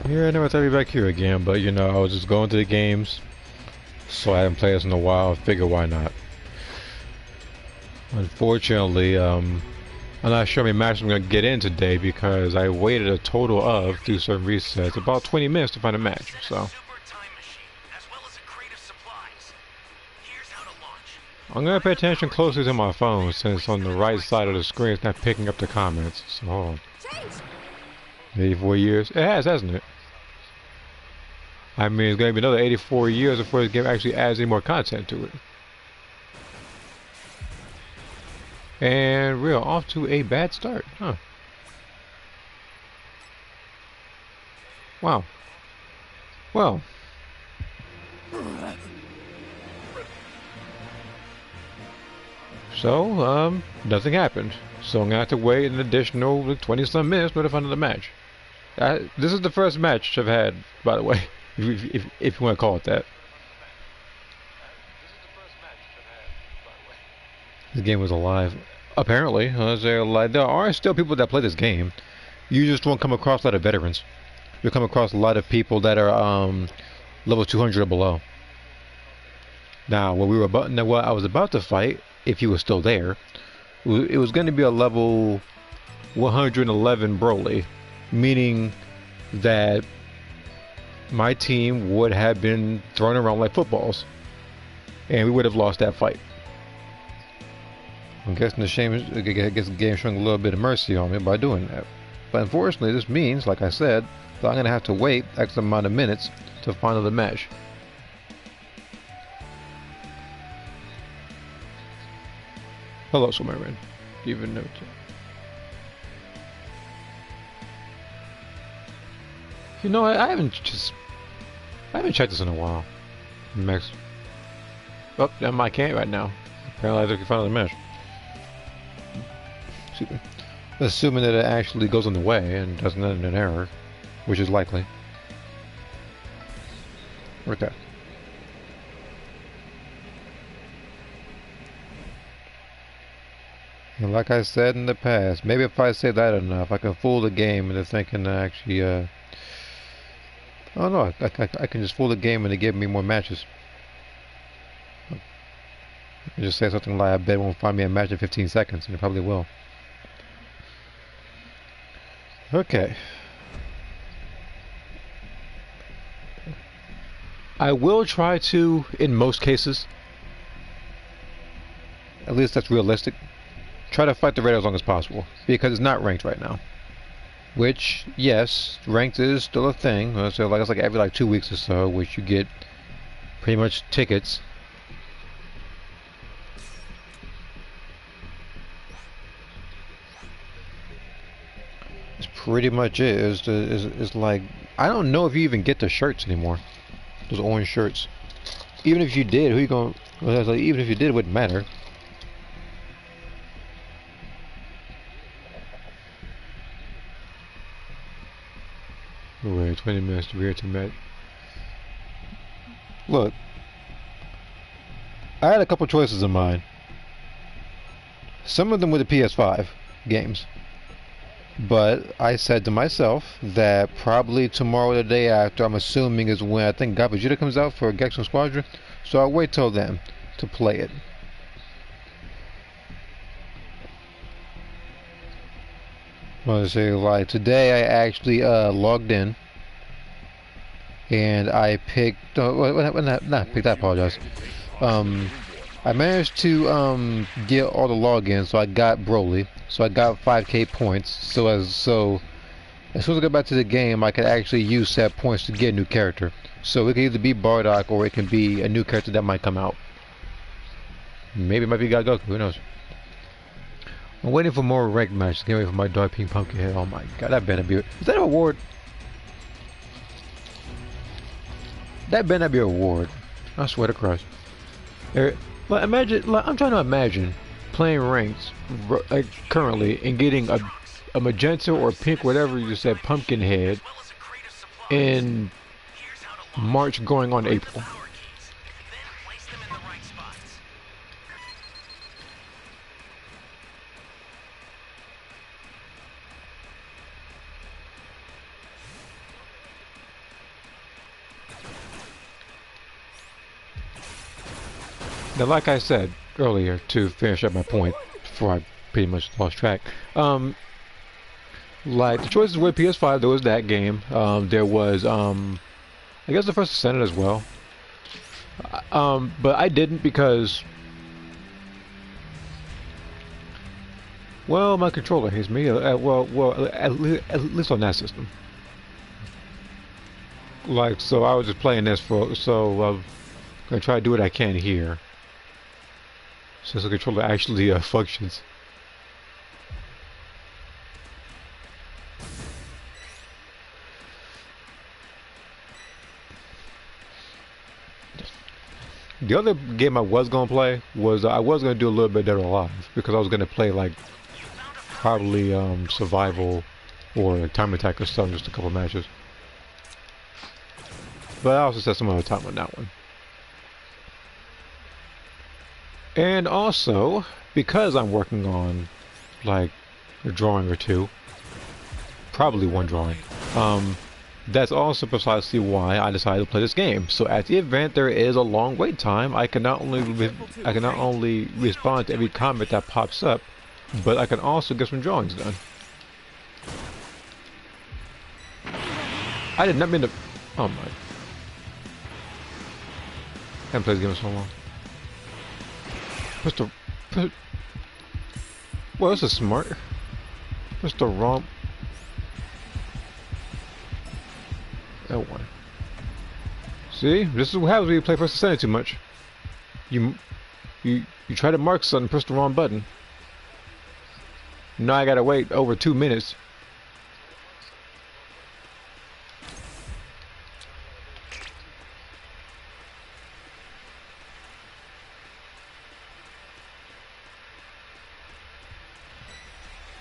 Yeah, I never thought I'd be back here again, but you know, I was just going to the games, so I haven't played this in a while. Figure why not? Unfortunately, I'm not sure how many matches I'm gonna get in today because I waited a total of through certain resets about 20 minutes to find a match. So I'm gonna pay attention closely to my phone since on the right side of the screen it's not picking up the comments. So hold on. 84 years? It has, hasn't it? I mean, it's gonna be another 84 years before the game actually adds any more content to it. And we're off to a bad start, huh? Wow. Well, so, nothing happened. So I'm gonna have to wait an additional 20 some minutes to find another match. This is the first match I've had, by the way, if you want to call it that. This game was alive. Apparently, there are still people that play this game. You just won't come across a lot of veterans. You'll come across a lot of people that are level 200 or below. Now, what I was about to fight, if he was still there, it was going to be a level 111 Broly, meaning that my team would have been thrown around like footballs, and we would have lost that fight. I'm guessing I guess the game's showing a little bit of mercy on me by doing that. But unfortunately, this means, like I said, that I'm going to have to wait X amount of minutes to find the match. Hello, Swimmerman. Even note. You know, I haven't checked this in a while. Max. Oh, I can't right now. Apparently, I have to find the match. Assuming that it actually goes on the way and doesn't end in an error, which is likely. Okay. And like I said in the past, maybe if I say that enough, I can fool the game into thinking that actually, oh no, I can just fool the game into giving me more matches. I just say something like, I bet it won't find me a match in 15 seconds, and it probably will. Okay. I will try to, in most cases, at least that's realistic, try to fight the raid as long as possible, because it's not ranked right now. Which, yes, ranked is still a thing. So like it's like every 2 weeks or so, which you get pretty much tickets. That's pretty much it. Is like I don't know if you even get the shirts anymore. Those orange shirts. Even if you did, who you going? Like, even if you did, it wouldn't matter. Wait, 20 minutes to be here to match. Look, I had a couple choices in mind. Some of them were the PS5 games. But I said to myself that probably tomorrow or the day after, I'm assuming, is when I think God Vegeta comes out for Gexon Squadron. So I'll wait till then to play it. I want to say, like, today I actually logged in and I picked. Not picked, I apologize. I managed to get all the logins, so I got Broly. So I got 5k points. As soon as I go back to the game, I can actually use said points to get a new character. So it can either be Bardock or it can be a new character that might come out. Maybe it might be God Goku, who knows? I'm waiting for more ranked matches. Get ready for my Dark Pink Pumpkinhead. Oh my god, that better be. Is that an award? That better be an award. I swear to Christ. Like, imagine, like, I'm trying to imagine playing ranked like currently and getting a magenta or pink, whatever you said, pumpkin head in March going on April. Now, like I said earlier, to finish up my point before I pretty much lost track, like the choices with PS5, there was that game. There was, I guess the first Ascended as well. But I didn't because, well, my controller hates me. At least on that system. Like, so I was just playing this for, so I'm gonna try to do what I can here, since the controller actually functions. The other game I was gonna play was I was gonna do a little bit Dead or Alive because I was gonna play like probably survival or time attack or stuff, just a couple matches. But I also set some other time on that one. And also, because I'm working on like a drawing or two, probably one drawing, that's also precisely why I decided to play this game. So at the event, there is a long wait time. I can not only respond to every comment that pops up, but I can also get some drawings done. I did not mean to. Oh my! I haven't played this game in so long. Well, this is smart. Mr. Romp. L1. See, this is what happens when you play First Ascended too much. You try to mark something, press the wrong button. Now I gotta wait over 2 minutes.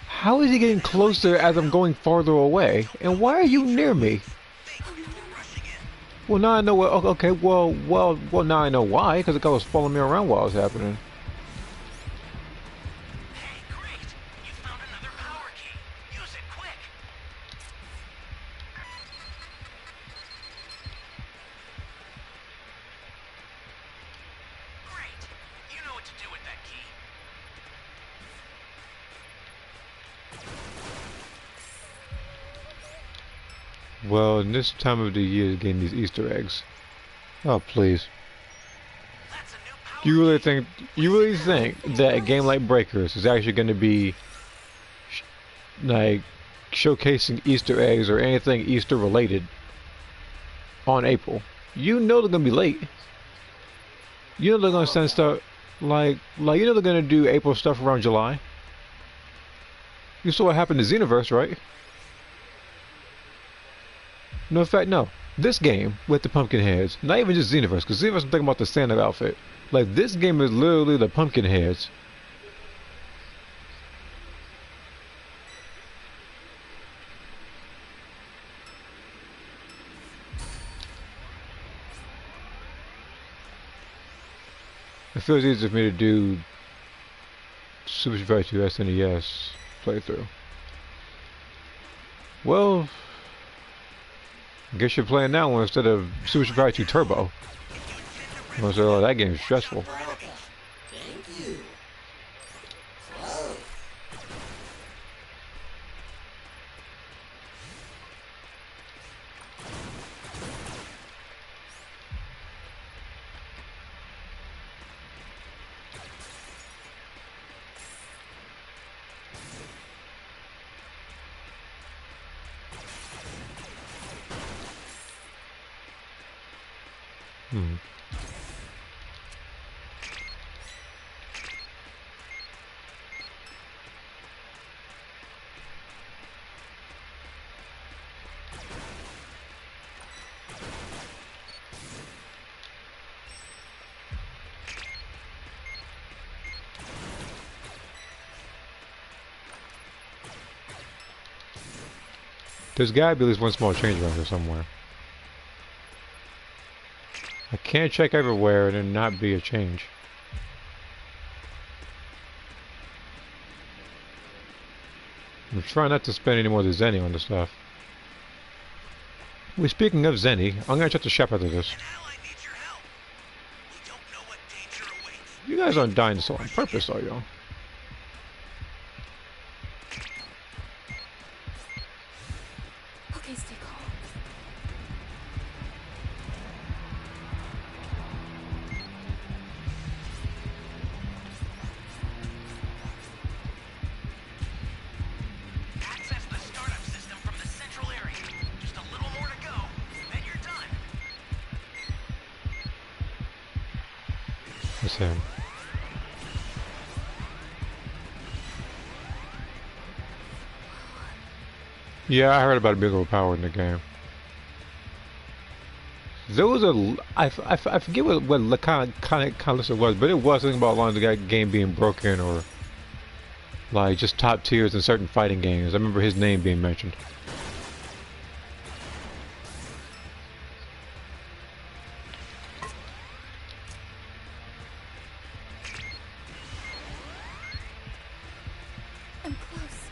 How is he getting closer as I'm going farther away? And why are you near me? Well, now I know what. Okay, well, now I know why. Because the guy was following me around while it was happening. Hey, great! You found another power key. Use it quick. Great! You know what to do with that key. Well, in this time of the year, getting these Easter eggs. Oh, please. That's a new power You really think that a game like Breakers is actually going to be like showcasing Easter eggs or anything Easter related on April? You know they're going to be late. You know they're going to send stuff like you know they're going to do April stuff around July. You saw what happened to Xenoverse, right? No, in fact, no. This game with the pumpkin heads, not even just Xenoverse, because Xenoverse I'm thinking about the Santa outfit. Like, this game is literally the pumpkin heads. It feels easy for me to do Super Street Fighter 2 SNES playthrough. Well, I guess you're playing that one instead of Super Street Fighter 2 Turbo. So that game is stressful. There's gotta be at least one small change around here somewhere. I can't check everywhere and there not be a change. I'm trying not to spend any more of the Zenny on this stuff. Well, speaking of Zenny, I'm gonna check the shop after this. An ally needs your help. We don't know what danger awaits. You guys aren't dying so on purpose, are you? Okay, stay calm. Access the startup system from the central area. Just a little more to go, then you're done. That's him. Yeah, I heard about it being overpowered in the game. There was I forget what kind of list it was, but it was something about along the game being broken or like just top tiers in certain fighting games. I remember his name being mentioned. I'm close.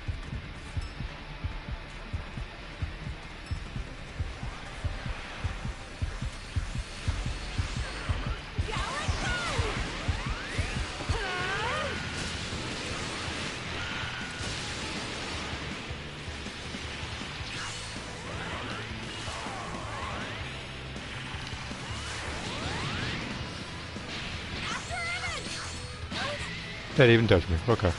That even touched me. Okay.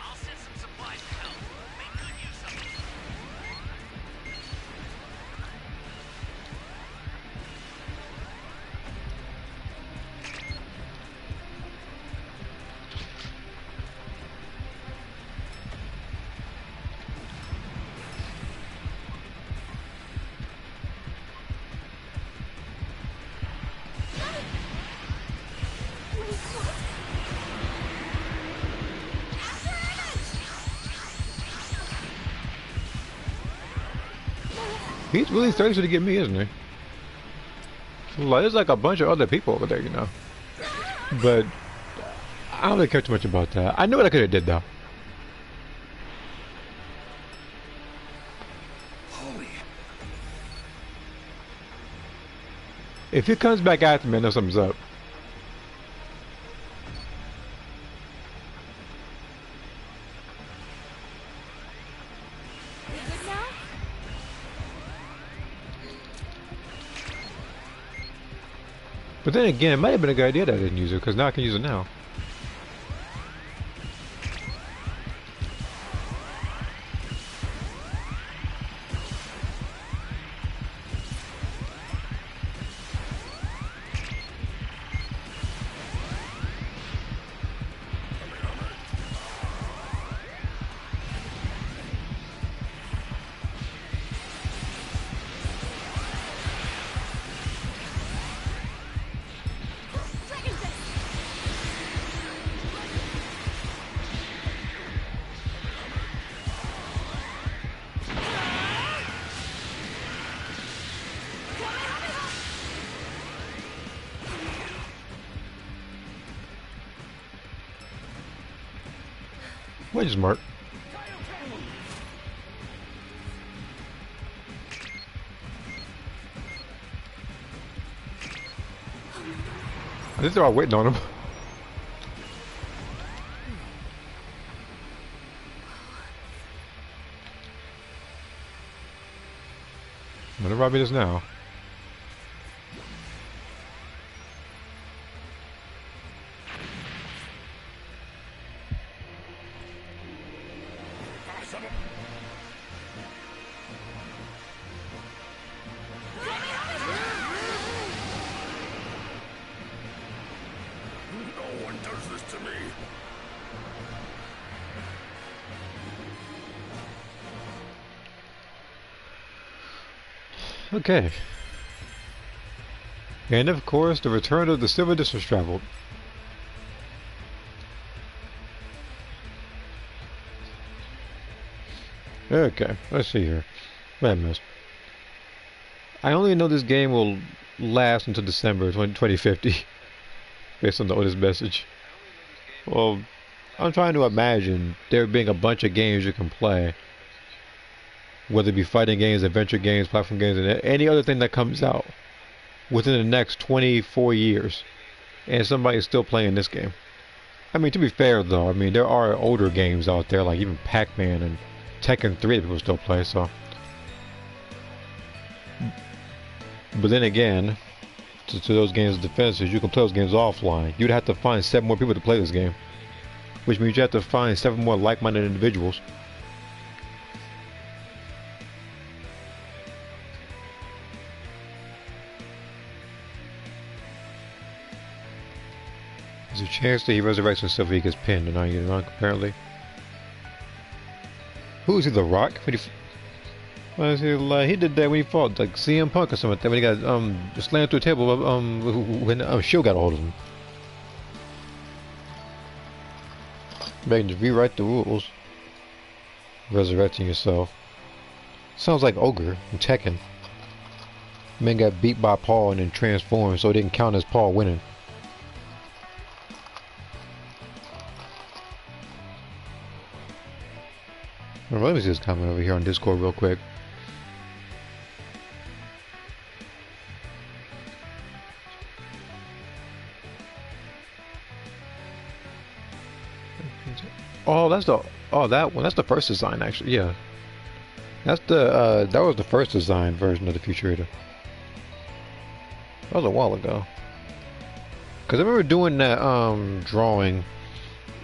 I'll send some supplies to help. Make good use of them. He's really thirsty to get me, isn't he? Like, there's like a bunch of other people over there, you know. But I don't really care too much about that. I know what I could have did though. Holy. If he comes back after me, I know something's up. Good now? But then again, it might have been a good idea that I didn't use it, because now I can use it now. Dragon Fist! Wait, smart. I think they're all waiting on him. I'm gonna rob me this now. No one does this to me. Okay. And of course, the return of the Silver Disc was traveled. Okay, let's see here. What I missed. I only know this game will last until December 2050, based on the Otis message. Well, I'm trying to imagine there being a bunch of games you can play, whether it be fighting games, adventure games, platform games, and any other thing that comes out within the next 24 years, and somebody's still playing this game. I mean, to be fair though, I mean there are older games out there like even Pac-Man and Tekken 3 that people still play. So, but then again, to those games' defenses, you can play those games offline. You'd have to find 7 more people to play this game, which means you have to find 7 more like-minded individuals. There's a chance that he resurrects himself if he gets pinned, and I get wrong apparently. Who is he, The Rock? What is he, like, he did that when he fought like CM Punk or something like that, when he got slammed through a table when Shield got a hold of him. They can just rewrite the rules. Resurrecting yourself. Sounds like Ogre in Tekken. Man got beat by Paul and then transformed, so it didn't count as Paul winning. Well, let me see this comment over here on Discord real quick. Oh, that one. That's the first design, actually. Yeah, that's that was the first design version of the Future Eater. That was a while ago. Cause I remember doing that drawing.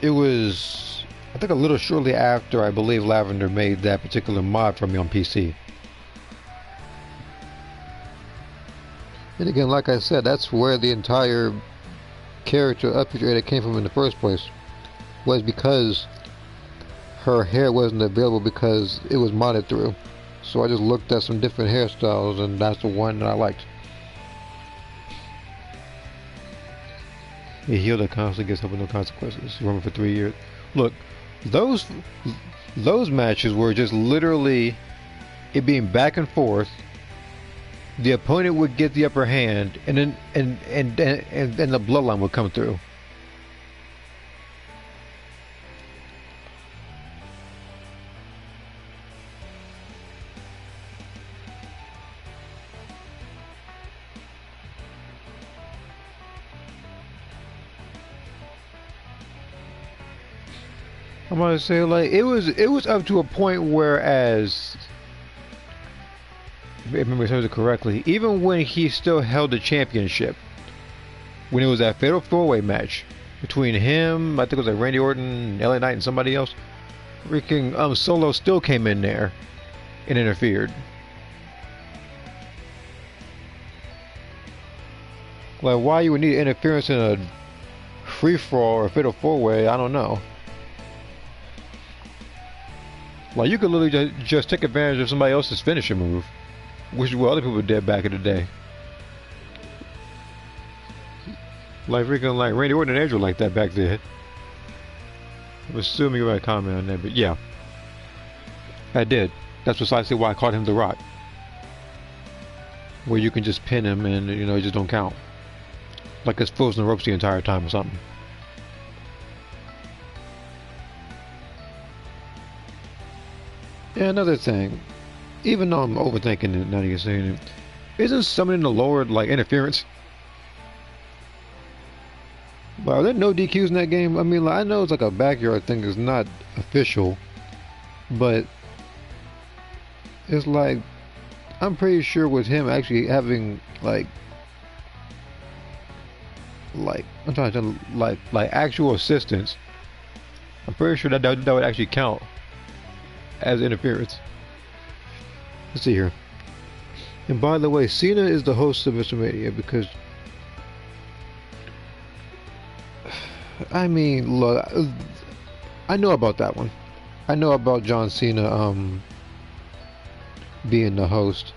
It was, I think, a little shortly after I believe Lavender made that particular mod for me on PC. And again, like I said, that's where the entire character of Future Eater came from in the first place. Was because her hair wasn't available because it was modded through. So I just looked at some different hairstyles and that's the one that I liked. He healed her constantly, gets help with no consequences. Running for 3 years. Look, those matches were just literally it being back and forth. The opponent would get the upper hand, and then and the bloodline would come through. I'm gonna say, like, it was up to a point where, as if I remember it correctly, even when he still held the championship, when it was that fatal 4-way match between him, I think it was like Randy Orton, LA Knight, and somebody else, freaking Solo still came in there and interfered. Like, why you would need interference in a free-for-all or a fatal 4-way, I don't know. Like, you could literally just take advantage of somebody else's finisher move, which is what other people did back in the day. Like freaking like Randy Orton and Edge were like that back then. I'm assuming you had a comment on that, but yeah, I did. That's precisely why I called him The Rock, where you can just pin him and it just don't count, like it's frozen the ropes the entire time or something. Yeah, another thing, even though I'm overthinking it now that you're saying it, isn't summoning the Lord like interference? But are there no DQs in that game? I mean, like, I know it's like a backyard thing, it's not official, but it's like, I'm pretty sure with him actually having like I'm trying to like actual assistance, I'm pretty sure that would actually count as interference. Let's see here. And by the way, Cena is the host of WrestleMania because, I mean, look, I know about that one. I know about John Cena being the host,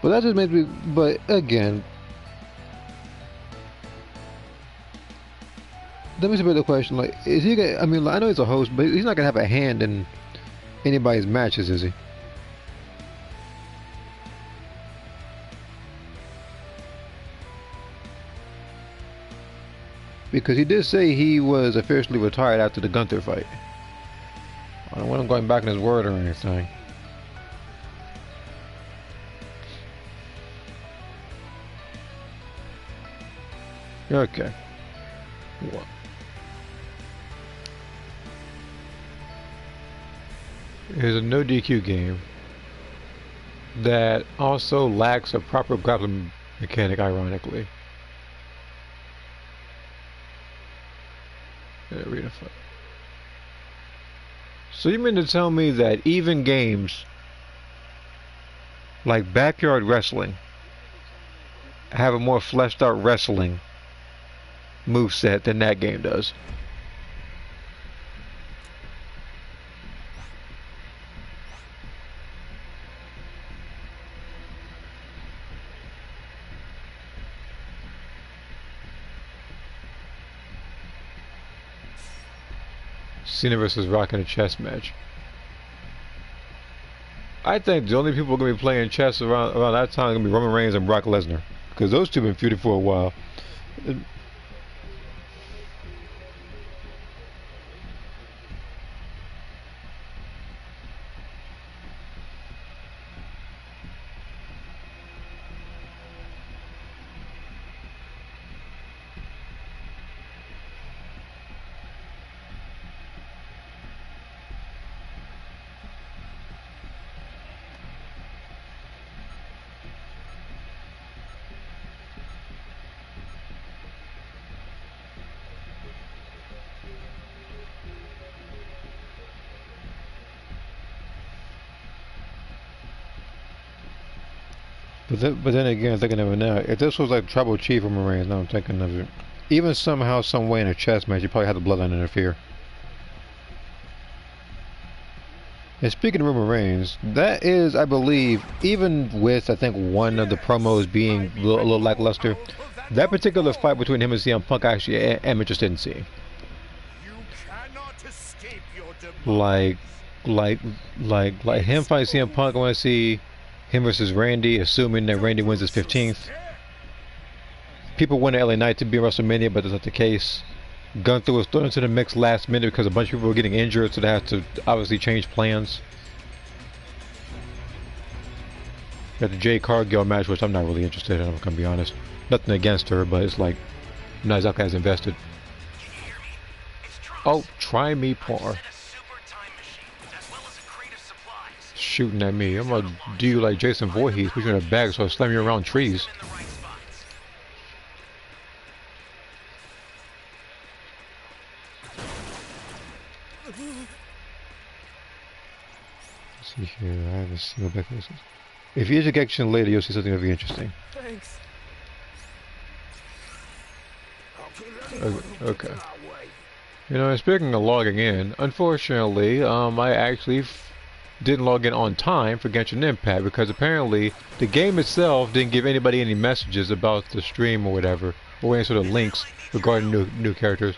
but that just makes me. But again, let me submit the question: like, is he gonna? I mean, I know he's a host, but he's not gonna have a hand in anybody's matches, is he? Because he did say he was officially retired after the Gunther fight. I don't want him going back in his word or anything. Okay. What? Here's a no DQ game that also lacks a proper grappling mechanic, ironically. Arena fight. So you mean to tell me that even games like Backyard Wrestling have a more fleshed out wrestling moveset than that game does? Cena versus Rock in a chess match. I think the only people going to be playing chess around that time are going to be Roman Reigns and Brock Lesnar, because those two have been feuding for a while. But then again, thinking of it now, if this was like Tribal Chief Roman Reigns, now I'm thinking of it. Even somehow, some way in a chess match, you probably had the Bloodline interfere. And speaking of Roman Reigns, that is, I believe, even with I think one of the promos being a little lackluster, that particular fight between him and CM Punk actually am interested in seeing. Like him fighting CM Punk, I want to see him versus Randy, assuming that Randy wins his 15th. People wanted LA Knight to be WrestleMania, but that's not the case. Gunther was thrown into the mix last minute because a bunch of people were getting injured, so they had to obviously change plans. Got the Jade Cargill match, which I'm not really interested in, I'm gonna be honest. Nothing against her, but it's like, I'm not exactly as invested. Oh, try me, Par. Shooting at me. I'm gonna do you like Jason Voorhees, put you in a bag so I slam you around trees. Let's see here, I haven't seen what back this is. If you eject action later, you'll see something very interesting. Thanks. Okay. You know, speaking of logging in, unfortunately, I actually didn't log in on time for Genshin Impact because apparently the game itself didn't give anybody any messages about the stream or whatever, or any sort of links regarding new characters.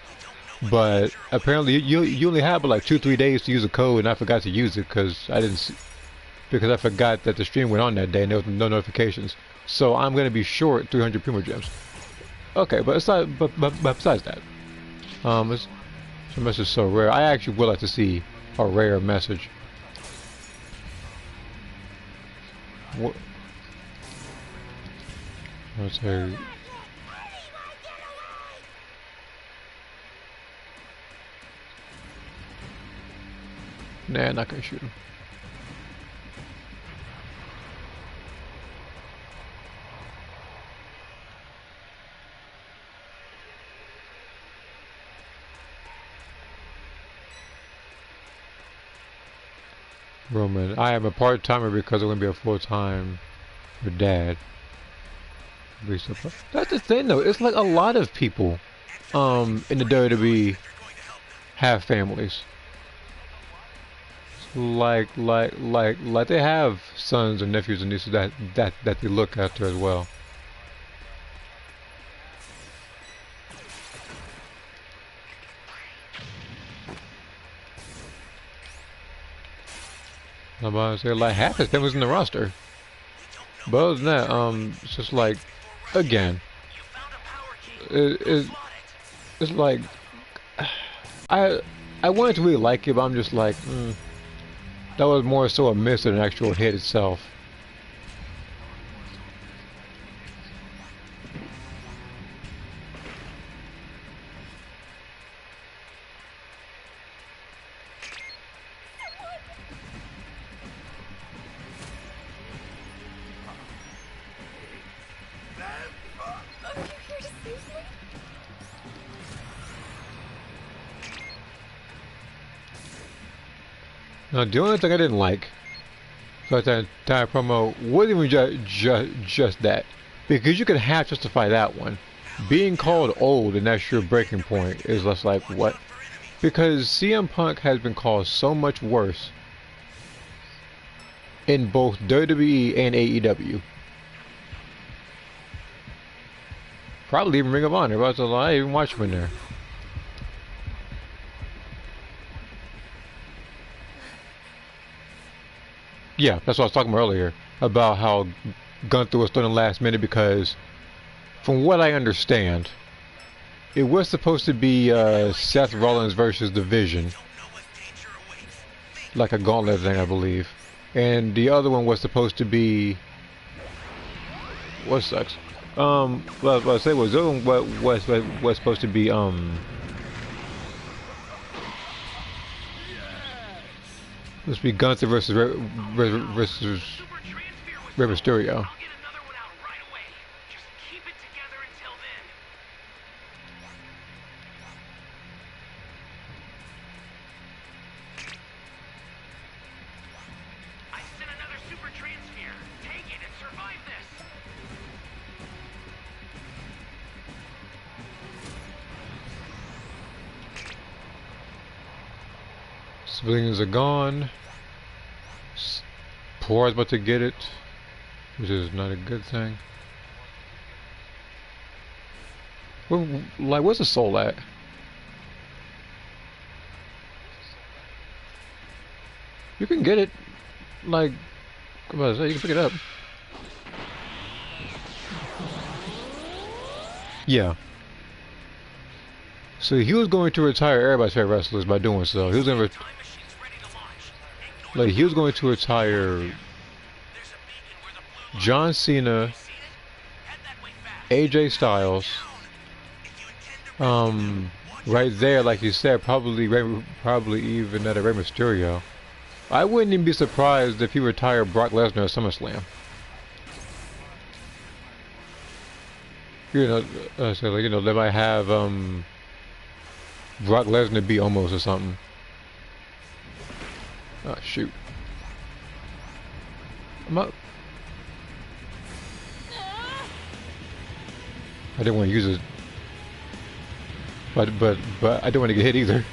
But apparently you only have like 2-3 days to use a code, and I forgot to use it because I forgot that the stream went on that day and there was no notifications. So I'm gonna be short 300 Primo Gems. Okay, but besides that, this message is so rare. I actually would like to see a rare message. What? Let's say. Nah, not gonna shoot him. Roman, I am a part-timer because I'm going to be a full-time dad. That's the thing though, it's like a lot of people in the WWE have families. Like they have sons and nephews and nieces that they look after as well. I'm about to say like half his family's in the roster. But other than that, it's just like, again, it's it's like I I wanted to really like it, but I'm just like that was more so a miss than an actual hit itself. Are you here to save me? Now, the only thing I didn't like about that entire promo wasn't even just that. Because you could half justify that one. Being called old and that's your breaking point is less like, what? Because CM Punk has been called so much worse in both WWE and AEW. Probably even Ring of Honor, but I was like, I even watched him in there. Yeah, that's what I was talking about earlier. About how Gunther was thrown in last minute because, from what I understand, it was supposed to be Seth Rollins versus The Vision. Like a gauntlet thing, I believe. And the other one was supposed to be... What sucks? What I say was the other one was supposed to be, Supposed to be Gunther versus Super transfer was Rey Mysterio. I'll get another one out right away. Just keep it together until then. I sent another super transfer. Take it and survive this. Civilians are gone. Poirot's about to get it, which is not a good thing. Where's the soul at? You can get it. Like, come on, you can pick it up. Yeah. So he was going to retire everybody's favorite wrestlers by doing so. He was going to, Time machine's ready to launch. like, he was going to retire There's a beacon where the blue John Cena, see it? Head that way fast. AJ Styles, If you intend to right there, like you said, probably even at a Rey Mysterio. I wouldn't even be surprised if he retired Brock Lesnar at SummerSlam. You know, so like, you know, they might have Brock Lesnar be almost or something. Oh shoot! I'm up. I didn't want to use it, but I didn't want to get hit either.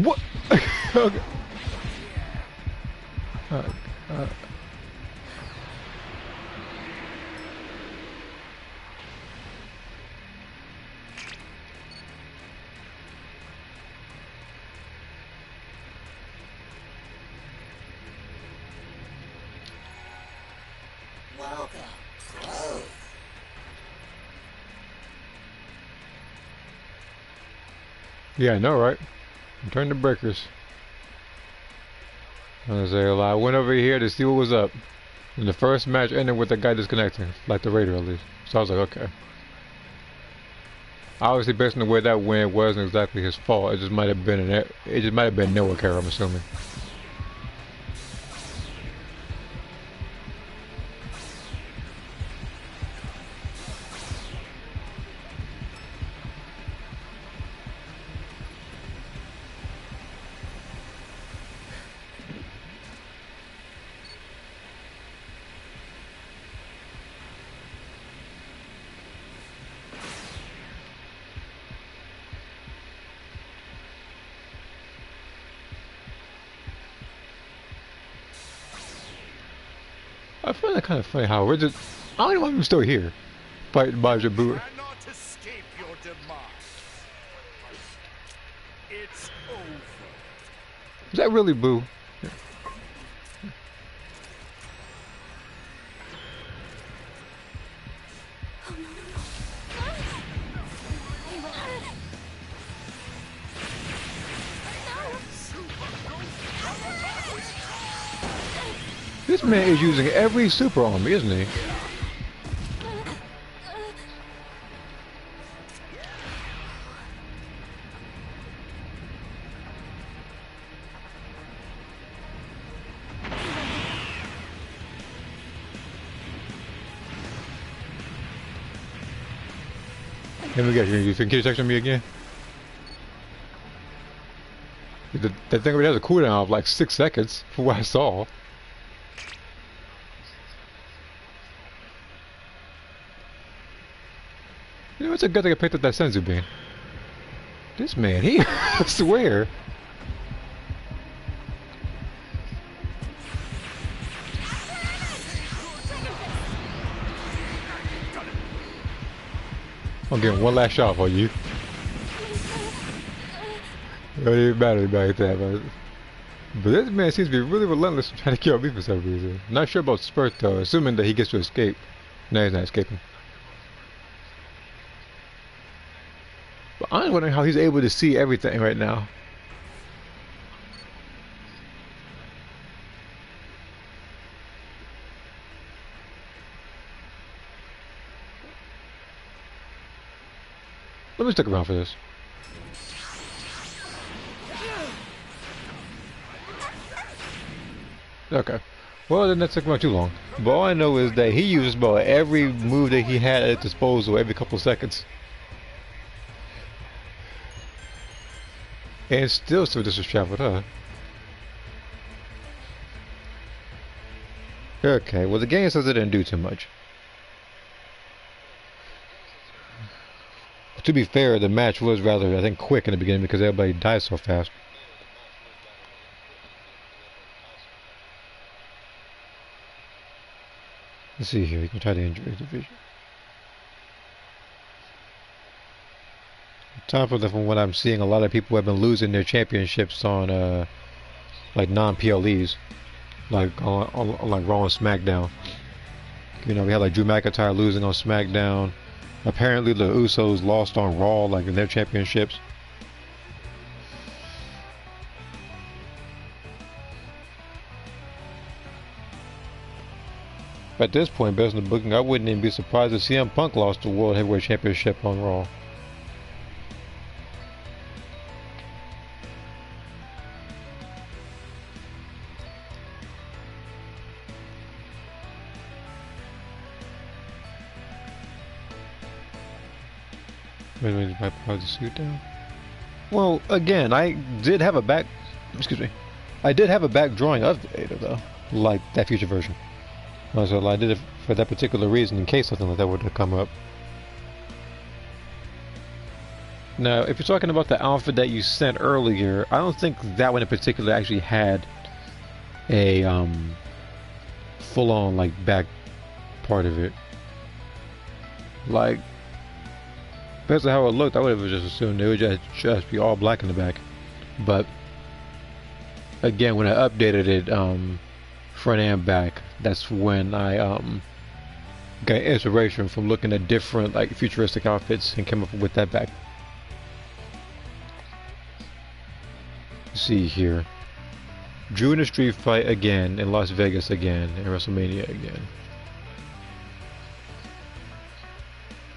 What? Okay. Uh, yeah, I know, right? Turn the breakers. I went over here to see what was up. And the first match ended with the guy disconnecting, like the Raider at least. So I was like, okay. Obviously, based on the way that went, wasn't exactly his fault. It just might have been network error, I'm assuming. I find that kind of funny how Rigid. I don't even know why I'm still here, fighting Majin Buu. Cannot escape your demise. It's over. Is that really Boo? This man is using every super on me, isn't he? Let me guess, you think he's texting me again? That thing already has a cooldown of like 6 seconds from what I saw. You know, it's a good thing I picked up that Senzu bean. This man, I swear. I'm getting one last shot for you. It don't even matter about that, but this man seems to be really relentless trying to kill me for some reason. Not sure about Spurt though, assuming that he gets to escape. No, he's not escaping. But I'm wondering how he's able to see everything right now. Let me stick around for this. Okay. Well, then that's taking about too long. But all I know is that he uses about every move that he had at his disposal every couple of seconds. And still some distance traveled, huh? Okay, well the game says it didn't do too much. To be fair, the match was rather, I think, quick in the beginning because everybody died so fast. Let's see here, we can try the injury division. Time for from what I'm seeing, a lot of people have been losing their championships on like non-PLEs, like on like Raw and SmackDown. You know, we had like Drew McIntyre losing on SmackDown. Apparently the Usos lost on Raw, like in their championships. At this point, based on the booking, I wouldn't even be surprised if CM Punk lost the World Heavyweight Championship on Raw. Wait, I put the suit down? Well, again, I did have a back drawing of Ada though, like that future version. So I did it for that particular reason, in case something like that would have come up. Now, if you're talking about the outfit that you sent earlier, I don't think that one in particular actually had a full-on like back part of it. Like, based on how it looked, I would have just assumed it would just be all black in the back. But again, when I updated it, front and back, that's when I got inspiration from looking at different like futuristic outfits and came up with that back. Let's see here, Drew in a street fight again in Las Vegas again and WrestleMania again.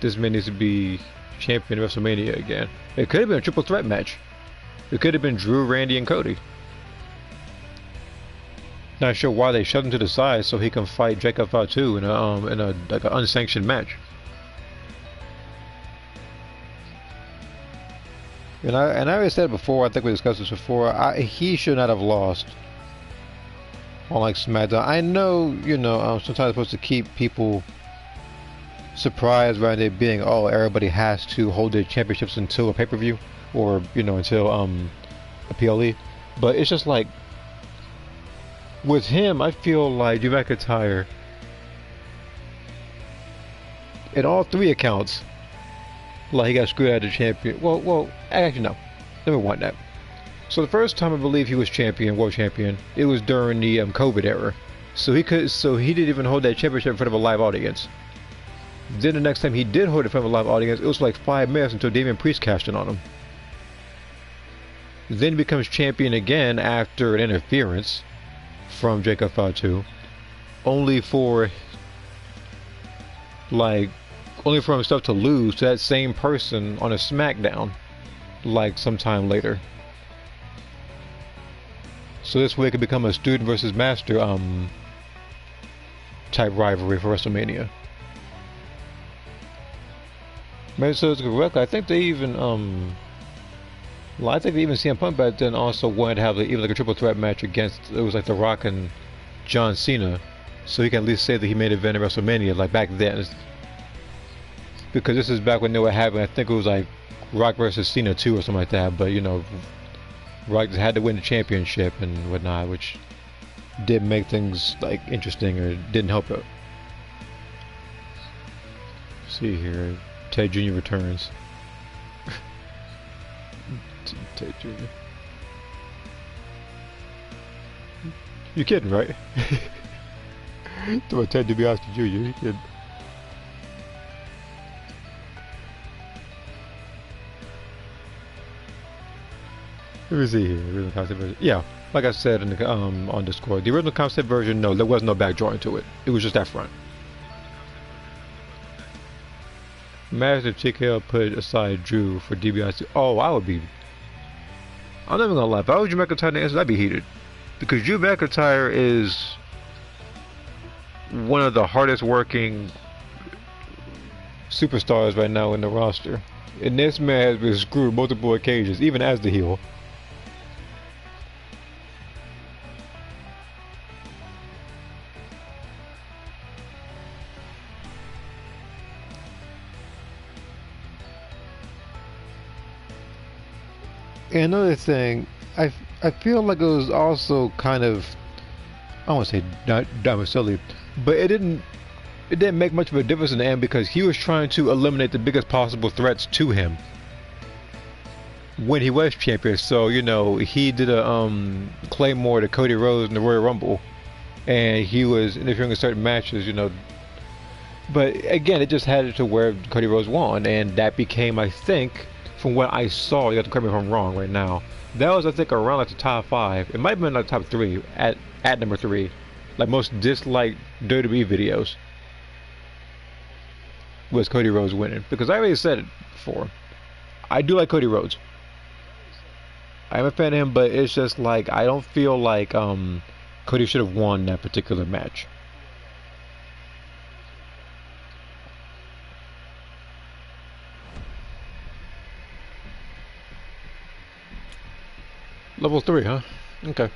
This man needs to be champion of WrestleMania again. It could have been a triple threat match. It could have been Drew, Randy, and Cody. Not sure why they shoved him to the side so he can fight Jacob Fatu in a like an unsanctioned match. And I already said before, I think we discussed this before, he should not have lost on like SmackDown. I know, you know, sometimes it's supposed to keep people surprised by it being, oh, everybody has to hold their championships until a pay-per-view, or, you know, until a PLE. But it's just like, with him, I feel like Drew McIntyre In all three accounts, like he got screwed out of the champion. Well, actually no. Let me wind that. So the first time I believe he was champion, world champion, it was during the COVID era. So he didn't even hold that championship in front of a live audience. Then the next time he did hold it in front of a live audience, it was like 5 minutes until Damian Priest cashed in on him. Then he becomes champion again after an interference from Jacob Fatu, only for himself to lose to that same person on a SmackDown, like sometime later. So this way it could become a student versus master type rivalry for WrestleMania. Maybe so it's correct. I think they even CM Punk back then also wanted to have even like a triple threat match against, it was like The Rock and John Cena, so he can at least say that he made an event at WrestleMania like back then. Because this is back when they were having, I think it was like Rock versus Cena 2 or something like that, but you know, Rock had to win the championship and whatnot, which didn't make things like interesting or didn't help it. Let's see here, Ted Jr. returns. Ted Jr. You kidding, right? To Ted DiBiase Jr. You kidding? Let me see here. Original concept version. Yeah, like I said in the, on Discord, the original concept version, no, there was no back drawing to it. It was just that front. Imagine if TKO put aside Drew for DiBiase. Oh, I would be. I'm not even gonna lie. If I was Drew McIntyre in the answer, I'd be heated, because Drew McIntyre is one of the hardest working superstars right now in the roster, and this man has been screwed multiple occasions, even as the heel. And another thing, I feel like it was also kind of, I don't want to say not silly, but it didn't make much of a difference in the end, because he was trying to eliminate the biggest possible threats to him when he was champion. So you know, he did a Claymore to Cody Rhodes in the Royal Rumble, and he was interfering in certain matches, you know. But again, it just had it to where Cody Rhodes won, and that became, I think, from what I saw, you have to correct me if I'm wrong right now, that was, I think, around like the top 5. It might have been like top 3, at number 3, like most disliked WWE videos, was Cody Rhodes winning. Because I already said it before, I do like Cody Rhodes. I'm a fan of him, but it's just like, I don't feel like Cody should have won that particular match. Level 3, huh? Okay.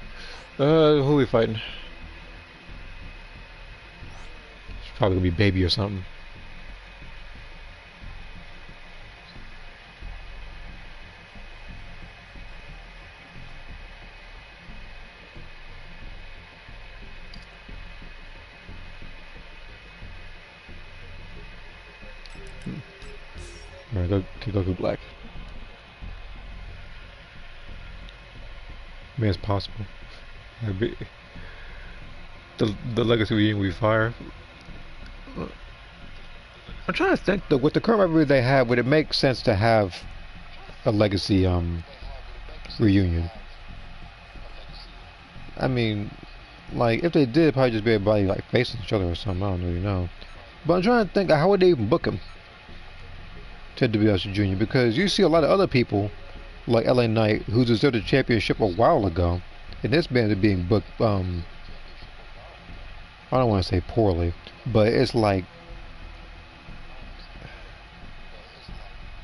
Who are we fighting? It's probably gonna be Baby or something. Alright, go Black. I mean, it's possible. Maybe the legacy we fire. I'm trying to think though, with the current rivalry they have, would it make sense to have a legacy reunion? I mean, like if they did, it'd probably just be everybody like facing each other or something. I don't really know. But I'm trying to think, how would they even book him? Ted DiBiase Jr. Because you see a lot of other people like LA Knight, who deserved the championship a while ago, and this band is being booked, I don't want to say poorly, but it's like,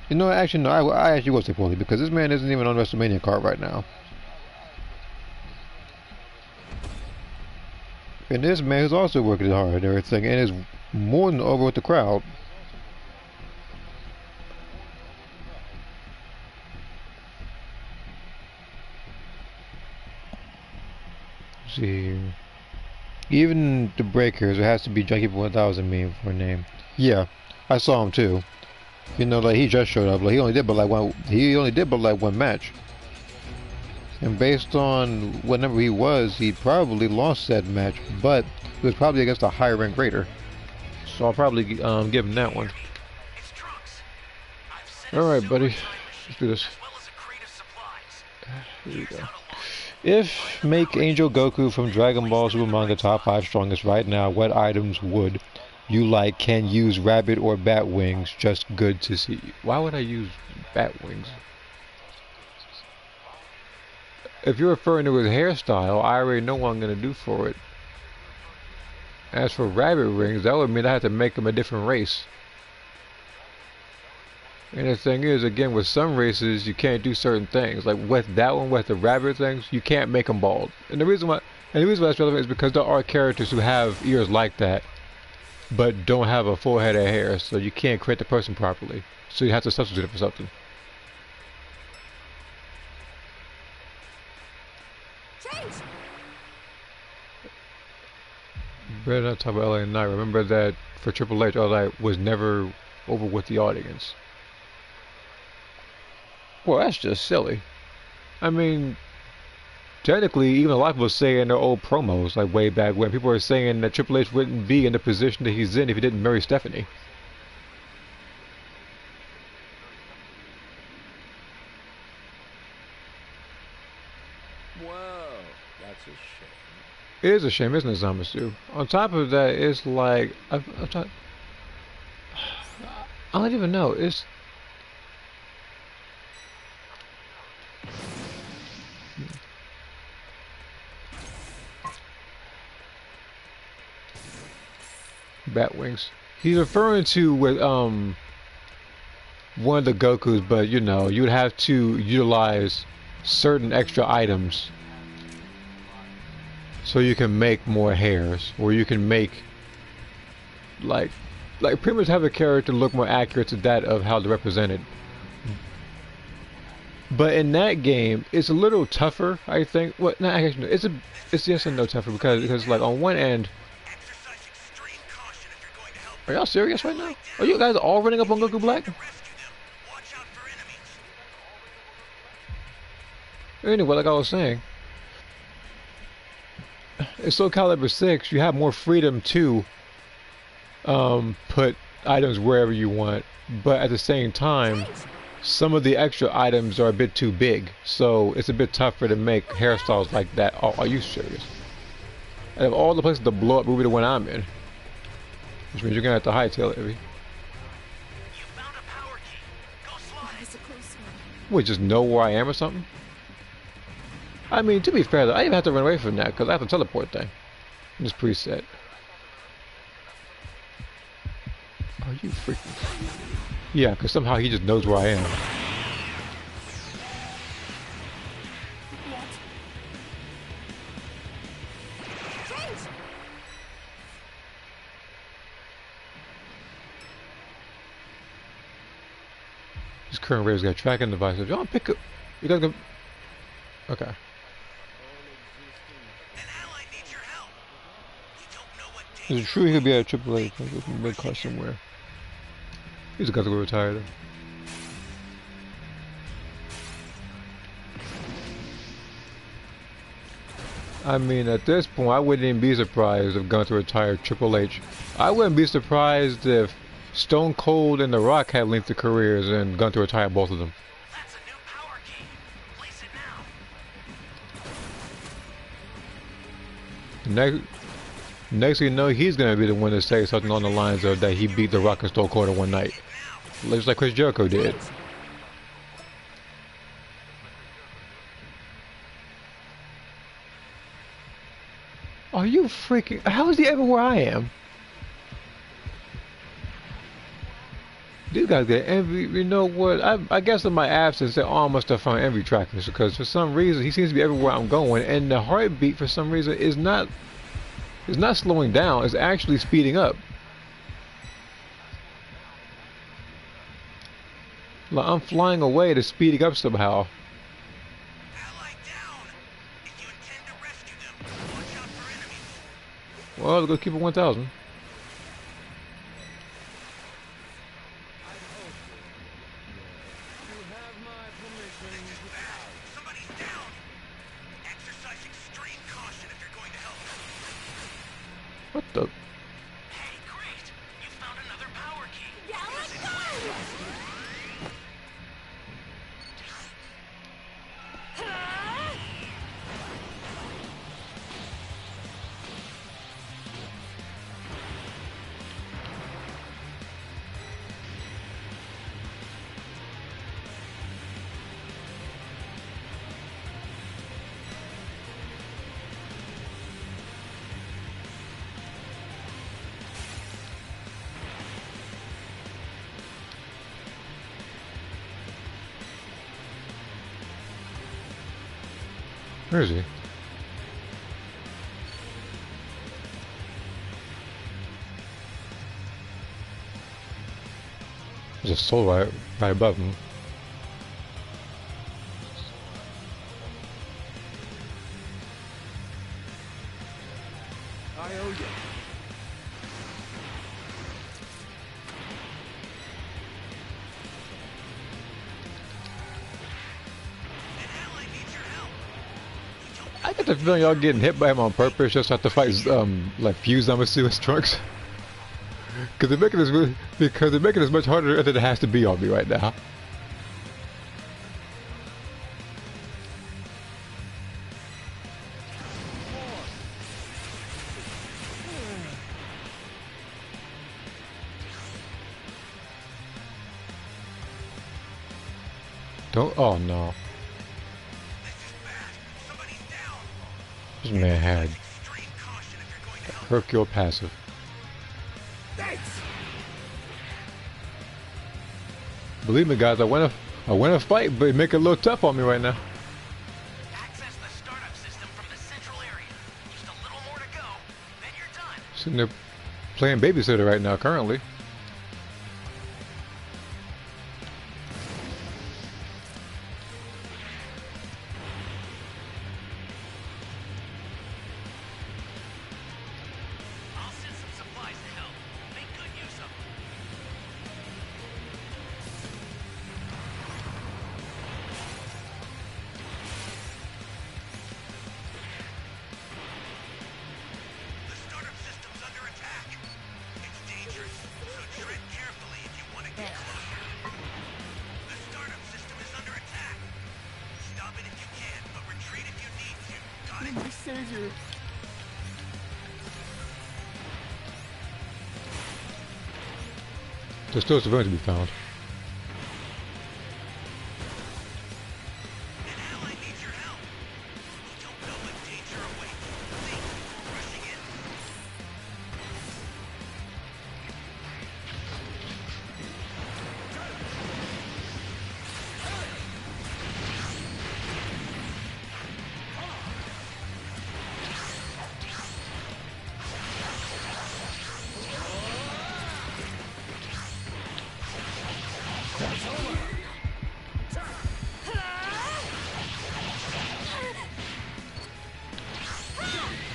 you know, actually no, I actually will say poorly, because this man isn't even on WrestleMania card right now. And this man is also working hard and everything, and is more than over with the crowd. See here. Even the Breakers, it has to be Junkie 1000 meme for a name. Yeah, I saw him too. You know, like he just showed up. Like he only did but like one. He only did but like one match. And based on what number he was, he probably lost that match. But it was probably against a higher ranked raider. So I'll probably give him that one. It's trucks. I've sent All right, a buddy. silver Let's do this. as well as a crate of supplies. Here you go. Not alone. If make Angel Goku from Dragon Ball Super Manga top 5 strongest right now, what items would you like? Can use rabbit or bat wings? Just good to see. Why would I use bat wings? If you're referring to his hairstyle, I already know what I'm gonna do for it. As for rabbit wings, that would mean I have to make him a different race. And the thing is, again, with some races, you can't do certain things. Like with that one, with the rabbit things, you can't make them bald. And the reason why that's relevant is because there are characters who have ears like that, but don't have a full head of hair, so you can't create the person properly. So you have to substitute it for something. Change! Better not talk about LA Knight. Remember that for Triple H, LA was never over with the audience. Well, that's just silly. I mean, technically, even a lot of people say in their old promos, like way back when, people were saying that Triple H wouldn't be in the position that he's in if he didn't marry Stephanie. Well, that's a shame. It is a shame, isn't it, Zamasu? On top of that, it's like I don't even know. It's bat wings. He's referring to with one of the Gokus, but you know, you would have to utilize certain extra items so you can make more hairs, or you can make like pretty much have a character look more accurate to that of how they're represented. But in that game, it's a little tougher, I think. Well, not actually, it's yes and no tougher because like on one end, Exercise extreme caution if you're going to help. are y'all serious right now? Are you guys all running up on Goku Black? To rescue them. Watch out for enemies. Anyway, like I was saying, in Soul Calibur 6, you have more freedom to put items wherever you want, but at the same time, some of the extra items are a bit too big, so it's a bit tougher to make hairstyles like that. Oh, are you serious? Out of all the places to blow up, will be the one I'm in. Which means you're gonna have to hightail it, Evie. You found a power key. Go slow. That is a close one. What, just know where I am or something? I mean, to be fair though, I even have to run away from that because I have the teleport thing. This preset. Are you freaking? Yeah, because somehow he just knows where I am. What? Change! This current Raiders got tracking devices. Y'all pick up. You guys go. Okay. An ally needs your help. We don't know what Is danger it true he could be at AAA mid car somewhere? He's got to go retired. I mean, at this point, I wouldn't even be surprised if Gunther retired Triple H. I wouldn't be surprised if Stone Cold and The Rock had lengthy careers and Gunther retired both of them. That's a new power key. Place it now. Next thing you know, he's gonna be the one to say something on the lines of that he beat The Rock and Stone Cold in one night, just like Chris Jericho did. Are you freaking? How is he ever where I am? These guys get envy. You know what? I guess in my absence, they all must have found envy trackers because for some reason he seems to be everywhere I'm going, and the heartbeat for some reason is not slowing down. It's actually speeding up. Like I'm flying away to speeding up somehow. Ally down. If you intend to rescue them, watch out for enemies. Well, let's go keep it 1,000. messed up. Hey, great! You found another power key. Yeah, let's go! Huh? Where is he? There's a soul right above him. I owe you. An ally needs your help. I get the feeling y'all getting hit by him on purpose just have to fight like Fuse Zamasu Trunks. Because they're making this much harder than it has to be on me right now. Don't. Oh no. This is bad. Somebody's down. This man had Extreme caution if you're going to help. Hercule passive. Thanks. Believe me, guys, I win a fight, but it make it a little tough on me right now. Access the startup system from the central area. Just a little more to go, then you're done. Sitting there playing babysitter right now, currently. I'll send some supplies to help. Make good use of them. The startup system's under attack. It's dangerous, so tread carefully if you want to get closer. The startup system is under attack. Stop it if you can, but retreat if you need to. Got it? My savior. There's still civilians to be found. An ally needs your help. You don't know what danger awaits. Think, rushing in.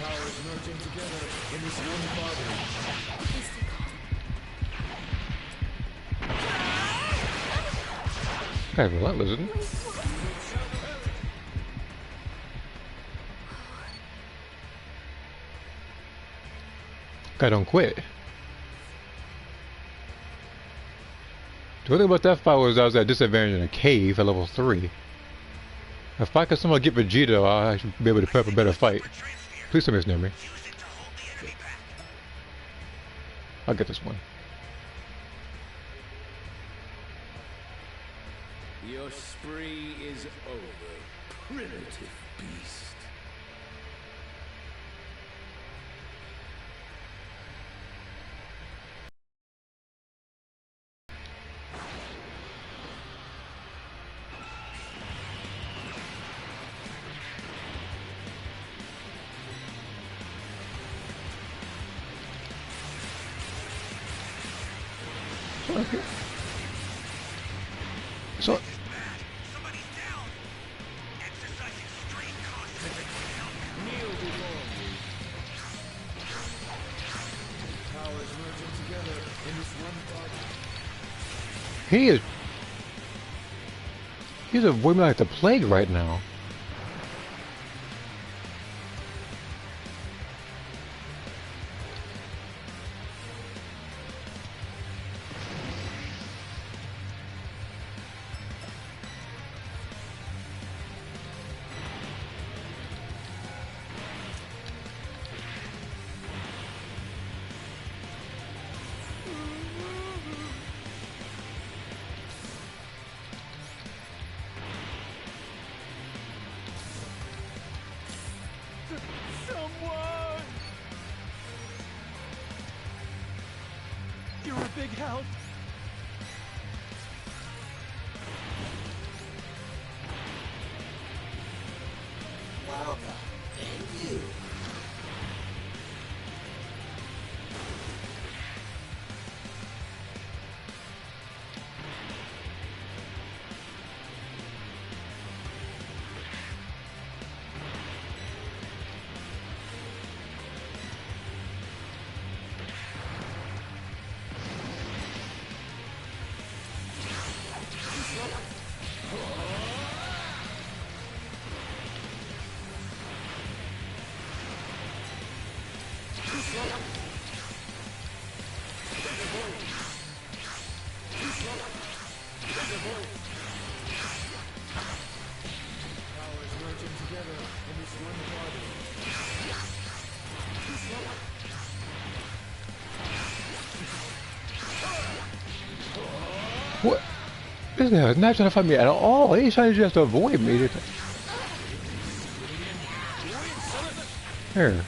Powers merging together in this one body. Guy relentless, isn't he? Guy don't quit. The good thing about that fight was I was at disadvantage in a cave at level 3. If I could somehow get Vegeta, I should be able to prep a better fight. Please tell me it's near me. Use it to hold the enemy back. I'll get this one. Your spree is over, primitive beast. So, This is bad. Somebody's down. Exercise extreme caution if you're going to help. Kneel before me. Powers merging together in this one body. he's avoiding me like the plague right now. help. Welcome. Thank you. Powers merging together in this one body. What? This guy is not trying to fight me at all. He's trying to just avoid me. Here.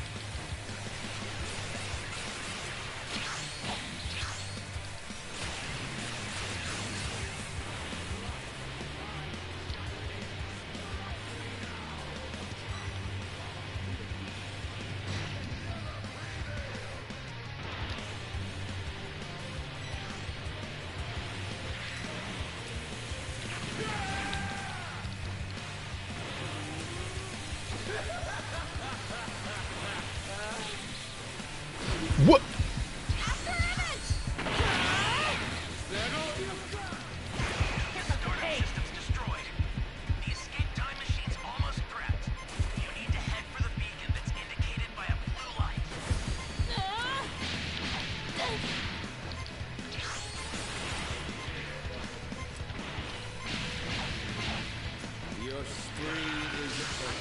What? Startup systems destroyed. The escape time machine's almost prepped. You need to head for the beacon that's indicated by a blue light. Your spree is over.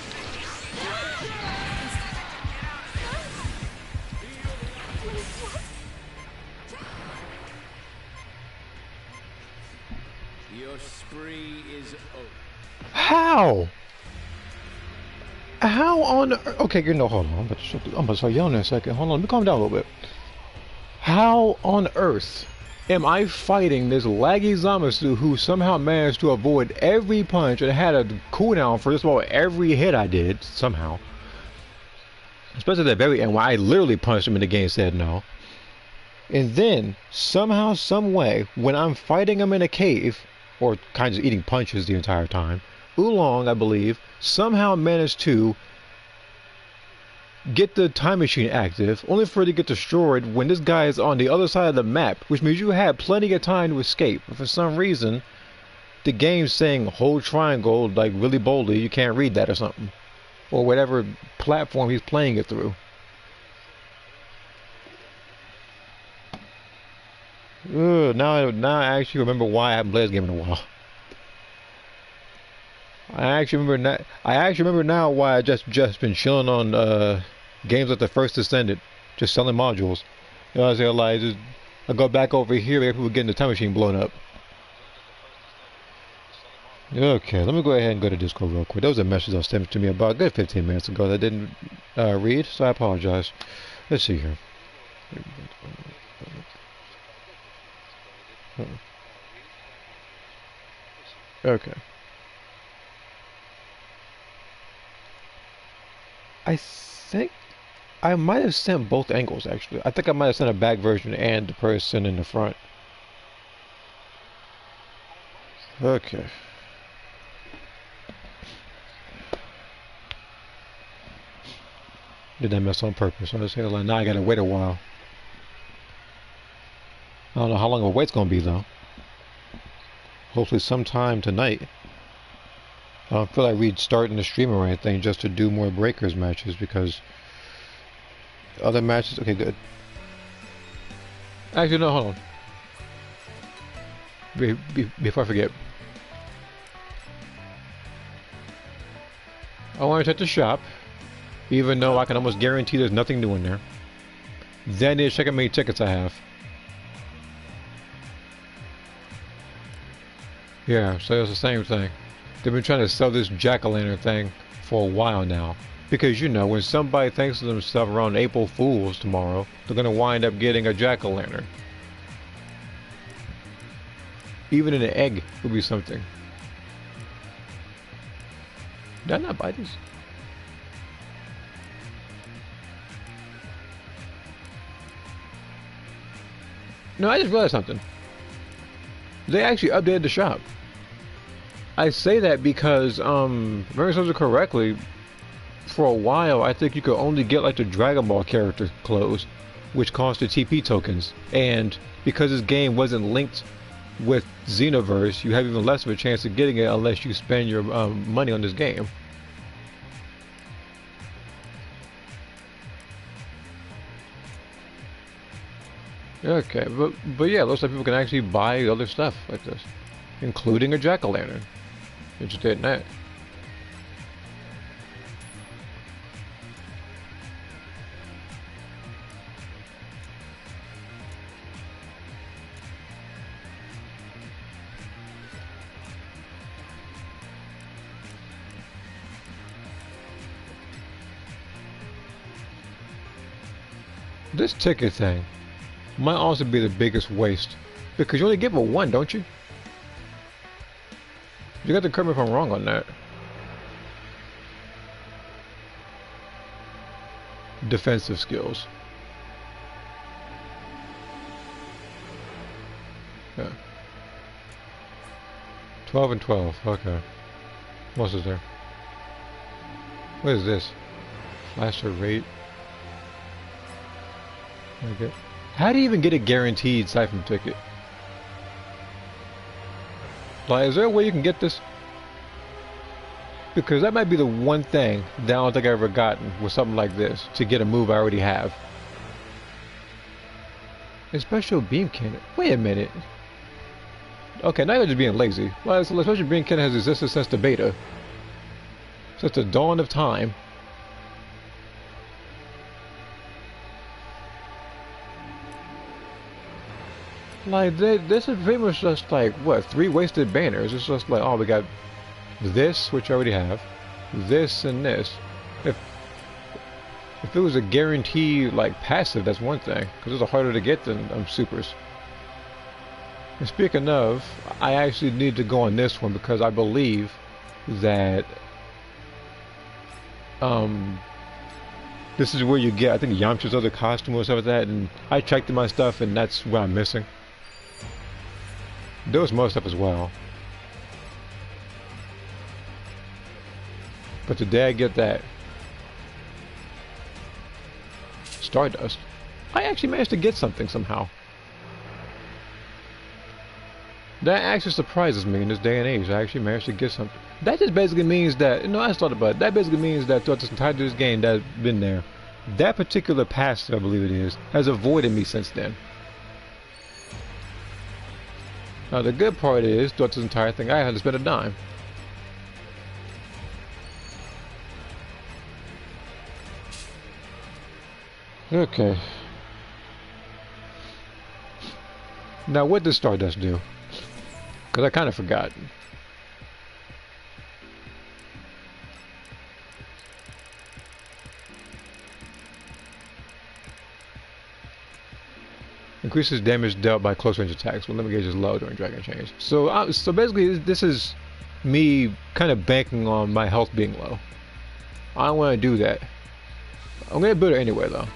Your spree is over. How? How on earth? Okay, no, hold on. I'm about to start yelling in a second. Hold on, let me calm down a little bit. How on earth am I fighting this laggy Zamasu who somehow managed to avoid every punch and had a cooldown for just about every hit I did, somehow? Especially at the very end where I literally punched him and the game said no. And then, somehow, some way, when I'm fighting him in a cave, or kind of eating punches the entire time, Oolong, I believe, somehow managed to get the time machine active, only for it to get destroyed when this guy is on the other side of the map, which means you had plenty of time to escape. But for some reason, the game's saying hold triangle like really boldly, you can't read that or something. Or whatever platform he's playing it through. Ugh, now I actually remember why I haven't played this game in a while. I actually remember now why I just been chilling on games like the First Descendant, just selling modules. You know what I'm saying? Like, I go back over here, where people getting the time machine blown up. Okay, let me go ahead and go to Discord real quick. There was a message that was sent to me about a good 15 minutes ago that I didn't read, so I apologize. Let's see here. Okay. I think I might have sent both angles, actually. I think I might have sent a back version and the person in the front. Okay. Did that mess on purpose? I was like, now I gotta wait a while. I don't know how long of a wait's gonna be though. Hopefully sometime tonight. I don't feel like restarting the stream or anything just to do more Breakers matches because other matches. Okay, good. Actually, no, hold on. Before I forget, I want to check the shop, even though I can almost guarantee there's nothing new in there. Then they check how many tickets I have. Yeah, so it's the same thing. They've been trying to sell this jack-o'-lantern thing for a while now. Because, you know, when somebody thinks of themselves around April Fools tomorrow, they're going to wind up getting a jack-o'-lantern. Even an egg would be something. Did I not buy this? No, I just realized something. They actually updated the shop. I say that because, if I remember correctly, for a while I think you could only get like the Dragon Ball character clothes, which cost the TP tokens, and because this game wasn't linked with Xenoverse, you have even less of a chance of getting it unless you spend your money on this game. Okay, but yeah, looks like people can actually buy other stuff like this, including a jack-o'-lantern. Interested in that. This ticket thing might also be the biggest waste, because you only give a one, don't you? You got to correct me if I'm wrong on that. Defensive skills. Yeah. 12 and 12, okay. What else is there? What is this? Flasher rate. Okay. How do you even get a guaranteed Siphon ticket? Like, is there a way you can get this? Because that might be the one thing that I don't think I've ever gotten with something like this, to get a move I already have. A special beam cannon. Wait a minute. Okay, now you're just being lazy. Well, a special beam cannon has existed since the beta. Since the dawn of time. Like, this is pretty much just like, what, 3 wasted banners. It's just like, oh, we got this, which I already have, this, and this. If it was a guarantee, like, passive, that's one thing, because those are harder to get than supers. And speaking of, I actually need to go on this one, because I believe that, this is where you get, I think, Yamcha's other costume or something like that, and I checked in my stuff, and that's what I'm missing. There was more stuff as well. But today I get that Stardust. I actually managed to get something somehow. That actually surprises me in this day and age. I actually managed to get something. That just basically means that, you know, I just thought about it. That basically means that throughout this entire this game that's been there, that particular pass, I believe it is, has avoided me since then. Now the good part is, throughout this entire thing, I had to spend a dime. Okay. Now what does Stardust do? Because I kind of forgot. Increases damage dealt by close range attacks when limit gauge is low during Dragon Change. So, so basically, this is me kind of banking on my health being low. I don't want to do that. I'm gonna build it anyway, though.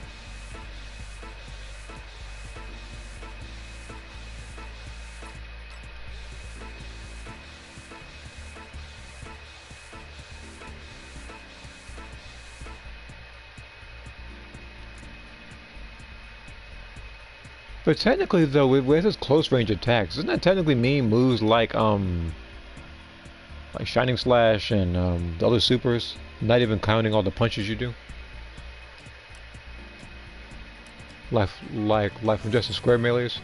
But technically, though, with his close range attacks, doesn't that technically mean moves like Shining Slash and the other supers, not even counting all the punches you do? Like from just the square melees?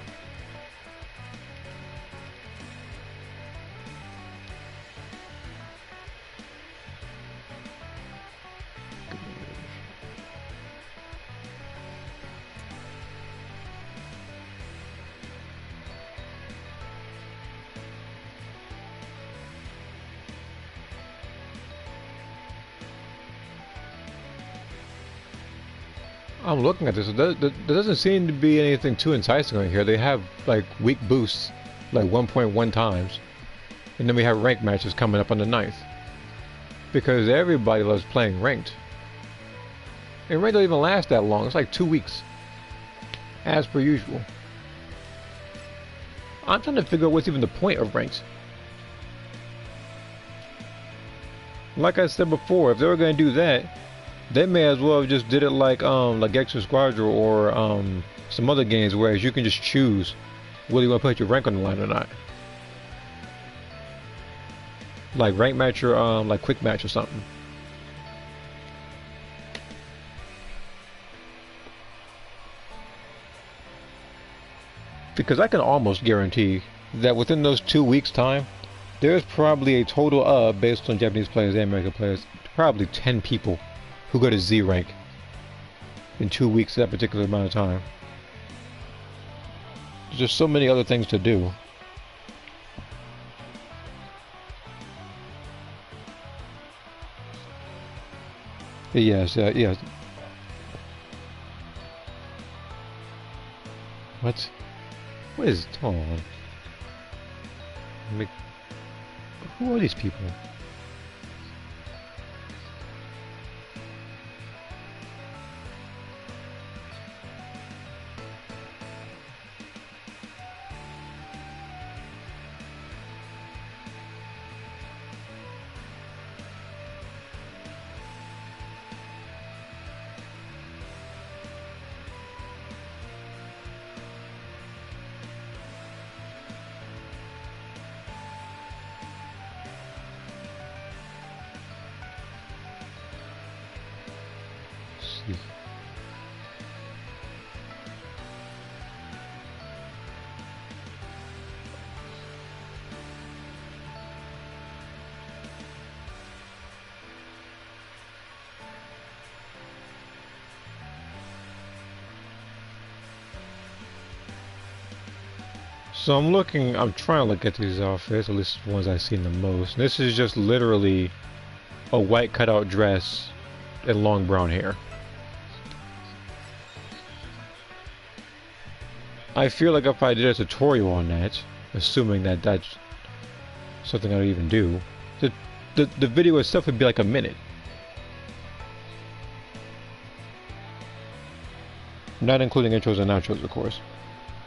I'm looking at this. There doesn't seem to be anything too enticing on here. They have like weak boosts like 1.1 times. And then we have ranked matches coming up on the 9th. Because everybody loves playing ranked. And ranked don't even last that long. It's like 2 weeks. As per usual. I'm trying to figure out what's even the point of ranked. Like I said before, if they were going to do that, they may as well have just did it like Extra Squadron or some other games, whereas you can just choose whether you want to put your rank on the line or not. Like rank match or like quick match or something. Because I can almost guarantee that within those 2 weeks time, there's probably a total of, based on Japanese players and American players, probably 10 people who go to Z rank in 2 weeks, that particular amount of time. There's just so many other things to do. Yes, yes. What? What is... Hold on. Let me... Who are these people? See. So I'm trying to look at these outfits, at least the ones I've seen the most. This is just literally a white cutout dress and long brown hair. I feel like if I did a tutorial on that, assuming that that's something I would even do, the video itself would be like a minute. Not including intros and outros, of course.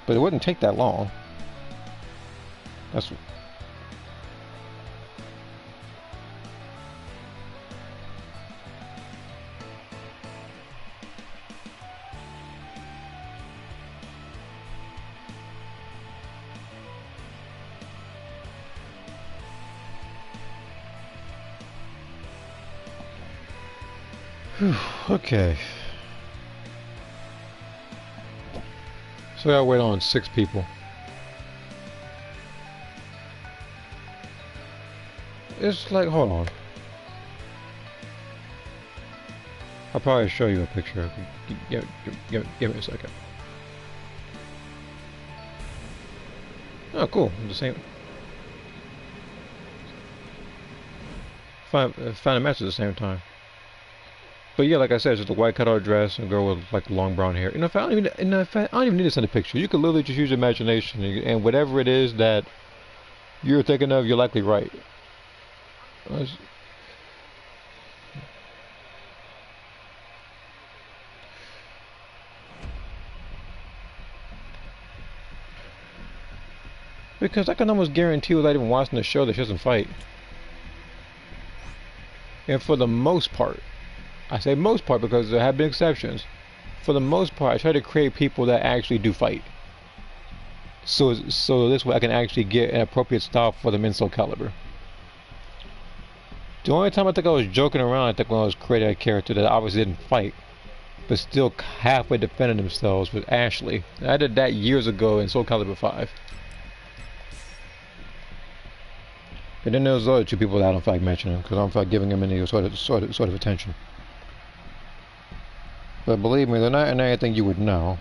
But it wouldn't take that long. That's... Okay. So I gotta wait on 6 people. It's like, hold on. I'll probably show you a picture. Give me a second. Oh, cool. The same. Find a match at the same time. But yeah, like I said, it's just a white cutout dress and a girl with like long brown hair. You know, I don't even need to send a picture. You can literally just use your imagination, and whatever it is that you're thinking of, you're likely right. Because I can almost guarantee without even watching the show that she doesn't fight. And for the most part, I say most part because there have been exceptions. For the most part, I try to create people that actually do fight. So this way I can actually get an appropriate style for them in Soul Calibur. The only time I think I was joking around, I think when I was creating a character that obviously didn't fight, but still halfway defended themselves, was Ashley. I did that years ago in Soul Calibur 5. And then there's other 2 people that I don't feel like mentioning because I don't feel like giving them any sort of attention. But believe me, they're not in anything you would know.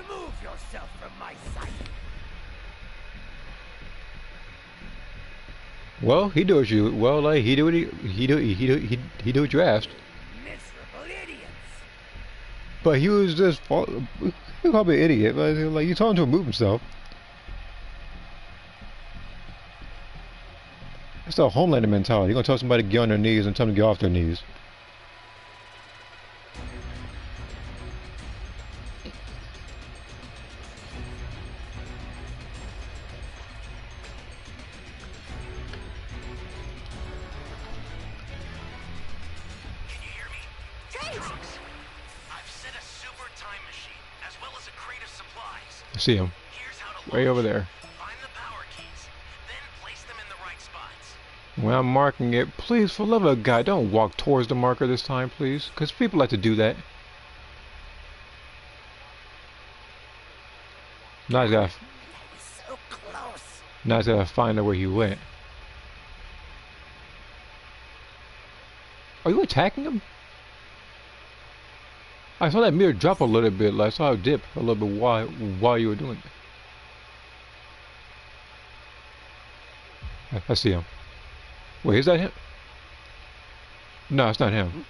Remove yourself from my sight. Well, he do what you he do what he do what you asked. Miserable idiots. But he was just he called me an idiot. But like you told him to remove himself. That's the Homelander mentality. You're gonna tell somebody to get on their knees and tell them to get off their knees. Can you hear me? Strange! I've set a super time machine, as well as a crate of supplies. I see him. Here's how to Way launch over it. there. Find the power keys, then place them in the right spots. When I'm marking it, please, for the love of God, don't walk towards the marker this time, please. Because people like to do that. Now he's gotta, So close. now he's gotta find out where he went. Are you attacking him? I saw that mirror drop a little bit. Like I saw it dip a little bit while you were doing it. I see him. Wait, is that him? No, it's not him.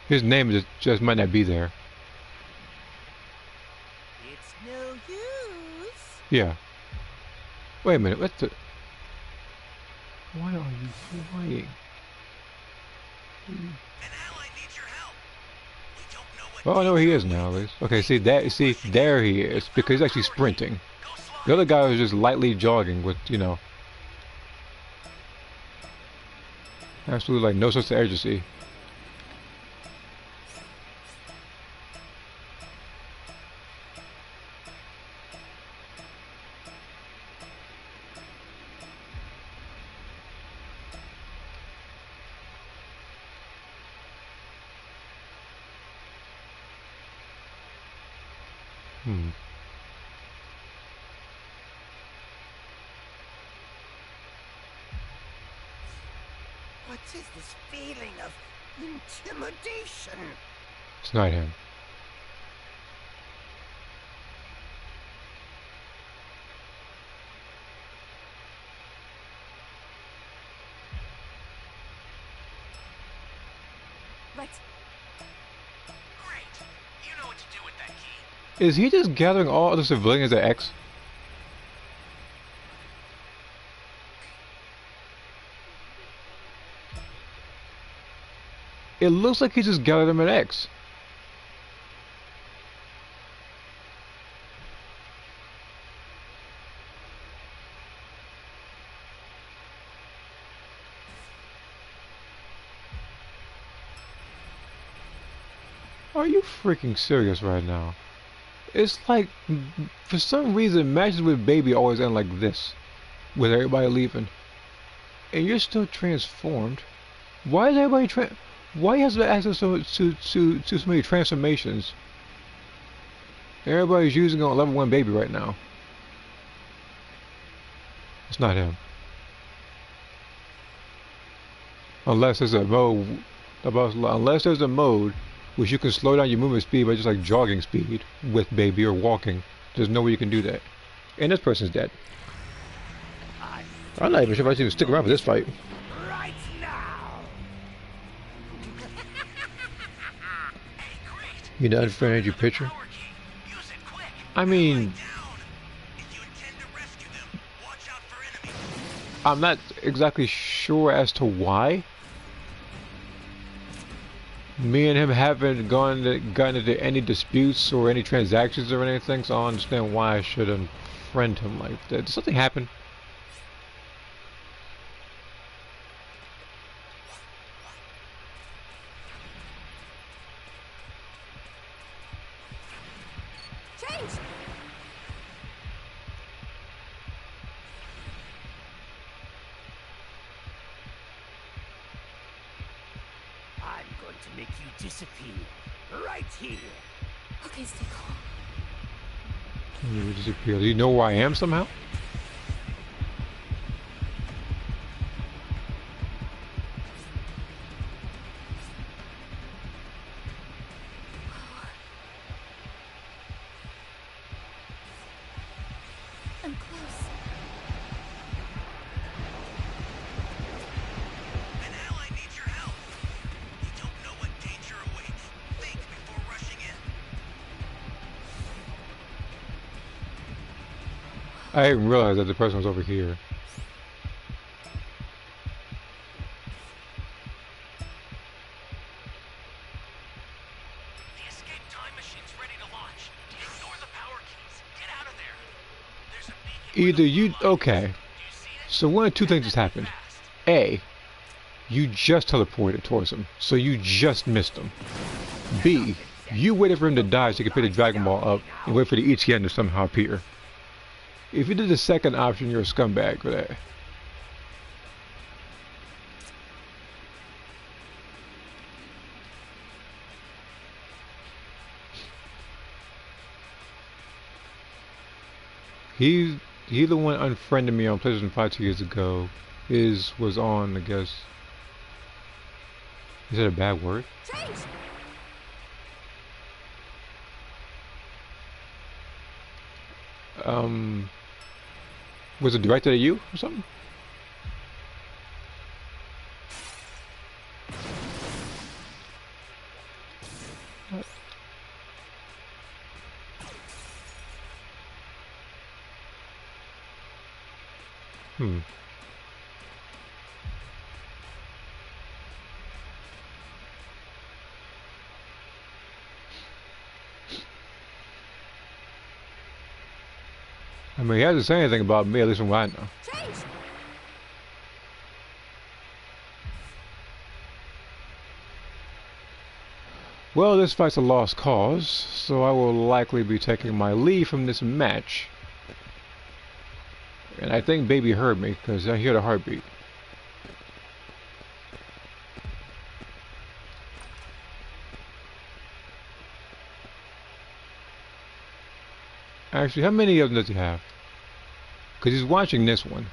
His name just might not be there. It's no use. Yeah. Wait a minute. What's the? Why are you flying? An ally needs your help. We don't know what. Well, I know where he is now, at least. Okay, see that? See, there he is, because he's actually sprinting. Go slow. The other guy was just lightly jogging with, you know, absolutely like no sense of urgency. Hmm. What is this feeling of intimidation? It's not him. Right. Great. You know what to do with that key. Is he just gathering all the civilians at X? It looks like he just gathered them at X. Are you freaking serious right now? It's like, for some reason, matches with Baby always end like this, with everybody leaving, and you're still transformed. Why is everybody Why has the access to so many transformations? Everybody's using on level 1 Baby right now. It's not him. Unless there's a mode, unless there's a mode which you can slow down your movement speed by just like jogging speed with Baby or walking. There's no way you can do that. And this person's dead. I'm not even sure if I should even stick around for this fight. Right now. Hey, great. You not friend your picture? Power key. Use it quick. I mean, Down. If you intend to rescue them, watch out for enemies. I'm not exactly sure as to why. Me and him haven't gotten into any disputes or any transactions or anything, so I don't understand why I should unfriend him like that. Did something happen? Change! I'm going to make you disappear. Right here. Okay, stay calm. You disappear. Do you know where I am somehow? I didn't realize that the person was over here. The escape time machine's ready to launch. Ignore the power keys. Get out of there. There's a beacon. Either you... Okay. Do you see it? So one of two things has happened. Fast. A. You just teleported towards him. So you just missed him. B. You waited for him to die so you could pick the Dragon Ball up and wait for the ETN to somehow appear. If you did the second option, you're a scumbag for that. He the one unfriended me on PlayStation 5 2 years ago. Was on, I guess. Is that a bad word? Change! Was it directed at you or something? Hmm. I mean, he hasn't said anything about me, at least from what I know. Change! Well, this fight's a lost cause, so I will likely be taking my leave from this match. And I think Baby heard me, because I hear the heartbeat. Actually, how many of them does he have? Because he's watching this one.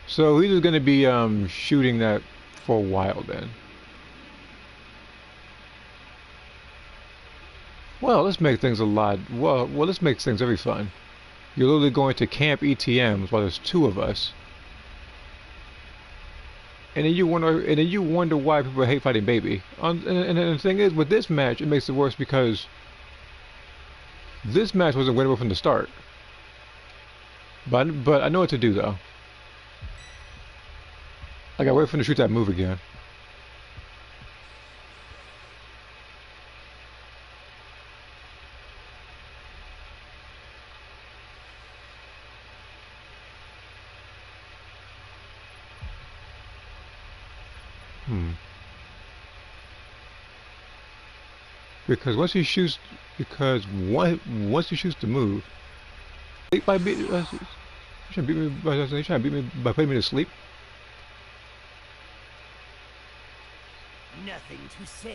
So he's going to be shooting that for a while then. Well, let's make things a lot. Well, let's make things very fun. You're literally going to camp ETMs while there's two of us. And then you wonder why people hate fighting Baby. And the thing is, with this match, it makes it worse because this match wasn't winnable from the start. But I know what to do though. I gotta wait for him to shoot that move again. Because once he shoots, once he shoots the move, he's trying to beat me by putting me to sleep. Nothing to say.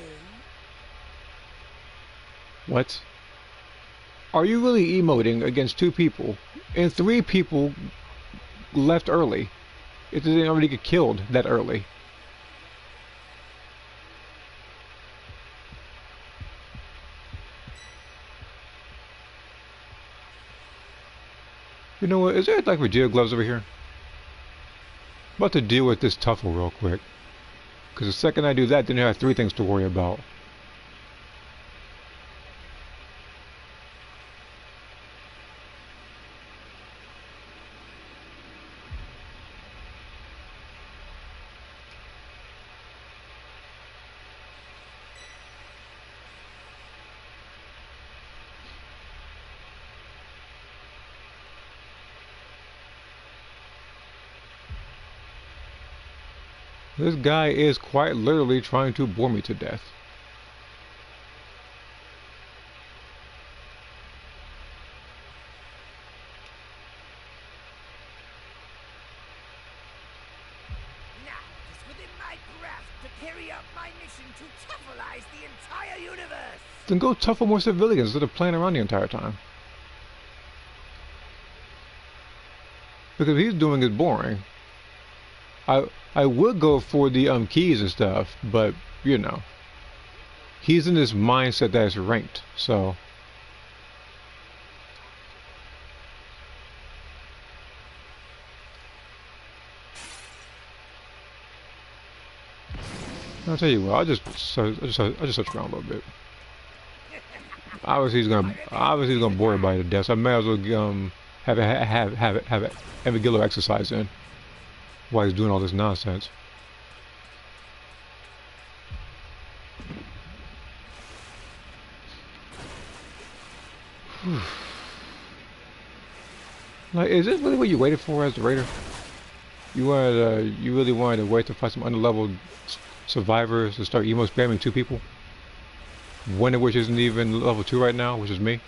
What? Are you really emoting against two people and three people left early? If they didn't already get killed that early. You know what? Is there like Vegeta gloves over here? I'm about to deal with this Tuffle real quick. Because the second I do that, then I have three things to worry about. This guy is quite literally trying to bore me to death. Now it is within my grasp to carry out my mission to Tuffleize the entire universe. Then go Tuffle more civilians instead of playing around the entire time. Because he's doing is boring. I would go for the keys and stuff, but you know, he's in this mindset that is ranked, so. I'll tell you what. I'll just search around a little bit. Obviously he's gonna bore everybody to death. So I may as well have a Gillo exercise in while he's doing all this nonsense. Like, is this really what you waited for as the raider? You really wanted to wait to fight some underleveled survivors to start emo spamming 2 people? One of which isn't even level 2 right now, which is me.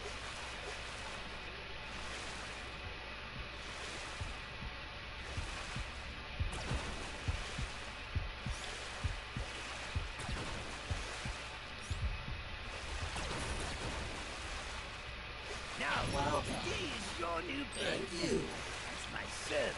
Now, today is your new birthday. As my servant.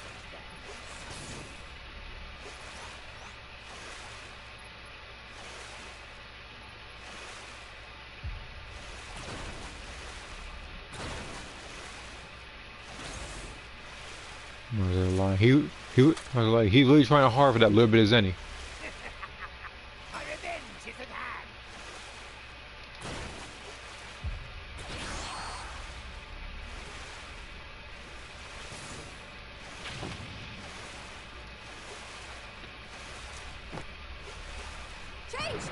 I was like, he's really trying hard for that little bit of Zenny. My revenge is at hand. Change!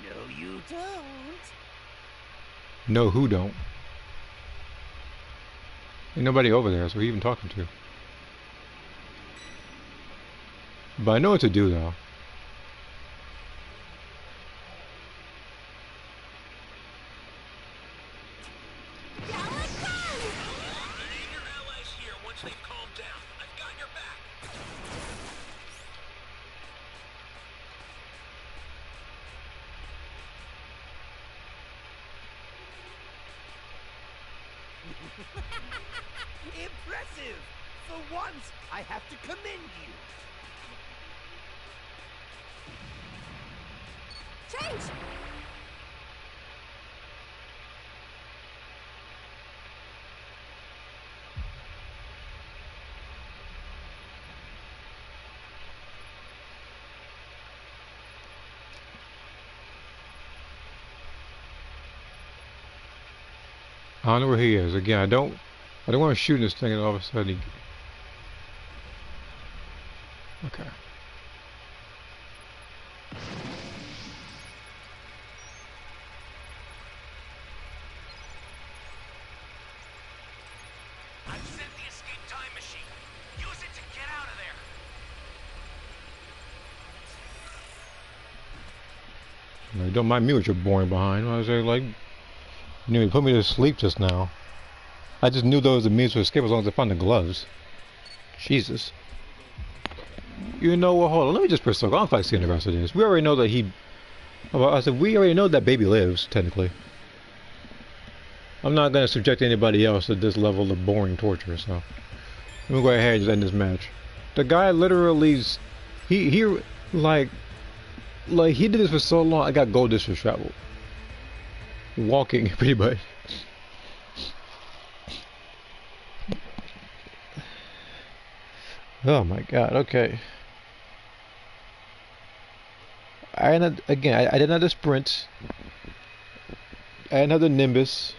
No, you don't. No, who don't? Ain't nobody over there, so who are you even talking to? But I know what to do, though. Impressive! For once, I have to commend you. Change! I don't know where he is. Again, I don't want to shoot this thing and all of a sudden he... Okay. I've sent the escape time machine. Use it to get out of there. Like, don't mind me with your boring behind. I was like, you know, you put me to sleep just now. I just knew there was a means to escape as long as I found the gloves. Jesus. You know what? Hold on. Let me just press circle. I don't feel like seeing the rest of this. We already know that he... Well, I said, we already know that baby lives, technically. I'm not going to subject anybody else to this level of boring torture, so... Let me go ahead and just end this match. The guy literally... He like, he did this for so long, I got gold distance travel. Walking, pretty much. Oh my god, okay. I didn't have the sprint. I didn't have the Nimbus.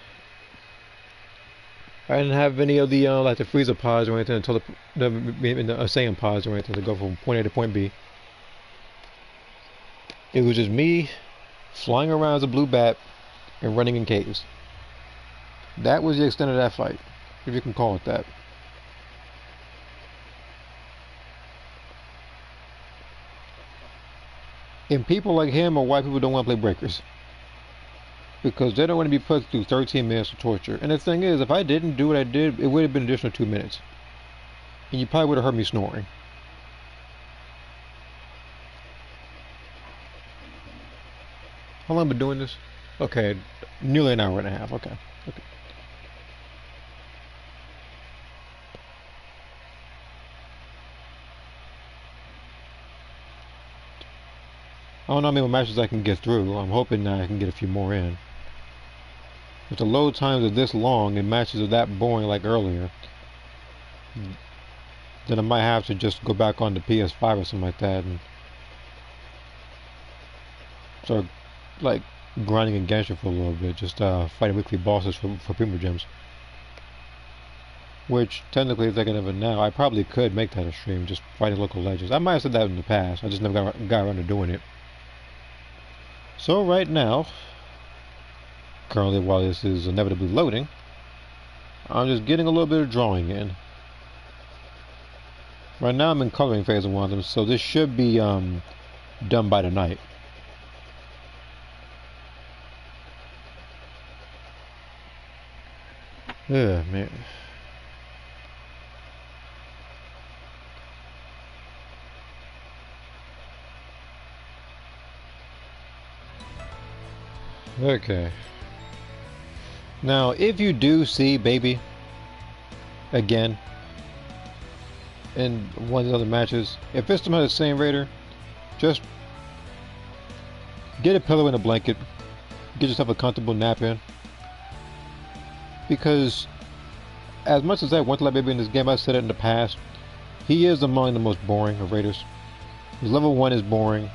I didn't have any of the like the Frieza pods or anything until the Saiyan pods or anything to go from point A to point B. It was just me flying around as a blue bat and running in caves. That was the extent of that fight, if you can call it that. And people like him or white people don't want to play breakers. Because they don't want to be put through 13 minutes of torture. And the thing is, if I didn't do what I did, it would have been an additional 2 minutes. And you probably would have heard me snoring. How long have I been doing this? Okay, nearly an hour and a half. Okay. Okay. don't know how many more matches I can get through. I'm hoping that I can get a few more in. If the load times are this long and matches are that boring like earlier, then I might have to just go back on the PS5 or something like that and start like grinding against it for a little bit, just fighting weekly bosses for Primogems. Which technically, if thinking of it now, I probably could make that a stream, just fighting local legends. I might have said that in the past. I just never got around to doing it. So right now, currently while this is inevitably loading, I'm just getting a little bit of drawing in. Right now I'm in coloring phase of one of them, so this should be done by tonight. Yeah, man. Okay. Now, if you do see Baby again in one of the other matches, if it's the same raider, just get a pillow and a blanket, get yourself a comfortable nap in. Because as much as I want to let Baby in this game, I've said it in the past, he is among the most boring of raiders. His level 1 is boring.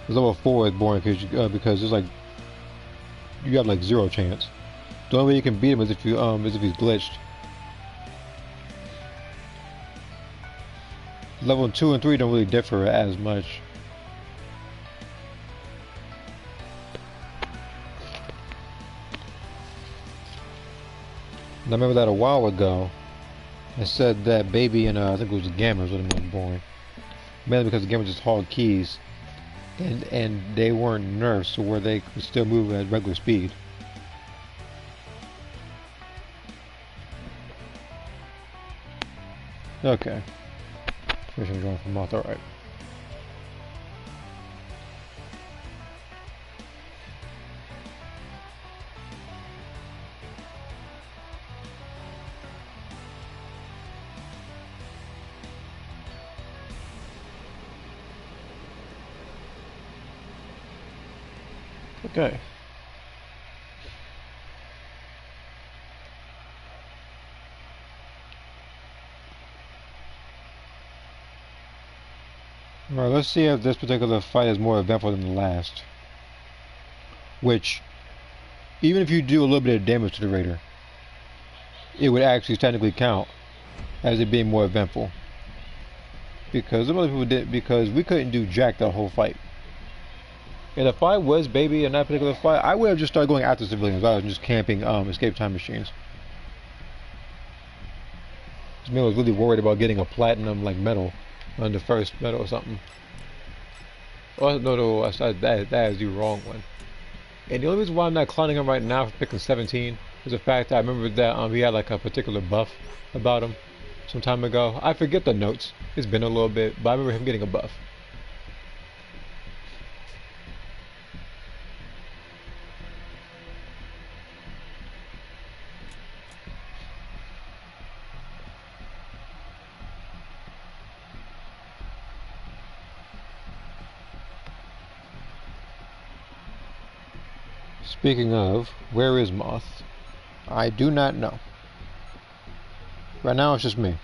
His level 4 is boring because it's like you have like 0 chance. The only way you can beat him is if he's glitched. Level 2 and 3 don't really differ as much. And I remember that a while ago, I said that Baby and I think it was the Gamers were the most boring. Mainly because the Gamers just hauled keys. And they weren't nerfed, so where they could still move at regular speed. Okay. Finishing drawing from moth, alright. Okay. Alright, let's see if this particular fight is more eventful than the last. Which, even if you do a little bit of damage to the raider, it would actually technically count as it being more eventful. Because some other people did, because we couldn't do jack the whole fight. And if I was Baby in that particular fight, I would have just started going after civilians rather than just camping escape time machines. This man was really worried about getting a platinum like medal on the first medal or something. Oh no, that is the wrong one. And the only reason why I'm not clowning him right now for picking 17 is the fact that I remember that he had like a particular buff about him some time ago. I forget the notes. It's been a little bit, but I remember him getting a buff. Speaking of, where is Moth? I do not know. Right now it's just me.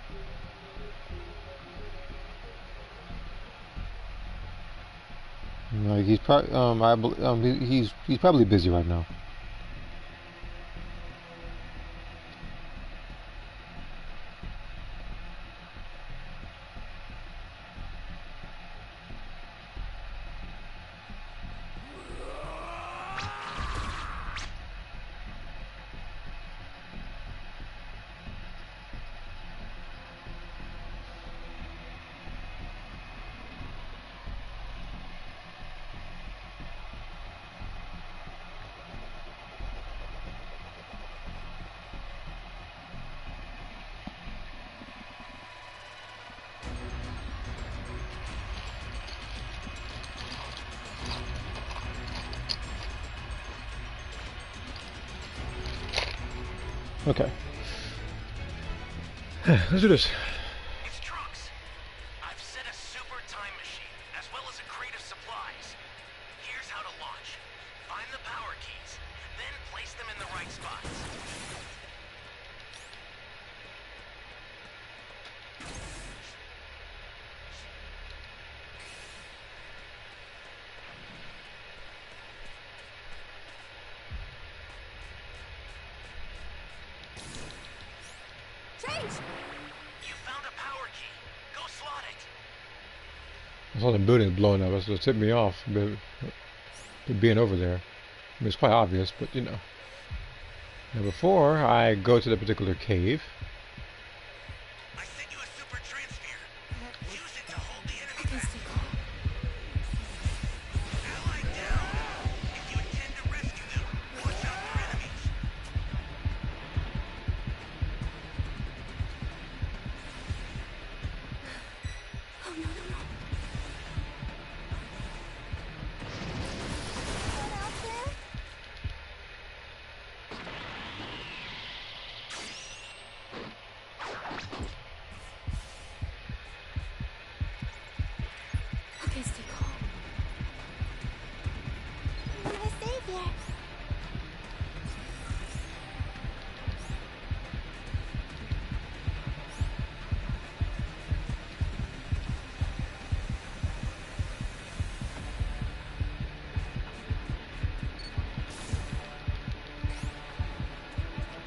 Like he's probably he's probably busy right now. Okay. Let's do this. It's Trunks. I've set a super time machine, as well as a a crate of supplies. Here's how to launch. Find the power keys, then place them in the right spots. Change! You found a power key. Go slot it. I saw the buildings blowing up. That's what tipped me off. Being over there. I mean, it's quite obvious, but you know. Now before I go to the particular cave, I sent you a super transfer. Use it to hold the enemy Okay, back. stay calm. Allied down. If you intend to rescue them, watch out for enemies. Oh, no, no, no. Out there? Okay, stay calm. My savior.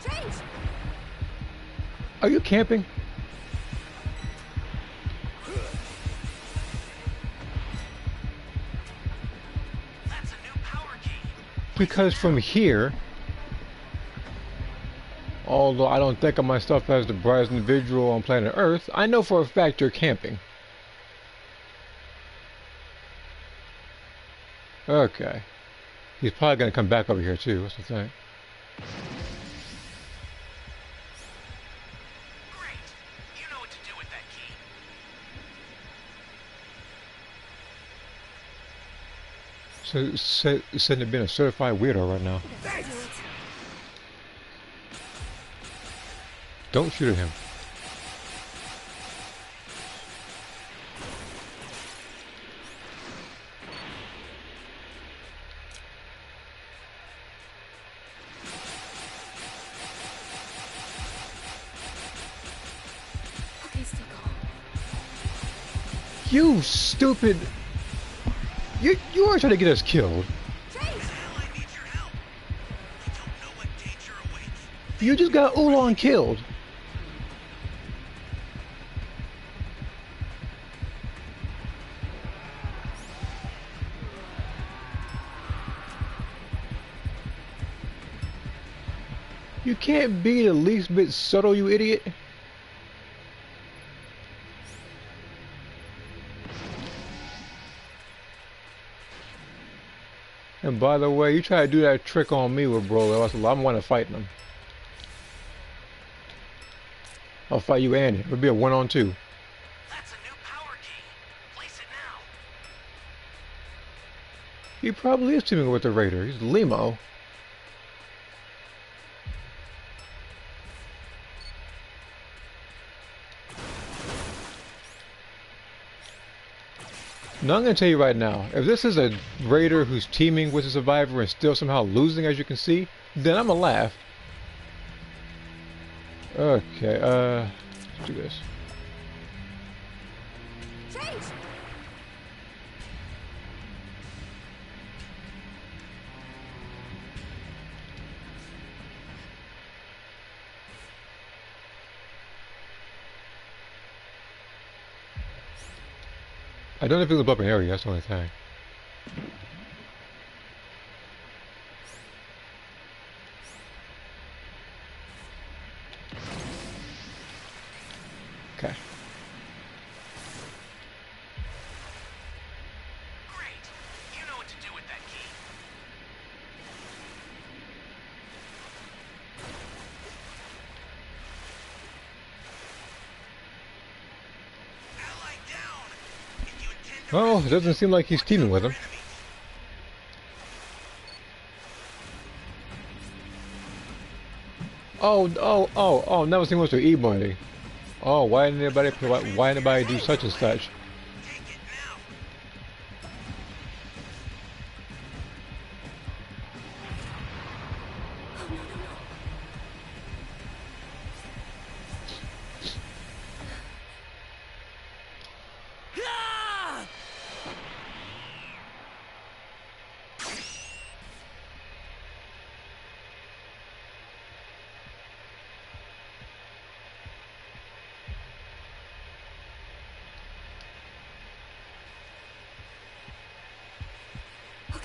Change! are you camping? That's a new power key. Because from here, although I don't think of myself as the brightest individual on planet Earth, I know for a fact you're camping. Okay. He's probably going to come back over here too, what's the thing? Great. You know what to do with that key. So, sitting there being a certified weirdo right now. Do it. Don't shoot at him. Okay, stay calm. You stupid! You are trying to get us killed. Change! An ally needs your help. We don't know what danger awaits. You just got Oolong killed. You can't be the least bit subtle, you idiot. And by the way, you try to do that trick on me with Broly, I'm going to fight him. I'll fight you and him. It'll be a 1-on-2. That's a new power key. Place it now. He probably is teaming with the Raider. He's Limo. Now I'm going to tell you right now, if this is a Raider who's teaming with a Survivor and still somehow losing, as you can see, then I'm going to laugh. Okay, let's do this. Change! I don't know if it was above an area, that's the only thing. Okay. Great. You know what to do with that key. Ally down. If you intend to Oh, it doesn't seem like he's teaming with him. Oh, never seen what's to eat money. Oh, why didn't anybody do such and such? take it now.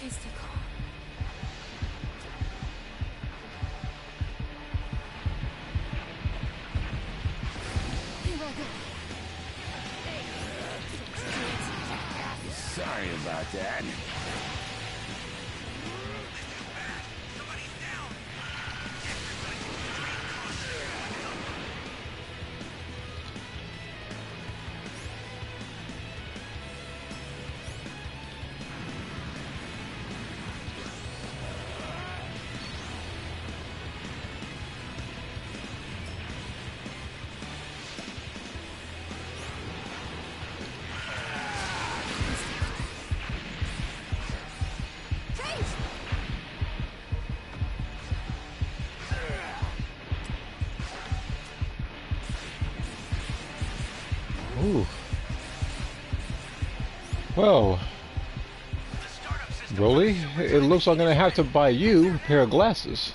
Okay, stay calm. Here I go. Sorry about that. Somebody's down. Change! Ooh. Well, The startup system. Broly, it looks like I'm gonna have to buy you a pair of glasses.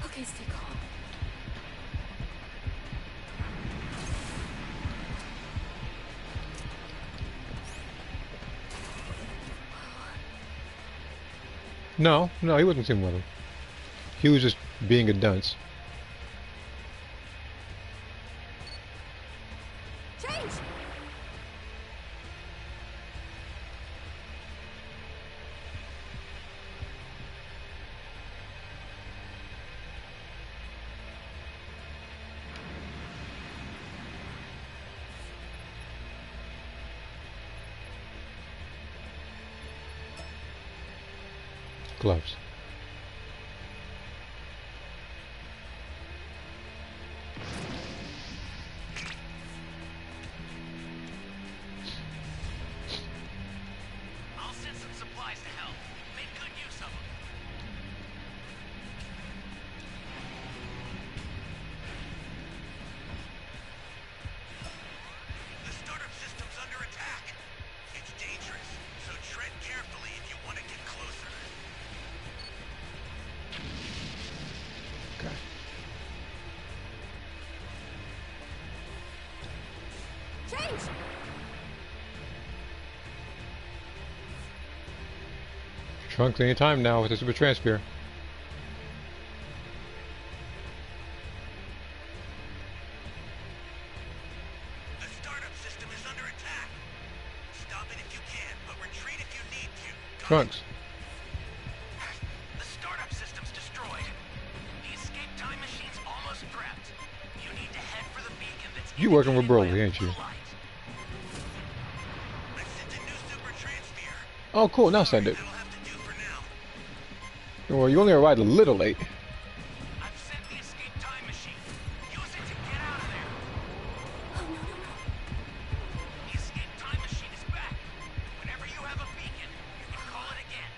Okay, stay calm. No, no, he wasn't team with him. He was just being a dunce. Change! Gloves. I'll send some supplies to help. Make good use of them. The startup system's under attack. It's dangerous, so tread carefully if you want to get closer. Okay. Change! Trunks anytime now with the super transfer. The startup system is under attack. Stop it if you can, but retreat if you need to. Got Trunks. it? The startup system's destroyed. The escape time machine's almost prepped. You need to head for the beacon that's You working with indicated by Broly, a ain't you? blue light. I sent a new super transfer. Oh, cool. Now send it. That'll have to do for now. Well, you only arrived a little late. I've sent the escape time machine. Use it to get out of there. Oh, no, no, no. The escape time machine is back. Whenever you have a beacon, you can call it again.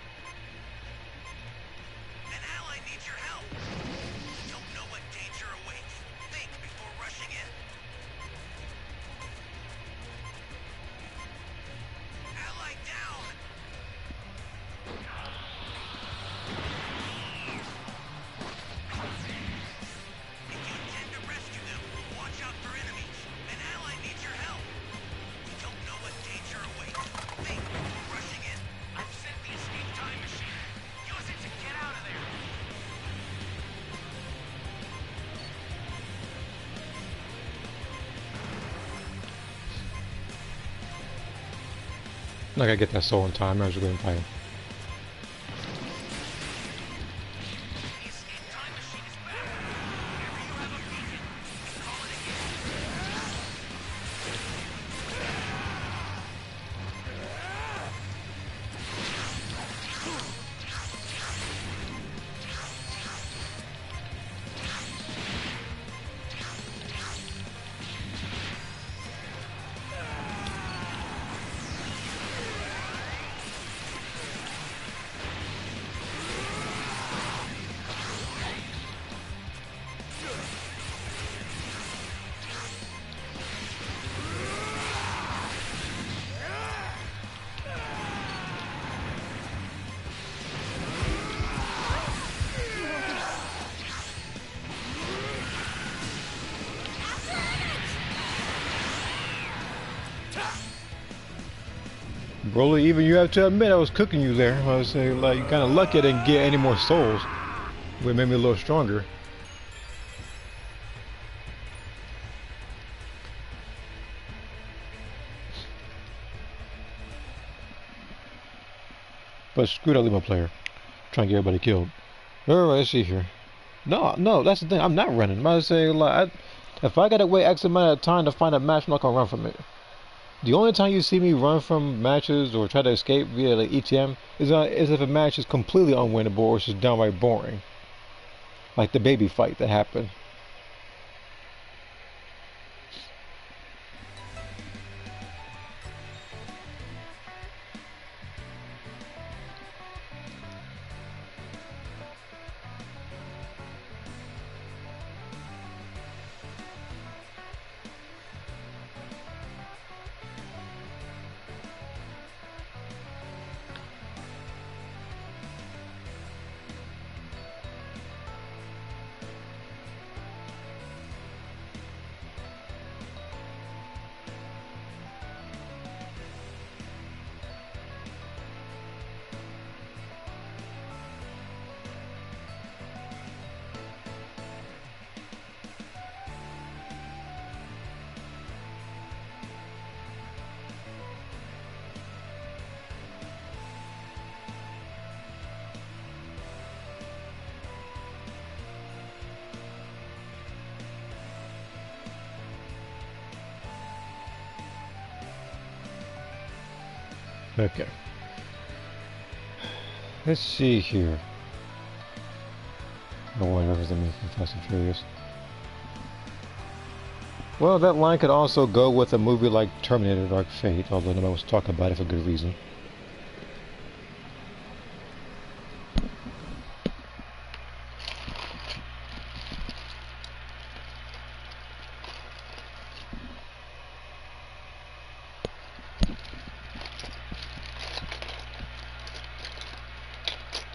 An ally needs your help. You don't know what danger awaits. Think before rushing in. Ally down! If you intend to rescue them, watch out for enemies. An ally needs your help. You don't know what danger awaits. Think before rushing in. I've sent the escape time machine. Use it to get out of there. I'm not gonna get that soul in time. I was going to fight him. The escape time machine is back. Whenever you have a beacon, you can call it again. Broly, even you have to admit I was cooking you there. I was saying, like, kind of lucky I didn't get any more souls. It made me a little stronger. But screw that Lima player. Trying to get everybody killed. Alright, let's see here. No, that's the thing. I'm not running. I'm saying, like, if I gotta wait X amount of time to find a match, I'm not gonna run from it. The only time you see me run from matches or try to escape via like ETM is if a match is completely unwinnable or it's just downright boring. Like the baby fight that happened. Okay. Let's see here. No one represents me from Fast and Furious. Well, that line could also go with a movie like Terminator Dark Fate, although nobody was talking about it for good reason.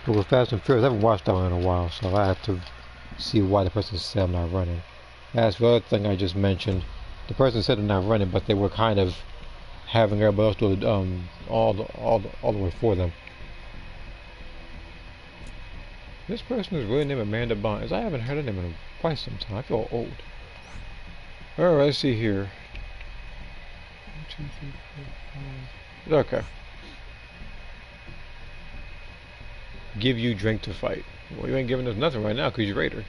But with Fast and Furious, I haven't watched that one in a while, so I have to see why the person said I'm not running. As for the other thing I just mentioned, the person said they're not running, but they were kind of having everybody else do it all the way for them. This person is really named Amanda Bynes. I haven't heard her name in quite some time. I feel old. Alright, let's see here. 1, 2, 3, 4, 5. Okay. Give you drink to fight. Well, you ain't giving us nothing right now because you're Raider.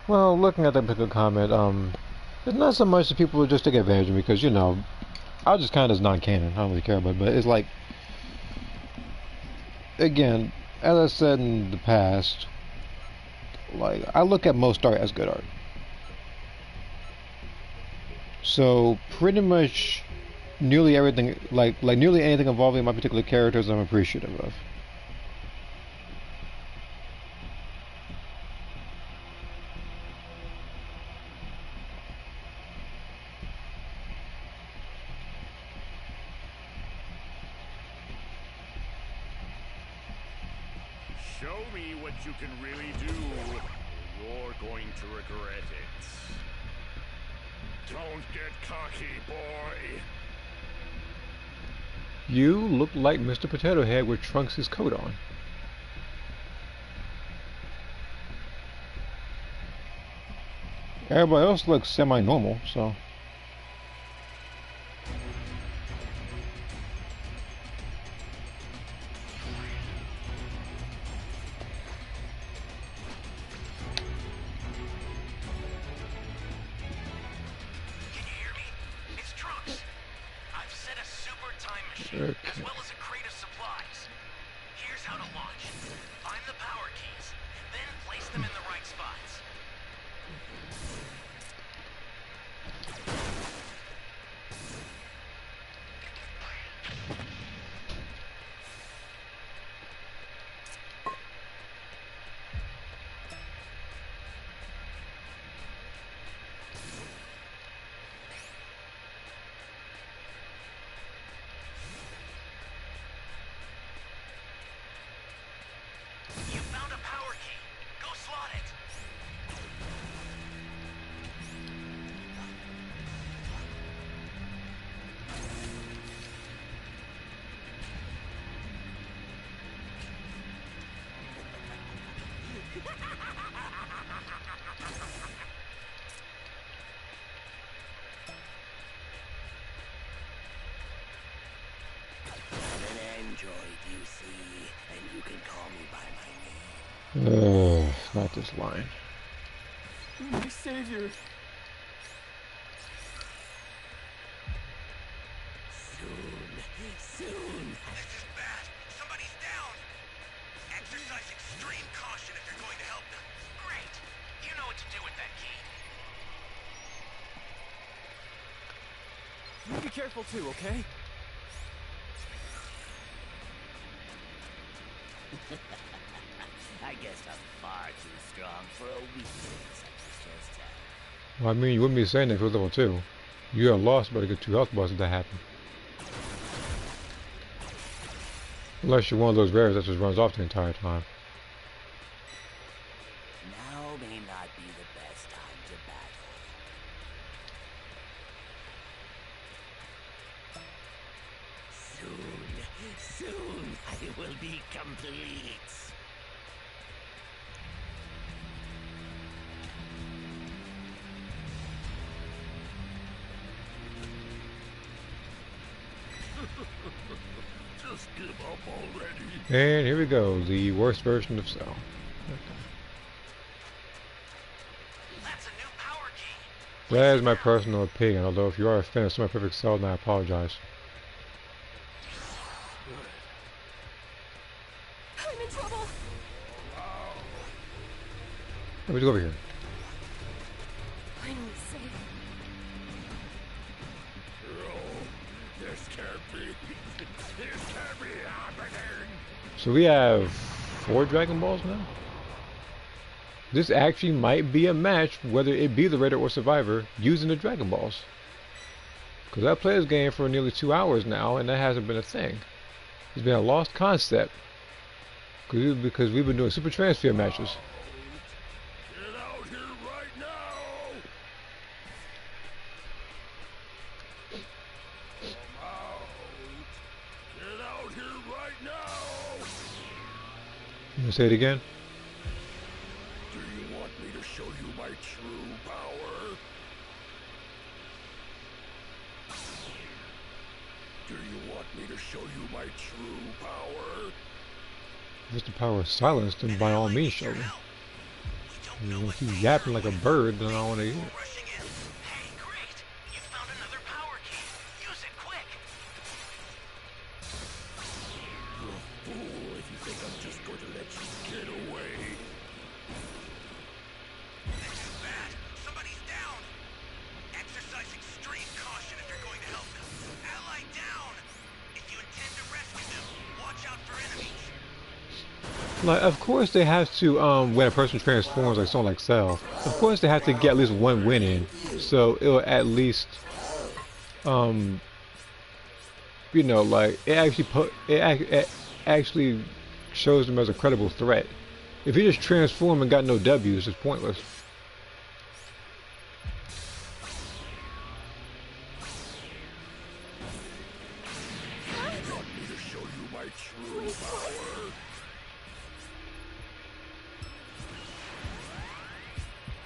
Well, looking at that particular comment, it's not so much that people would just take advantage of me because, you know, I'll just count it as non-canon. I don't really care about it, but it's like, again, as I said in the past, like, I look at most art as good art. So, pretty much, nearly everything, like nearly anything involving my particular characters, I'm appreciative of. Show me what you can really do, or you're going to regret it. Don't get cocky, boy. You look like Mr. Potato Head with Trunks' coat on. Everybody else looks semi-normal, so... As well as a crate of supplies. Here's how to launch. Find the power keys, then place them in the right spots. Not this line. My savior. Soon. This is bad. Somebody's down. Exercise extreme caution if you're going to help them. Great. You know what to do with that key. You be careful too, okay? I guess I'm far too strong for a weakling such as Chester. Well, I mean, you wouldn't be saying that if it was level 2. You are lost, but to get 2 health bars if that happened. Unless you're one of those rares that just runs off the entire time. Now may not be the best time to battle. Soon I will be complete. Just give up already. And here we go, the worst version of Cell. That's a new power key. That is my personal opinion, although if you are a fan of Semi Perfect Cell, then I apologize. I'm in trouble. Let me go over here. Finally safe. This can't be. This can't be happening. So we have 4 Dragon Balls now? This actually might be a match, whether it be the Raider or Survivor, using the Dragon Balls. Because I played this game for nearly 2 hours now, and that hasn't been a thing. It's been a lost concept. Because we've been doing Super Transfer matches. Get out here right now. Come out. Get out here right now. You want to say it again? Do you want me to show you my true power? Do you want me to show you my true power? If it's the power of silence, then by all means show me. If you yapping like a bird, then I don't want to hear it. Rushing in. Hey, great. You found another power key. Use it quick. You're a fool if you think I'm just going to let you get away. This is bad. Somebody's down. Exercise extreme caution if you're going to help them. Ally down. If you intend to rescue them, watch out for enemies. Like, of course they have to, when a person transforms like someone like Cell, of course they have to get at least one win in, so it'll at least, you know, like, it actually shows them as a credible threat. If you just transform and got no W's, it's pointless. Want me to show you my true power?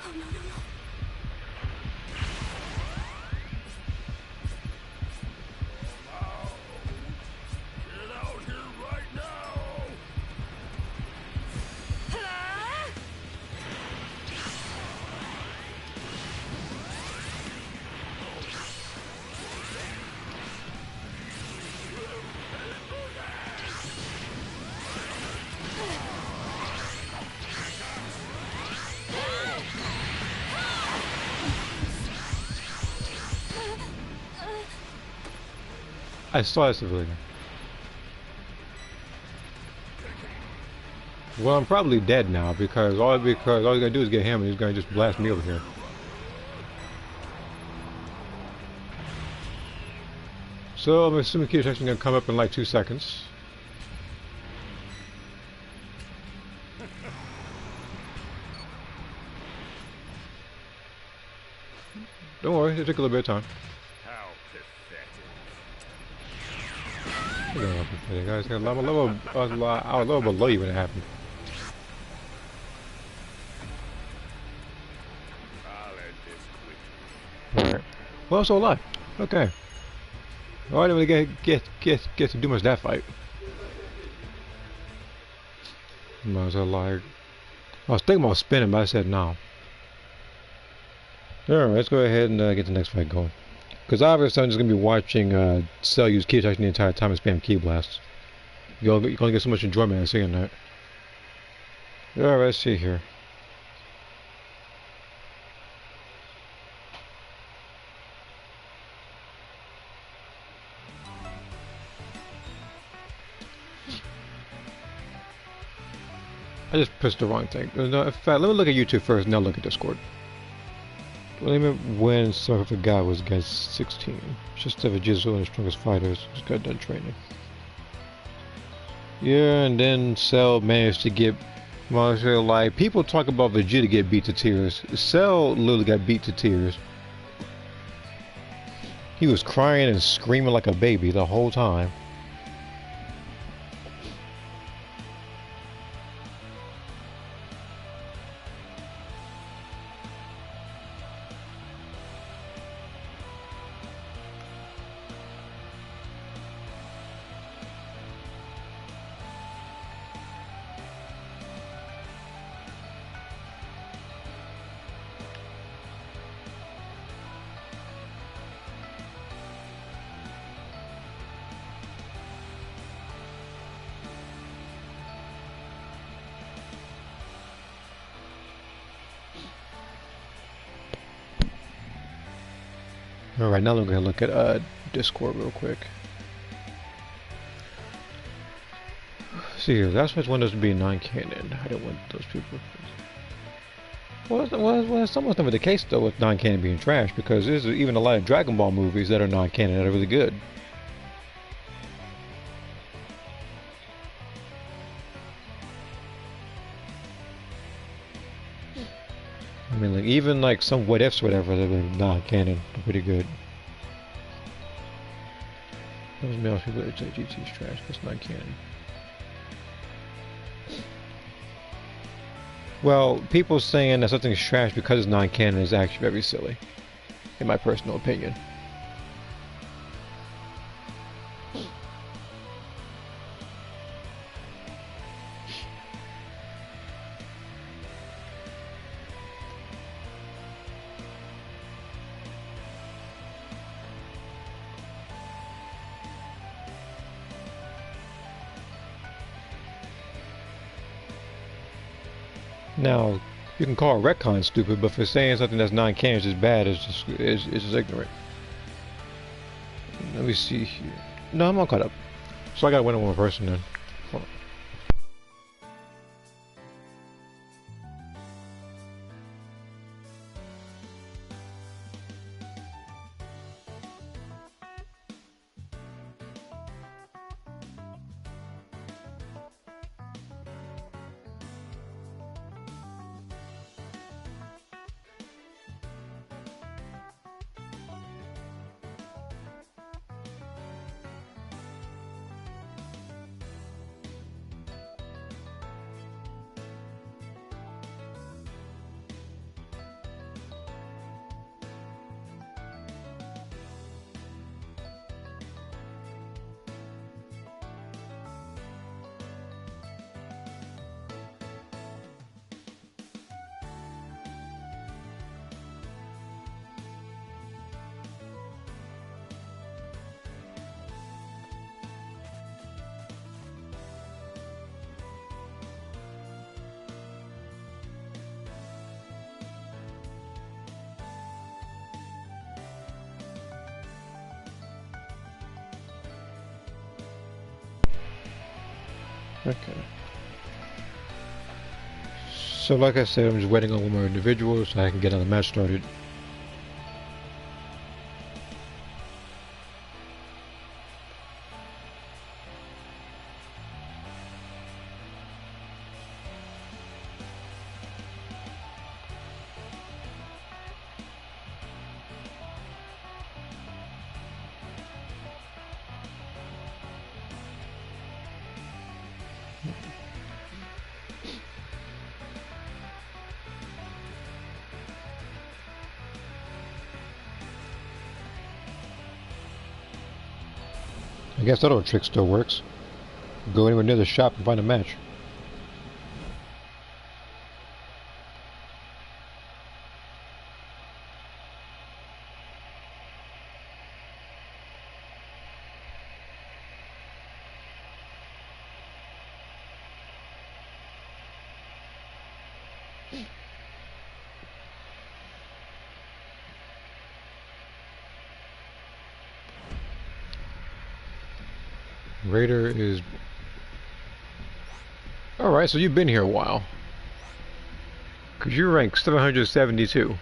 Oh, no, no, no. Get out here right now! I saw a civilian. Well, I'm probably dead now because all you gotta do is get him and he's gonna just blast me over here. So I'm assuming Kid's actually gonna come up in like 2 seconds. Don't worry, it'll take a little bit of time. How pathetic. Look at how pathetic, guys. I was a level below you when it happened. I'll end this quickly. Alright. Well, so alive. Okay. Alright, then we get to do much that fight. Might as well like I was thinking about spinning, but I said no. Alright, let's go ahead and get the next fight going. Because obviously I'm just going to be watching Cell use key attack the entire time and spam key blasts. You're going to get so much enjoyment out of seeing that. Alright, let's see here. I just pressed the wrong thing. No, in fact, let me look at YouTube first, and then look at Discord. Let me when Surfer for God was against 16. Just have a Jizu, one of the strongest fighters. Just got done training. Yeah, and then Cell managed to get Marshall. Like, people talk about Vegeta get beat to tears. Cell literally got beat to tears. He was crying and screaming like a baby the whole time. Alright, now I'm going to look at Discord real quick. See here, that's why Windows to be non-canon. I don't want those people. Well, it's almost never the case though with non-canon being trash, because there's even a lot of Dragon Ball movies that are non-canon that are really good. I mean, like even like some what ifs, whatever, that were non-canon, they're pretty good. Those male people that say GT's trash, that's non-canon. Well, people saying that something's trash because it's non-canon is actually very silly, in my personal opinion. Now, you can call a retcon stupid, but for saying something that's non-canon is bad, it's just ignorant. Let me see here. No, I'm all caught up. So I gotta win on one person then. Hold on. Okay. So like I said, I'm just waiting on one more individual so I can get another match started. I guess that old trick still works. Go anywhere near the shop and find a match. Raider is... Alright, so you've been here a while. Because you're ranked 772.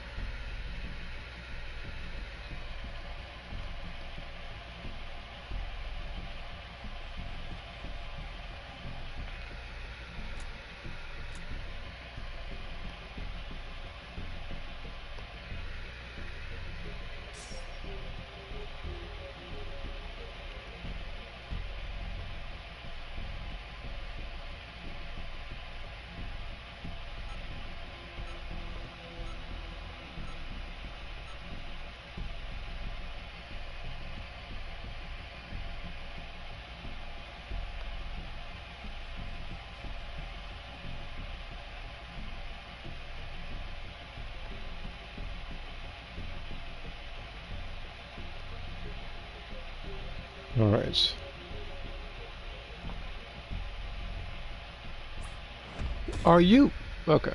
Alright. Are you? Okay.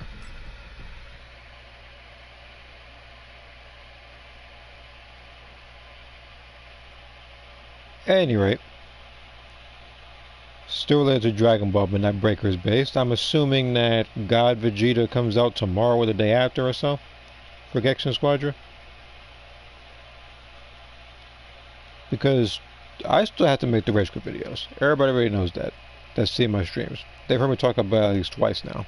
At any rate, still related to Dragon Ball, but not Breakers based. I'm assuming that God Vegeta comes out tomorrow or the day after or so for Gexen Squadron. Because I still have to make the race script videos. Everybody already knows that. That's seen my streams. They've heard me talk about it at least twice now.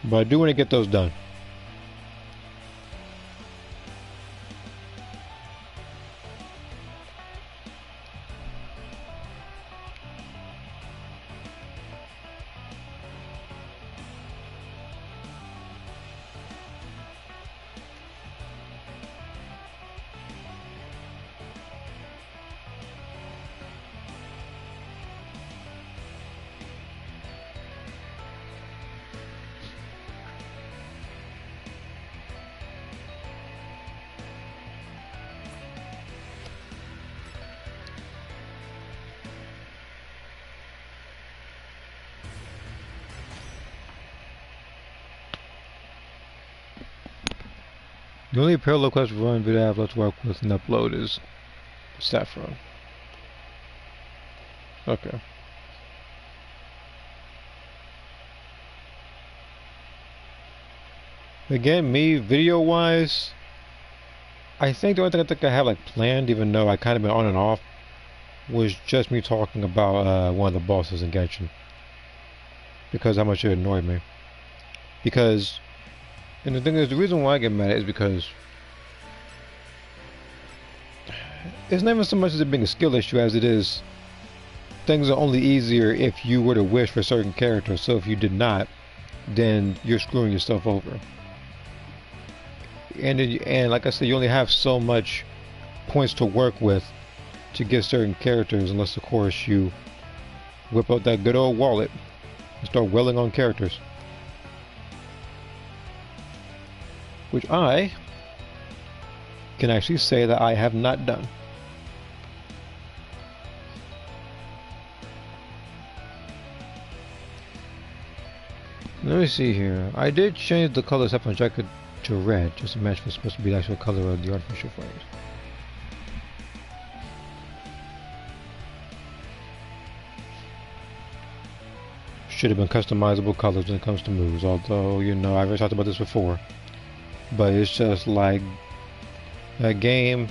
But I do want to get those done. The only parallel quest run video I have left to work with and upload is Saffron. Okay. Again, me video wise, I think the only thing I think I have like planned, even though I kind of been on and off, was just me talking about one of the bosses in Genshin. Because how much it annoyed me. Because, and the thing is, the reason why I get mad is because it's not even so much as it being a skill issue as it is things are only easier if you were to wish for certain characters. So if you did not, then you're screwing yourself over. And like I said, you only have so much points to work with to get certain characters, unless of course you whip out that good old wallet and start welling on characters. Which I can actually say that I have not done. Let me see here. I did change the color Saffron jacket to red just to match what's supposed to be the actual color of the artificial flames. Should have been customizable colors when it comes to moves, although, you know, I've already talked about this before. But it's just like that game,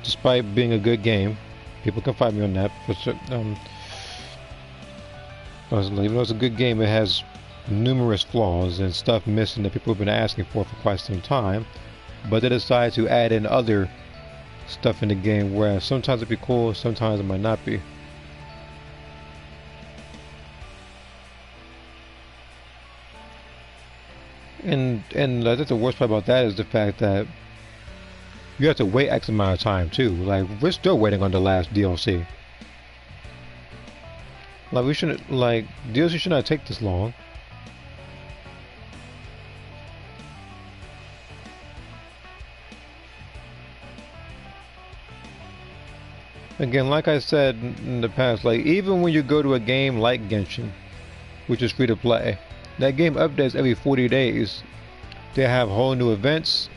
despite being a good game, people can fight me on that. Even though it's a good game, it has numerous flaws and stuff missing that people have been asking for quite some time. But they decide to add in other stuff in the game, where sometimes it'd be cool, sometimes it might not be. And I think the worst part about that is the fact that you have to wait X amount of time too. Like, we're still waiting on the last DLC. Like, we shouldn't, like, DLC should not take this long. Again, like I said in the past, like, even when you go to a game like Genshin, which is free to play, that game updates every 40 days. They have whole new events,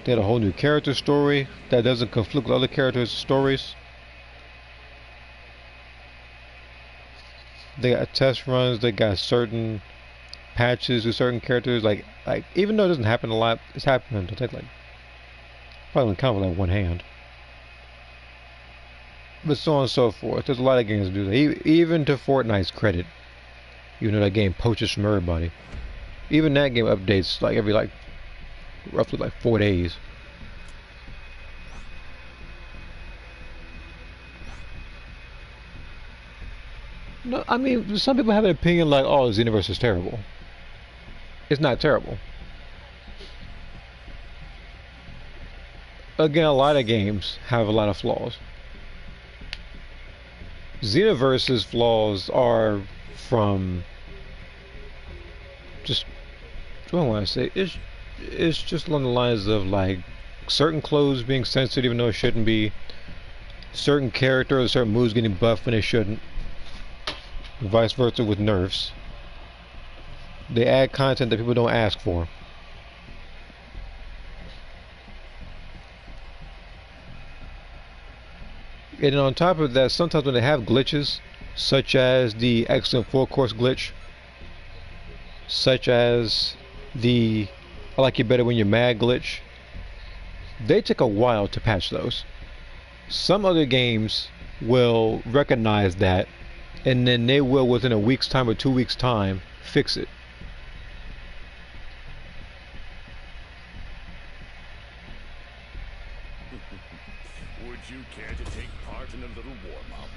They had a whole new character story that doesn't conflict with other characters' stories. They got test runs. They got certain patches with certain characters. Like even though it doesn't happen a lot, it's happening. I think like probably count with like one hand. But so on and so forth. There's a lot of games that do that. Even to Fortnite's credit, even though that game poaches from everybody, even that game updates like every like roughly like 4 days. No, I mean some people have an opinion like, oh, Xenoverse is terrible. It's not terrible. Again, a lot of games have a lot of flaws. Xenoverse's flaws are from just what do I want to say? It's just along the lines of like certain clothes being censored even though it shouldn't be, certain characters, certain moves getting buffed when they shouldn't, vice versa with nerfs. They add content that people don't ask for. And on top of that, sometimes when they have glitches, such as the excellent 4-course glitch, such as the I like you better when you're mad glitch, they take a while to patch those. Some other games will recognize that, and then they will within a week's time or 2 weeks' time fix it. Would you care to take part in a little warm-up?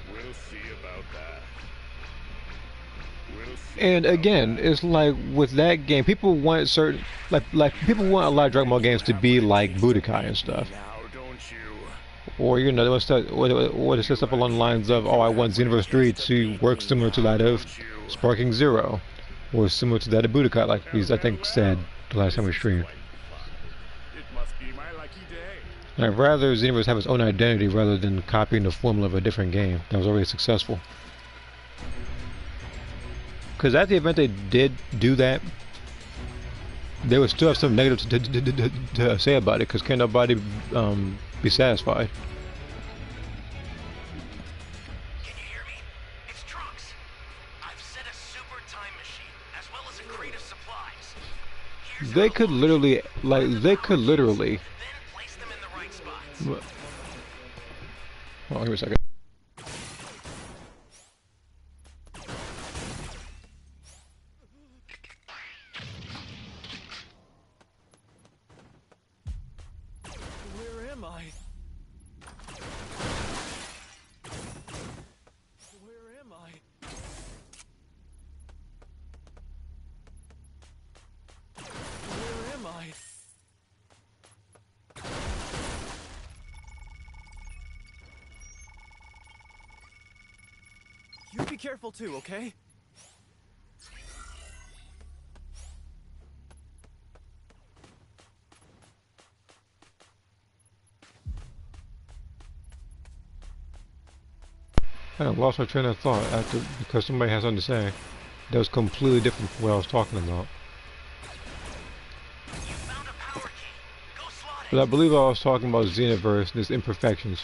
We'll see about that. We'll see And about again, that. it's like with that game, people want certain like people want a lot of Dragon Ball games to be like Budokai and stuff. Now, don't you? Or you know, they want stuff what is stuff along the lines of, oh, I want Xenoverse 3 to work similar to that of Sparking Zero, or similar to that of Budokai, like he's I think said the last time we streamed. It must be my lucky day. And I'd rather Xenoverse have its own identity rather than copying the formula of a different game that was already successful. Because at the event they did do that, they would still have some negative to say about it, because can't nobody be satisfied. Can you hear me? It's Trunks. I've set a super time machine, as well as a crate of supplies. Here's They how could to literally, like, they could then literally. place them in the right spots. Oh, give me a second. Where am I? Where am I? Where am I? You be careful too, okay? I lost my train of thought because somebody has something to say that was completely different from what I was talking about. You found a power key. Go slot it. But I believe I was talking about Xenoverse and its imperfections.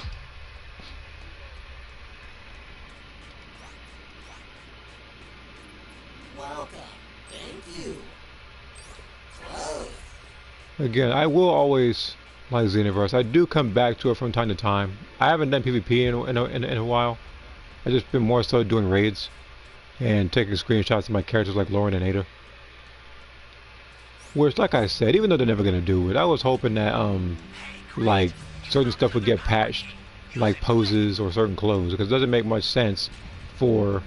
Welcome. Thank you. Close. Again, I will always like Xenoverse. I do come back to it from time to time. I haven't done PvP in a while. I've just been more so doing raids and taking screenshots of my characters like Lauren and Ada. Whereas, like I said, even though they're never gonna do it, I was hoping that like certain stuff would get patched, like poses or certain clothes, because it doesn't make much sense for,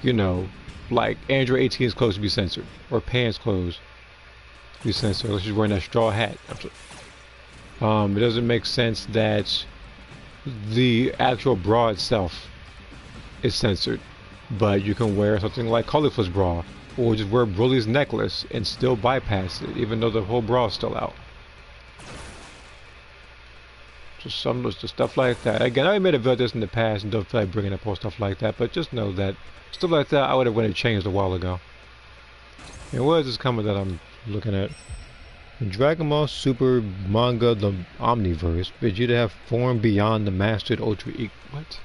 you know, like Android 18's clothes to be censored, or Pan's clothes to be censored unless she's wearing that straw hat. It doesn't make sense that the actual bra itself is censored, but you can wear something like Caulifla's bra, or just wear Broly's necklace and still bypass it, even though the whole bra is still out. Just some of the stuff like that. Again, I made a video of this in the past and don't feel like bringing up all stuff like that, but just know that stuff like that I would have wanted changed a while ago. And what is this comic that I'm looking at? In Dragon Ball Super manga, the Omniverse, Vegeta have formed beyond the mastered Ultra E. What?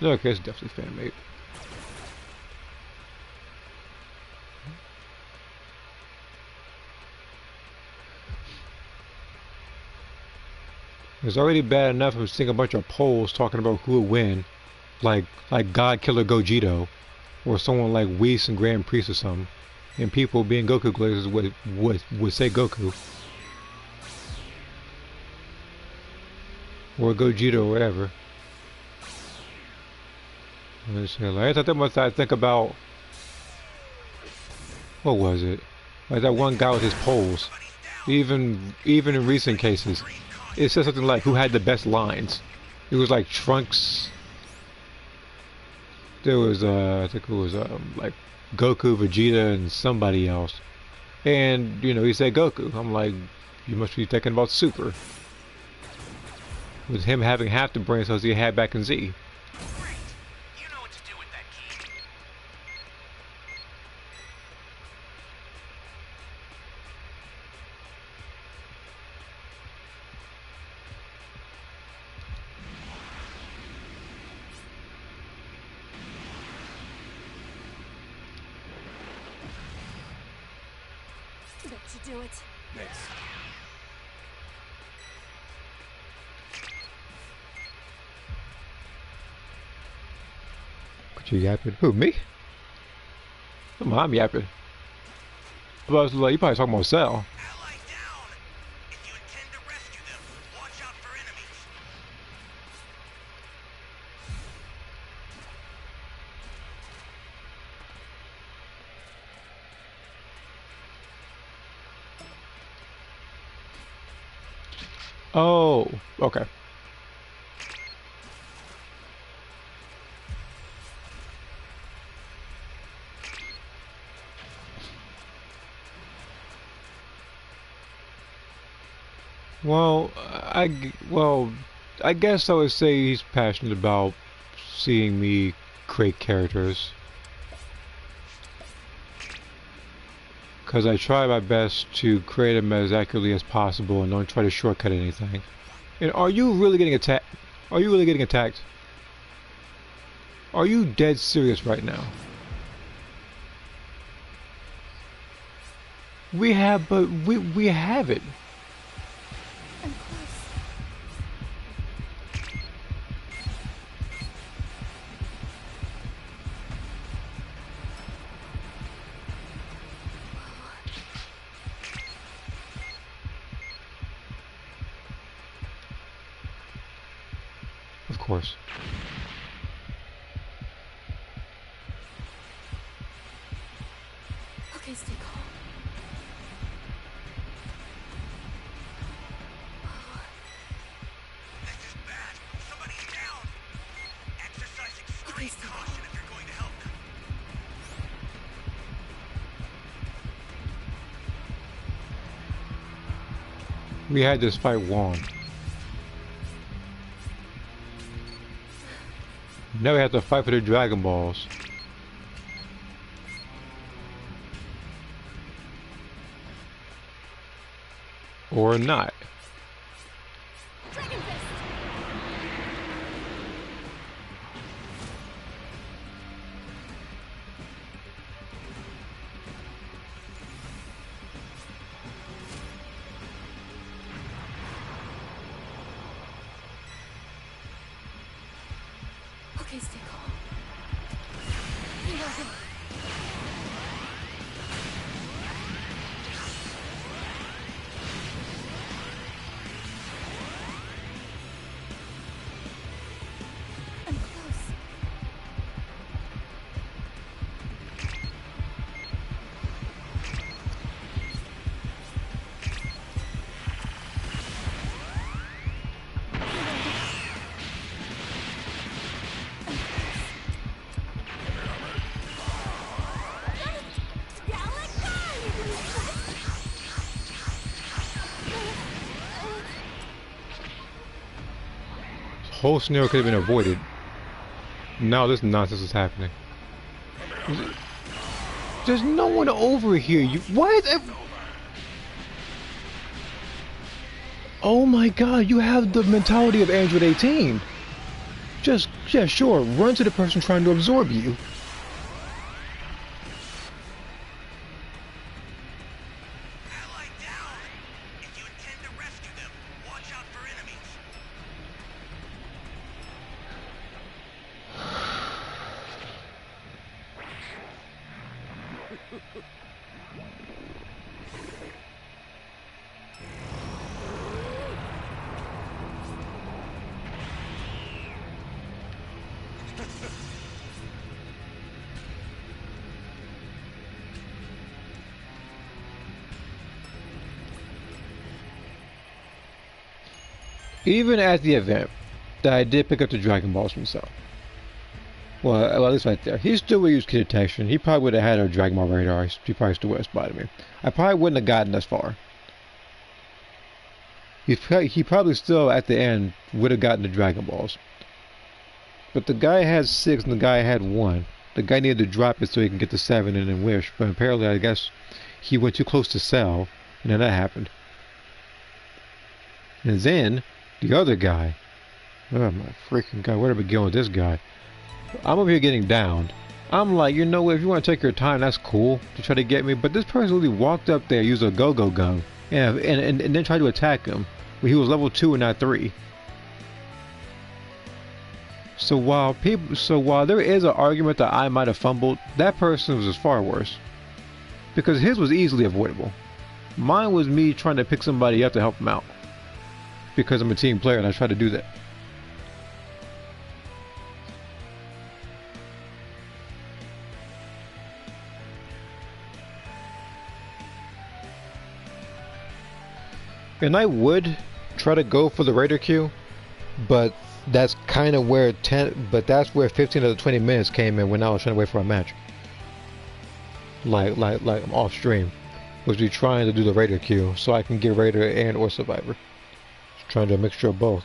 No, okay, it's definitely fan made. It's already bad enough of seeing a bunch of polls talking about who would win, like God Killer Gogeta, or someone like Whis and Grand Priest or something, and people being Goku glazers would say Goku, or Gogeta or whatever. Like, I thought that much I think about, what was it? Like that one guy with his polls. Even in recent cases, it said something like who had the best lines. It was like Trunks. There was I think it was like Goku, Vegeta, and somebody else. And you know, he said Goku. I'm like, you must be thinking about Super. With him having half the brain cells he had back in Z. Great. You know what to do with that key. That should do it. Thanks. What you yapping? Who, me? Come on, I'm yapping. I was like, you probably talking about Cell. Ally down. If you intend to rescue them, watch out for enemies. Oh, okay. Well, I guess I would say he's passionate about seeing me create characters. Because I try my best to create them as accurately as possible and don't try to shortcut anything. And are you really getting attacked? Are you really getting attacked? Are you dead serious right now? We have it. I'm close. Of course. Okay, stay calm. This is bad. Somebody's down. Exercise Okay, extreme stay caution if you're going to help them. We had this fight won. Now we have to fight for the Dragon Balls. Or not. Dragon Fist! Okay, stay calm. Reloading. I'm close. Whole scenario could have been avoided. Now this nonsense is happening. There's no one over here. You what? Oh my God! You have the mentality of Android 18. Just yeah, sure. Run to the person trying to absorb you. Ally down! If you intend to rescue them, watch out for enemies. Even at the event, that I did pick up the Dragon Balls himself. Well, at least right there. He still would use kid detection. He probably would have had a Dragon Ball radar. He probably still would have spotted me. I probably wouldn't have gotten this far. He probably still, at the end, would have gotten the Dragon Balls. But the guy had 6 and the guy had 1. The guy needed to drop it so he can get the 7 and then wish. But apparently, I guess, he went too close to Cell, and then that happened. And then, the other guy. Oh my freaking God, where did we go with this guy? I'm over here getting downed. I'm like, you know what, if you want to take your time, that's cool to try to get me. But this person really walked up there, used a go-go gun, and then tried to attack him. When he was level 2 and not 3. So while there is an argument that I might have fumbled, that person was far worse. Because his was easily avoidable. Mine was me trying to pick somebody up to help him out. Because I'm a team player and I try to do that. And I would try to go for the Raider queue, but that's kind of where 15 of the 20 minutes came in when I was trying to wait for a match. Like I'm off stream, was me trying to do the Raider queue so I can get Raider and or Survivor. Trying to do a mixture of both.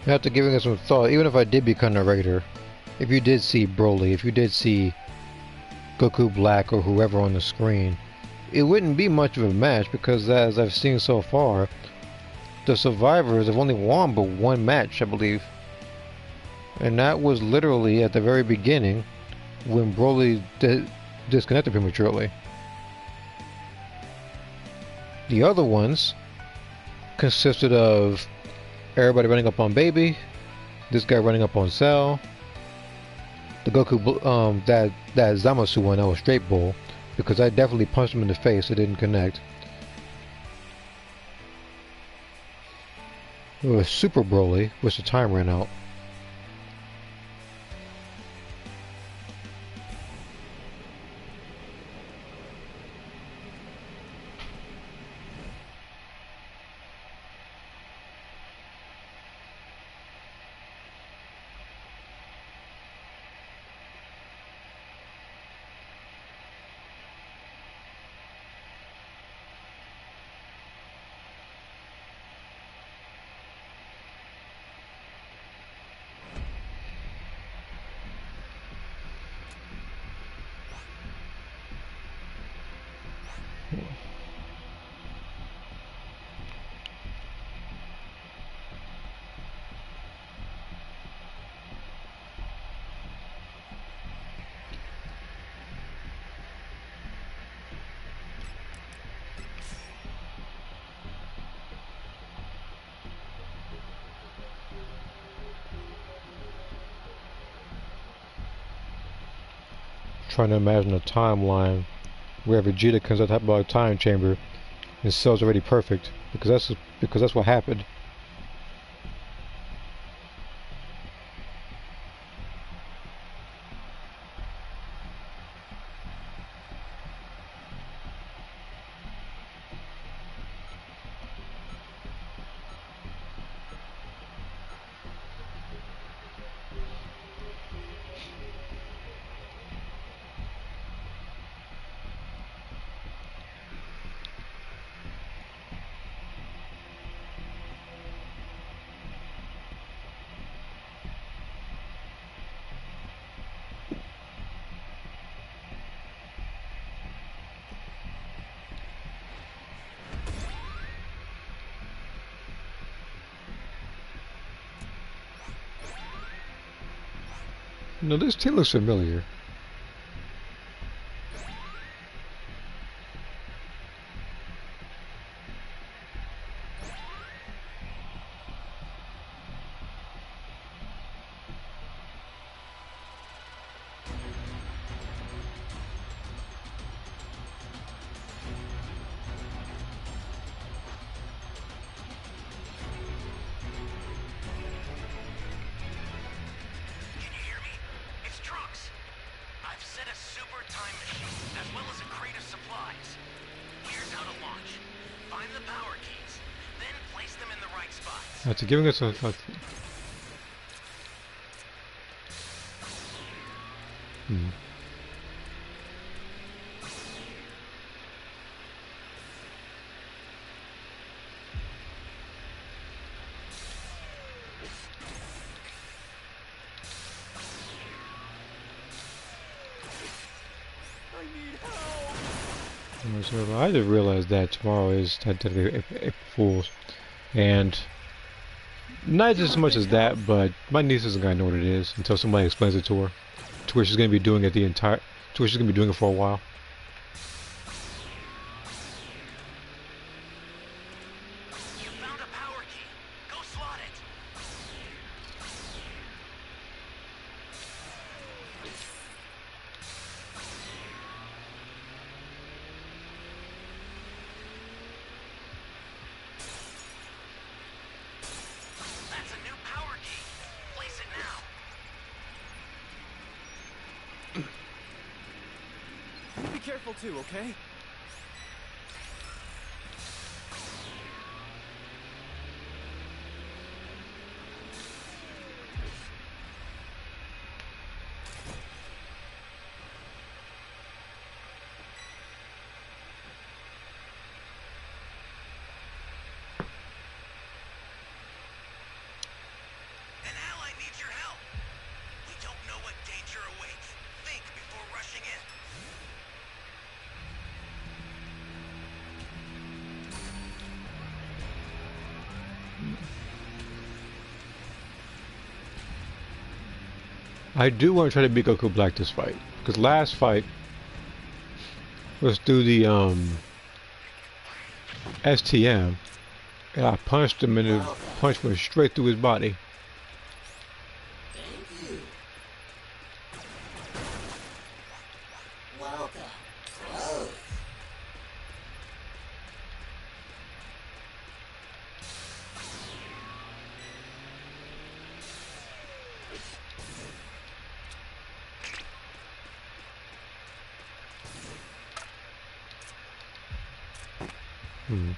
After giving it some thought, even if I did become a Raider, if you did see Broly, if you did see Goku Black or whoever on the screen, it wouldn't be much of a match because as I've seen so far, the survivors have only won but one match, I believe. And that was literally at the very beginning when Broly disconnected prematurely. The other ones consisted of everybody running up on Baby, this guy running up on Cell, the Goku, that Zamasu one, that was straight bull, because I definitely punched him in the face, it didn't connect. It was Super Broly, which the time ran out. Trying to imagine a timeline where Vegeta comes out of a time chamber and Cell's already perfect because that's what happened. No, this team looks familiar. Can you hear me? It's Trunks. I've set a super time machine, as well as a crate of supplies. Here's how to launch. Find the power keys, then place them in the right spots. After giving us a hmm. So I just realized that tomorrow is technically April Fool's, and not just as much as that, but my niece isn't gonna know what it is until somebody explains it to her, to where she's gonna be doing it to where she's gonna be doing it for a while. You found a power key. Go slot it. That's a new power key. Place it now. You be careful too, okay? An ally needs your help. We don't know what danger awaits. Think before rushing in. I do want to try to beat Goku Black this fight, because last fight was through the STM, and I punched him and the punch went straight through his body. Hmm.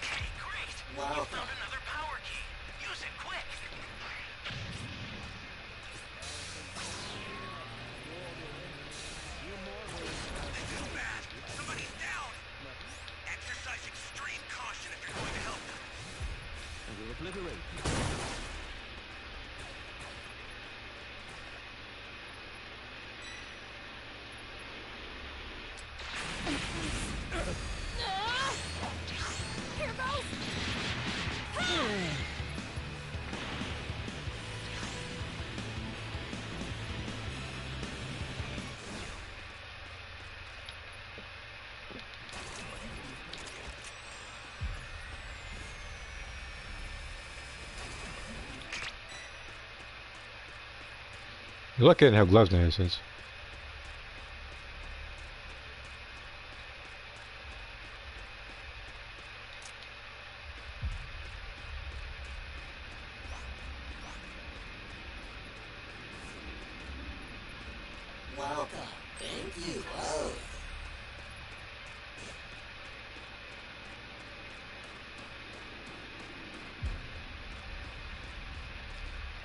Hey, great! You found another power key. Use it quick. This is bad. Somebody's down. Exercise extreme caution if you're going to help them. I will obliterate you. You're lucky I didn't have gloves in there since. Welcome. Thank you both.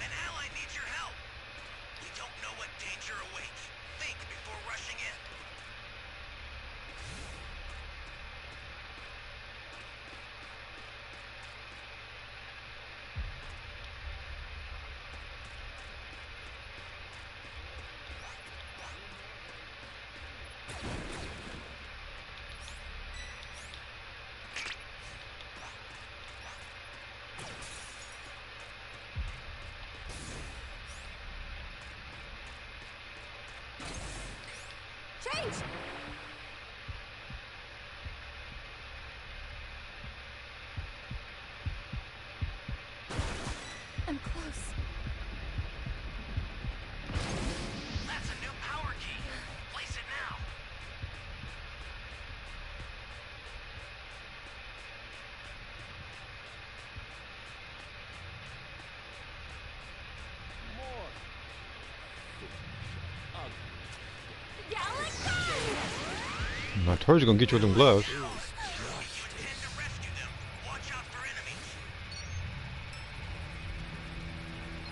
An ally needs your help. We don't know what danger awaits. Think before rushing in. Change! I'm close. That's a new power key. Place it now. I told you gonna get you with them gloves. You intend to rescue them. Watch out for enemies.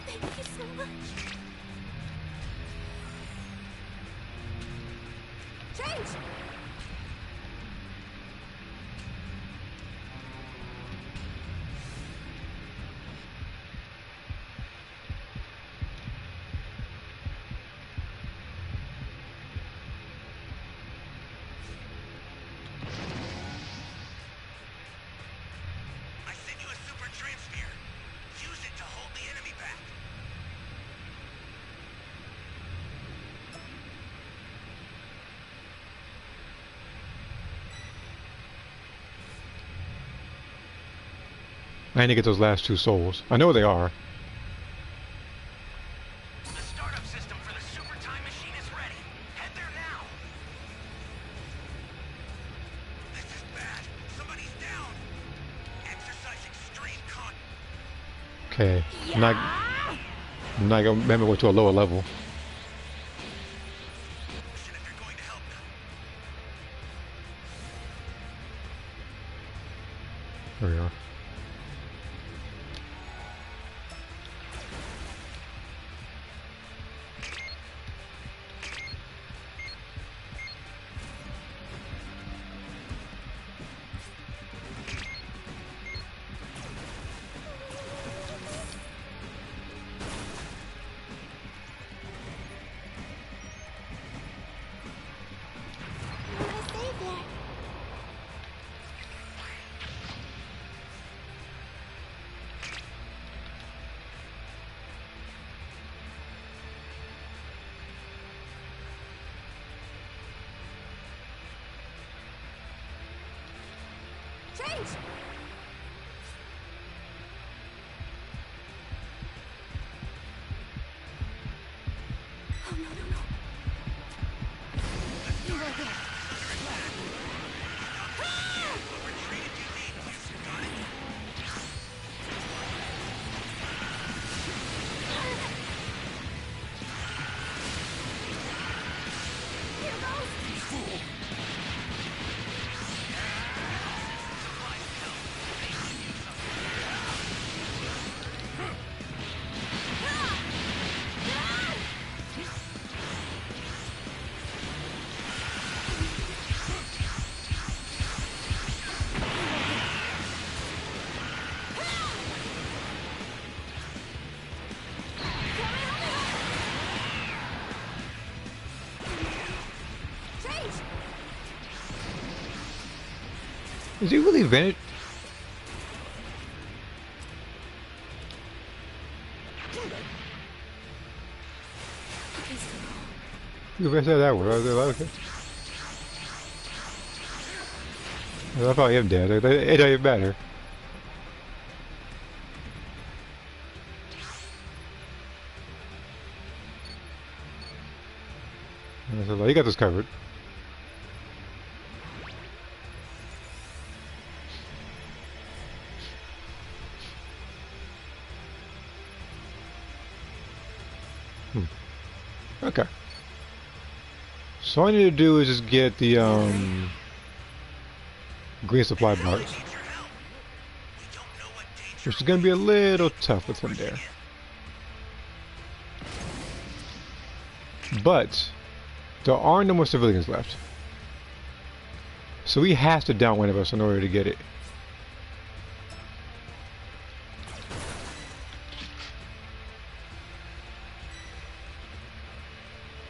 Thank you so much. Change! I sent you a super transfer. Use it to hold the enemy back. I need to get those last 2 souls. I know where they are. The startup system for the super time machine is ready. Head there now. This is bad. Somebody's down. Exercise extreme caution Okay. I'm not gonna remember go to a lower level. if you're going to help them. There we are. I'm gonna stay there. Change! Oh, no, no, no. You are there. Retreat if you need to. Got it? Here goes! Change! Is he really advantage? Okay, so You guys said that word. I was like, okay. I probably am dead. It don't even matter. So like, you got this covered. Okay. So all I need to do is just get the green supply box, Need your help. We don't know what danger which is gonna be a little tough with him there. But there are no more civilians left, so he has to down one of us in order to get it.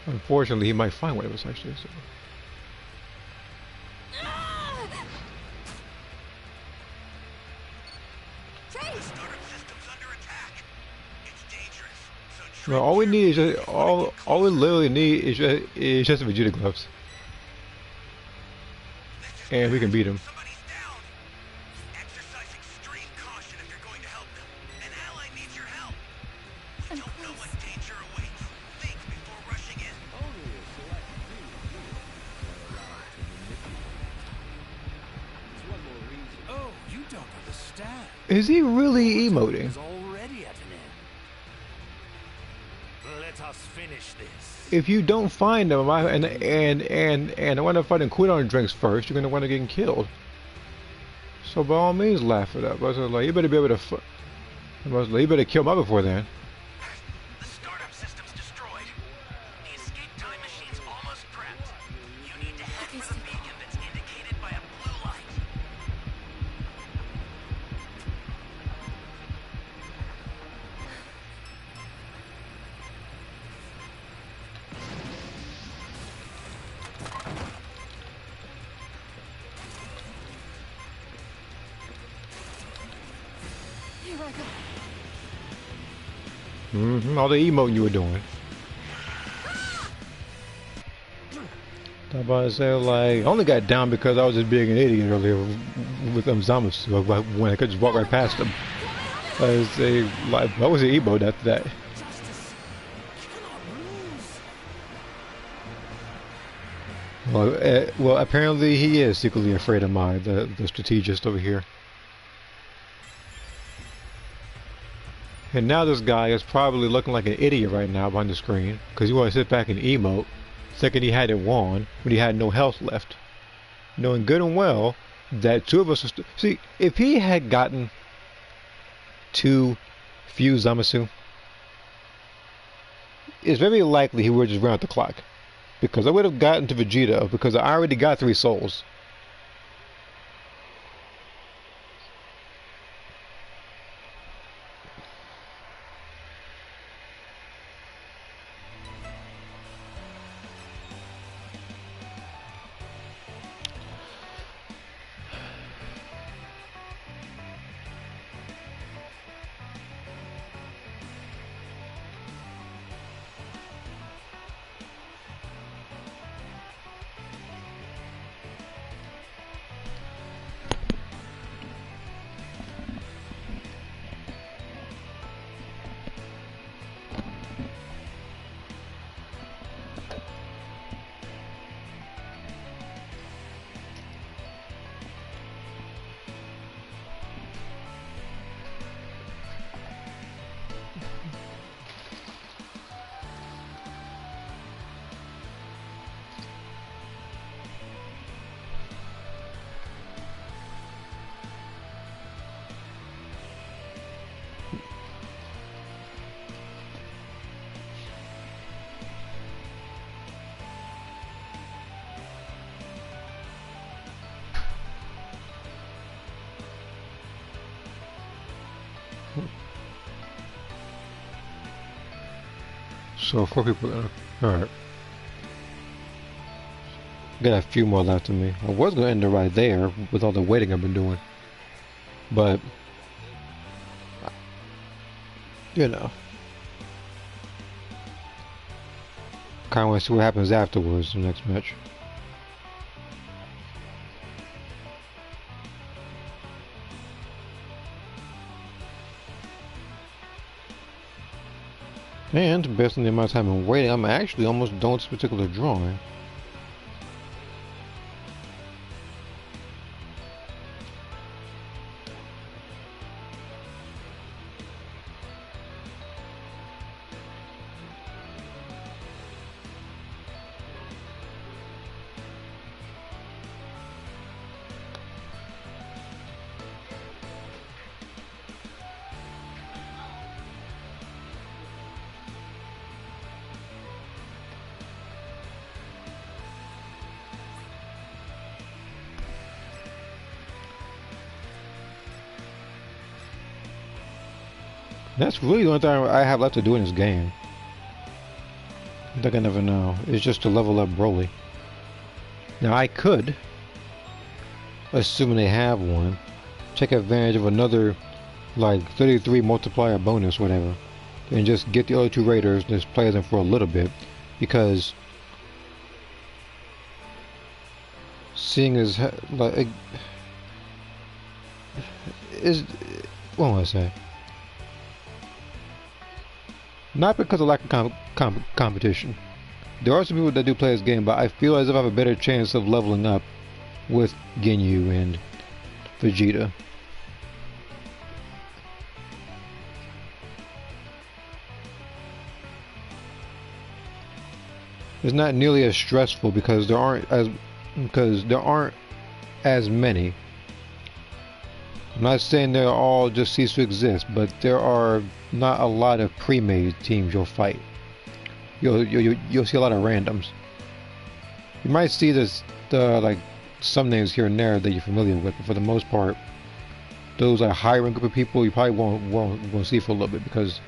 Unfortunately, he might find one of us actually. So. Trace! startup system's under attack. It's dangerous. So No, all we need is just, all we literally need is just Vegeta gloves, and we can beat him. Somebody's down. Exercise extreme caution if you're going to help them. An ally needs your help. We don't know what danger awaits. Think before rushing in. Only a select few here are allowed to manipulate. It's one more reason. Oh, you don't understand. Is he really emoting? It's already at an end. Let us finish this. If you don't find them, and I want to find cooldown drinks first, you're gonna want to get killed. So by all means, laugh it up. I was like, you better be able to. I was like, you better kill me before then. The startup system's destroyed. The escape time machine's almost prepped. You need to head for the beacon that's indicated by a blue light. Here I go. All the emoting you were doing. I'm about to say, like, I only got down because I was just being an idiot earlier with them zombies. So when I could just walk right past them. I say, like, I was an emote after that. Justice cannot lose. Well, apparently he is secretly afraid of the strategist over here. And now this guy is probably looking like an idiot right now behind the screen because he wanted to sit back and emote, thinking he had it won when he had no health left, knowing good and well that two of us. See, if he had gotten to fuse Zamasu, it's very likely he would just run out the clock, because I would have gotten to Vegeta because I already got 3 souls. So 4 people. Alright. Got a few more left of me. I was going to end it right there with all the waiting I've been doing. But, you know. Kind of want to see what happens afterwards in the next match. And based on the amount of time I'm waiting, I'm actually almost done with this particular drawing. That's really the only thing I have left to do in this game. I think I never know. It's just to level up Broly. Now I could, assuming they have one, take advantage of another like 33 multiplier bonus, whatever, and just get the other two raiders and just play them for a little bit, because seeing as like is what do I say? Not because of lack of competition. There are some people that do play this game, but I feel as if I have a better chance of leveling up with Ginyu and Vegeta. It's not nearly as stressful because there aren't as many. I'm not saying they'll all just cease to exist, but there are not a lot of pre-made teams you'll fight. You'll see a lot of randoms. You might see like some names here and there that you're familiar with, but for the most part, those are high rank group of people you probably won't see for a little bit, because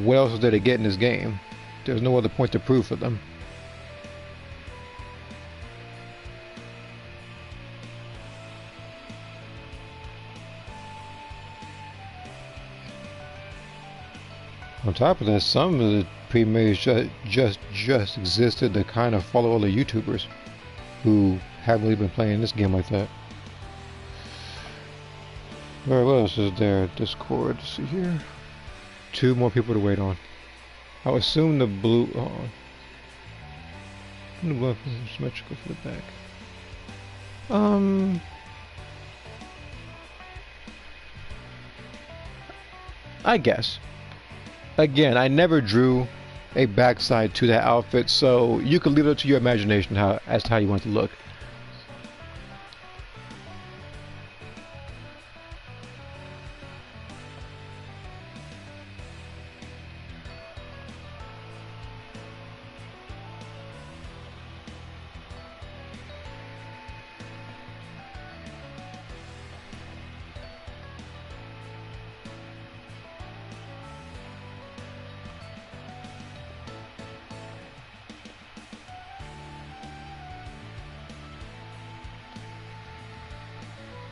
what else is there to get in this game? There's no other point to prove for them. On top of that, some of the pre-made just existed to kind of follow other YouTubers who haven't really been playing this game like that. Alright, what else is there? Discord, let's see here. 2 more people to wait on. I'll assume the blue. The blue is symmetrical for the back. I guess. Again, I never drew a backside to that outfit, so you can leave it up to your imagination as to how you want it to look.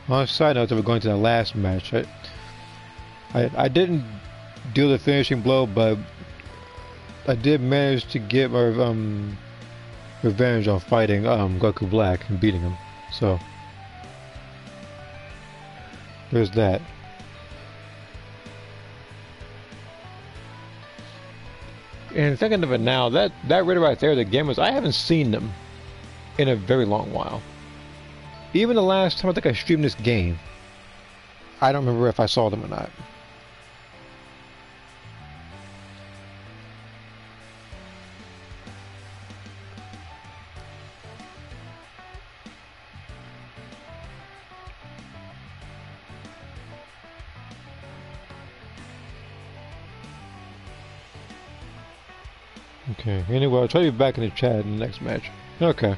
On a side note, we're going to the last match. I didn't do the finishing blow, but I did manage to get my revenge on fighting Goku Black and beating him. So there's that. And thinking of it now, that raider right there, the gamers, I haven't seen them in a very long while. Even the last time I think I streamed this game, I don't remember if I saw them or not. Okay, anyway, I'll try to be back in the chat in the next match. Okay.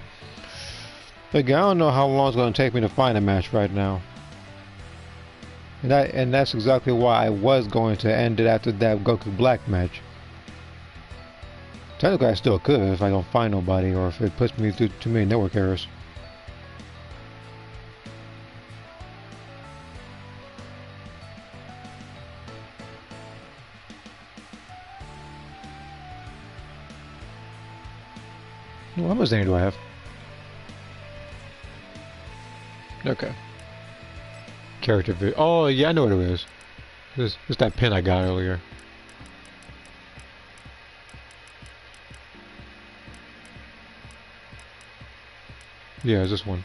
Again, I don't know how long it's going to take me to find a match right now. And that's exactly why I was going to end it after that Goku Black match. Technically, I still could if I don't find nobody, or if it puts me through too many network errors. How much name do I have? Okay. Character video. Oh, yeah, I know what it is. It's that pin I got earlier. Yeah, it's this one.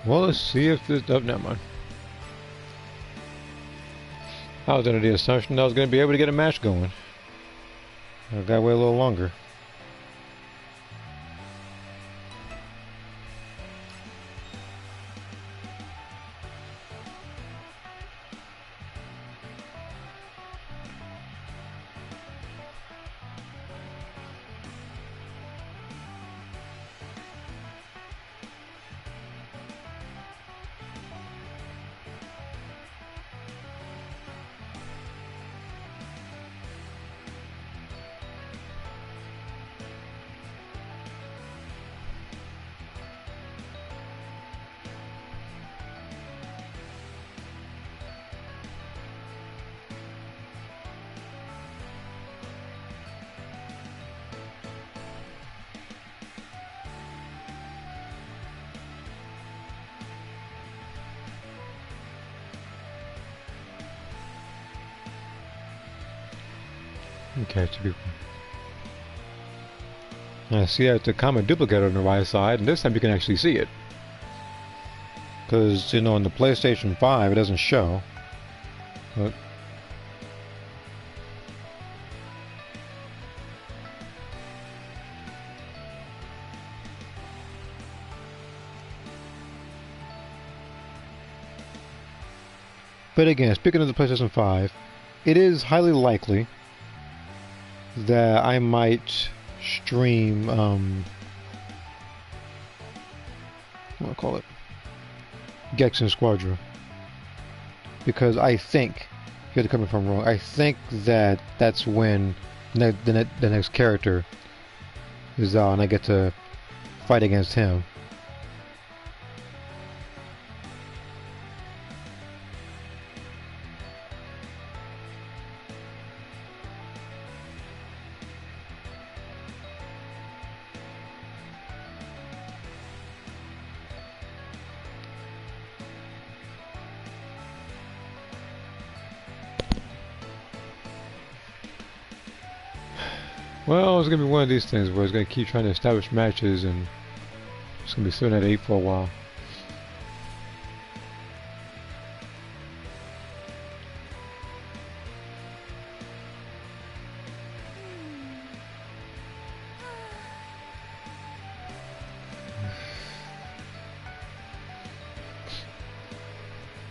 Well, let's see if this. Oh, never mind. I was under the assumption I was going to be able to get a match going. I've got to wait a little longer. Okay, two people. I see it's a common duplicate on the right side, and this time you can actually see it. Because, you know, in the PlayStation 5 it doesn't show. But again, speaking of the PlayStation 5, it is highly likely that I might stream, what do I call it? Gexen Squadron. Because I think, you have to come from wrong, I think that that's when the next character is out and I get to fight against him. Well, it's gonna be one of these things where it's gonna keep trying to establish matches, and it's gonna be sitting at 8 for a while.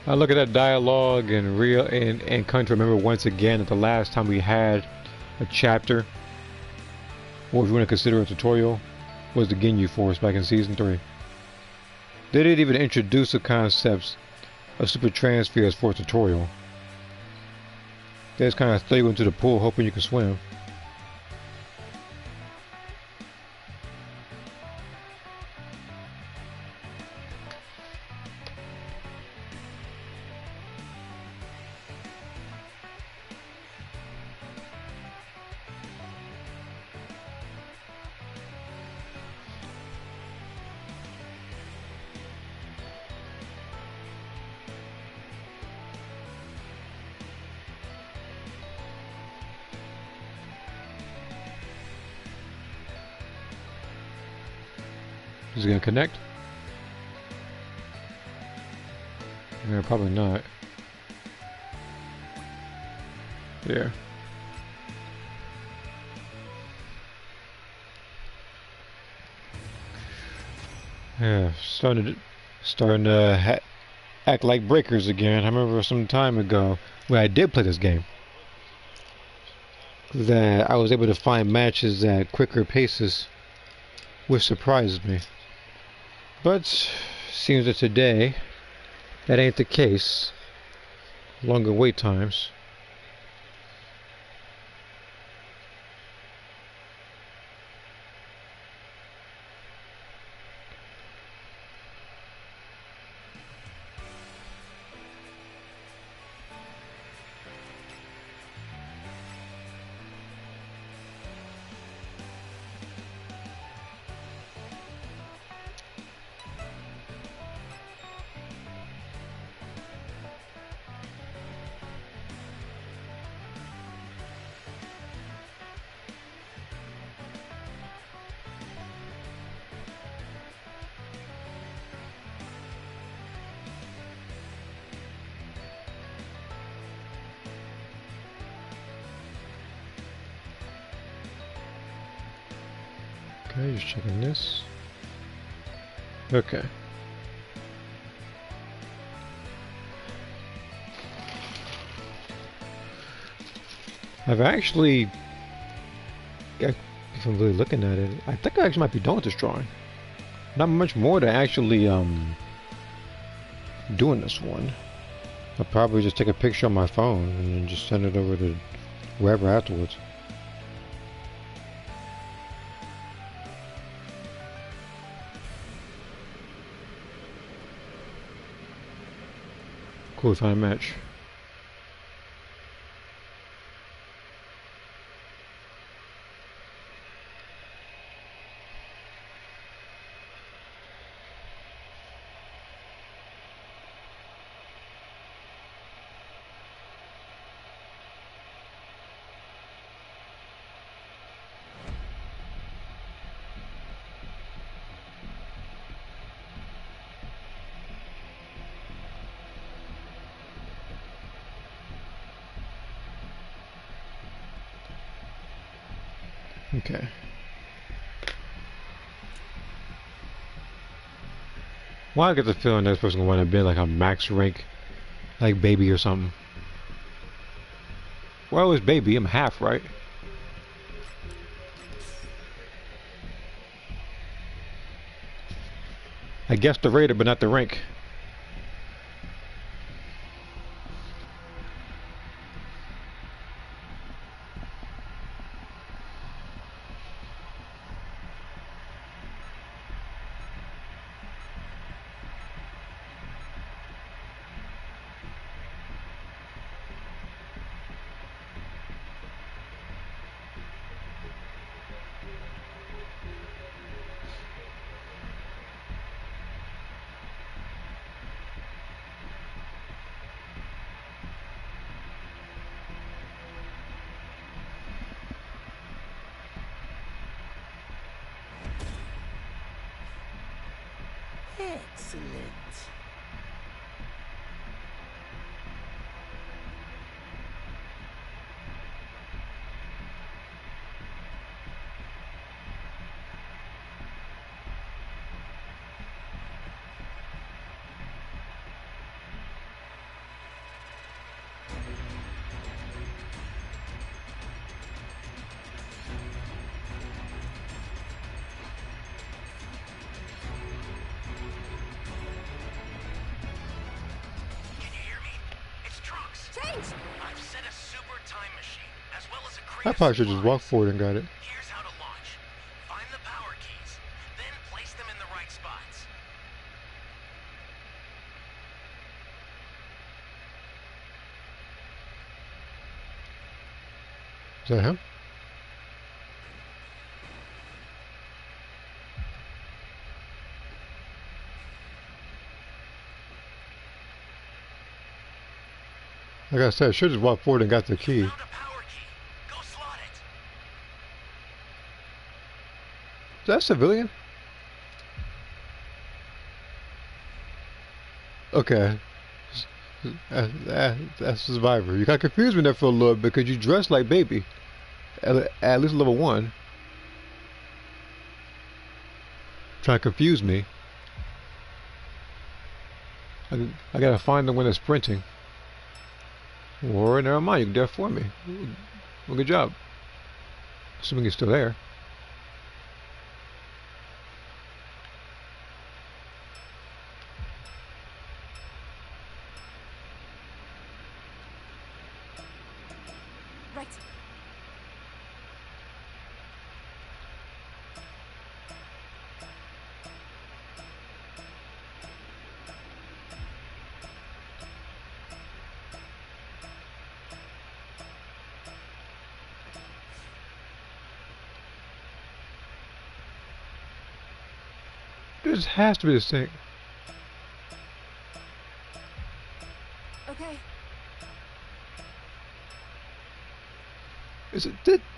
I look at that dialogue and come to remember once again that the last time we had a chapter, or if you want to consider a tutorial, was the Ginyu Force back in Season 3. They didn't even introduce the concepts of super transfers for a tutorial. They just kind of throw you into the pool hoping you can swim. Is it gonna connect? Yeah, probably not. Yeah. Yeah, starting to act like breakers again. I remember some time ago when I did play this game that I was able to find matches at quicker paces, which surprised me. But seems that today that ain't the case. Longer wait times. Okay, just checking this. Okay. I've actually, if I'm really looking at it, I think I actually might be done with this drawing. Not much more to actually doing this one. I'll probably just take a picture on my phone and then just send it over to wherever afterwards. Cool, find a match. Okay. Well, I get the feeling this person want to be like a max rank, like baby or something. Well, it's baby. I'm half, right? I guess the raider, but not the rank. Excellent. Can you hear me? It's Trunks. Change! I've set a super time machine, as well as a crate I of probably should just walk supplies. forward and got it. Here's how to launch. Find the power keys, then place them in the right spots. Is that him? Like I said, I should just walk forward and got the key. Found a power key. Go slot it. Is that a civilian? Okay. That's a survivor. You got confused me there for a little bit because you dressed like baby. At least level 1. Trying to confuse me. I gotta find the one that's sprinting. Or never mind, you're there for me. Well, good job. Assuming you're still there. Right. This has to be the same. Okay.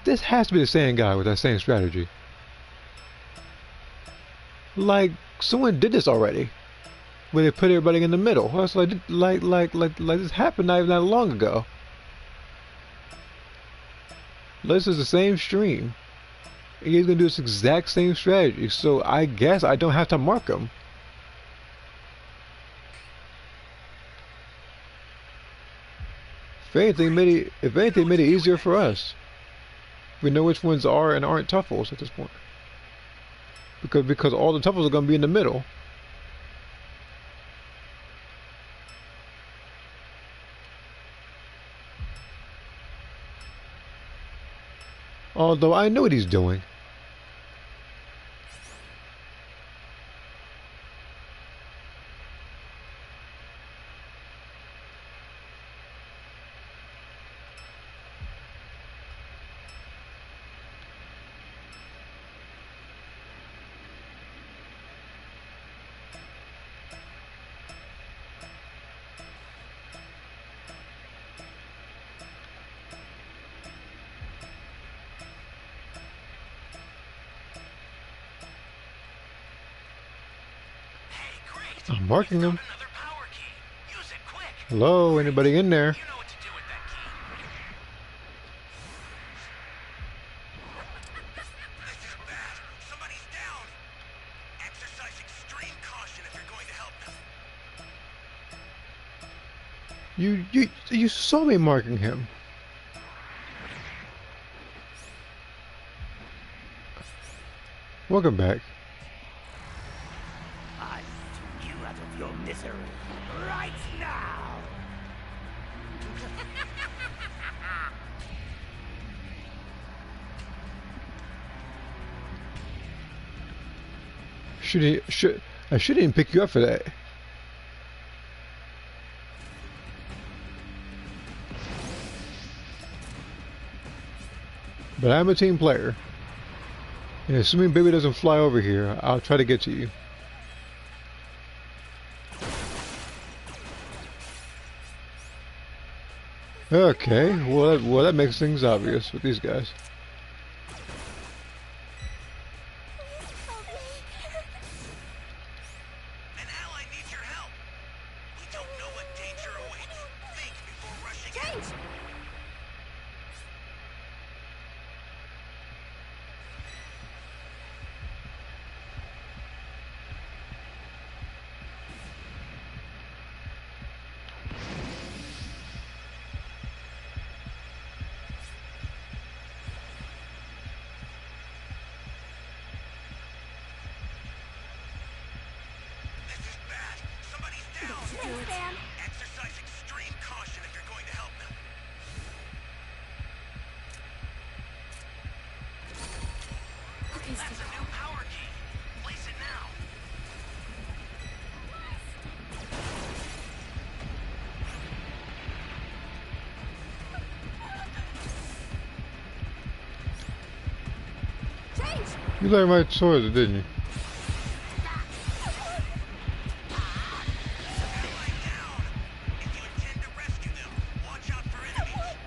This has to be the same guy with that same strategy. Like someone did this already, where they put everybody in the middle. That's like this happened not even that long ago. This is the same stream. He's gonna do this exact same strategy. So I guess I don't have to mark him. If anything, made it easier for us. We know which ones are and aren't Tuffles at this point. Because all the Tuffles are gonna be in the middle. Although I know what he's doing. Hey, great. I'm marking him. Another power key. Use it quick. Hello, anybody in there? You know what to do with that key. This is bad. Somebody's down. Exercise extreme caution if you're going to help them. You saw me marking him. Welcome back. I took you out of your misery right now. I shouldn't even pick you up for that. But I'm a team player. And assuming Baby doesn't fly over here, I'll try to get to you. Okay, well that makes things obvious with these guys. An ally needs your help. We don't know what danger awaits. Think before rushing in. This is bad. Somebody's down. Sam. Exercise extreme caution if you're going to help them. Okay, That's a new power key. Place it now. Change. You let my swords, didn't you? Ally down. If you intend to rescue them, watch out for enemies.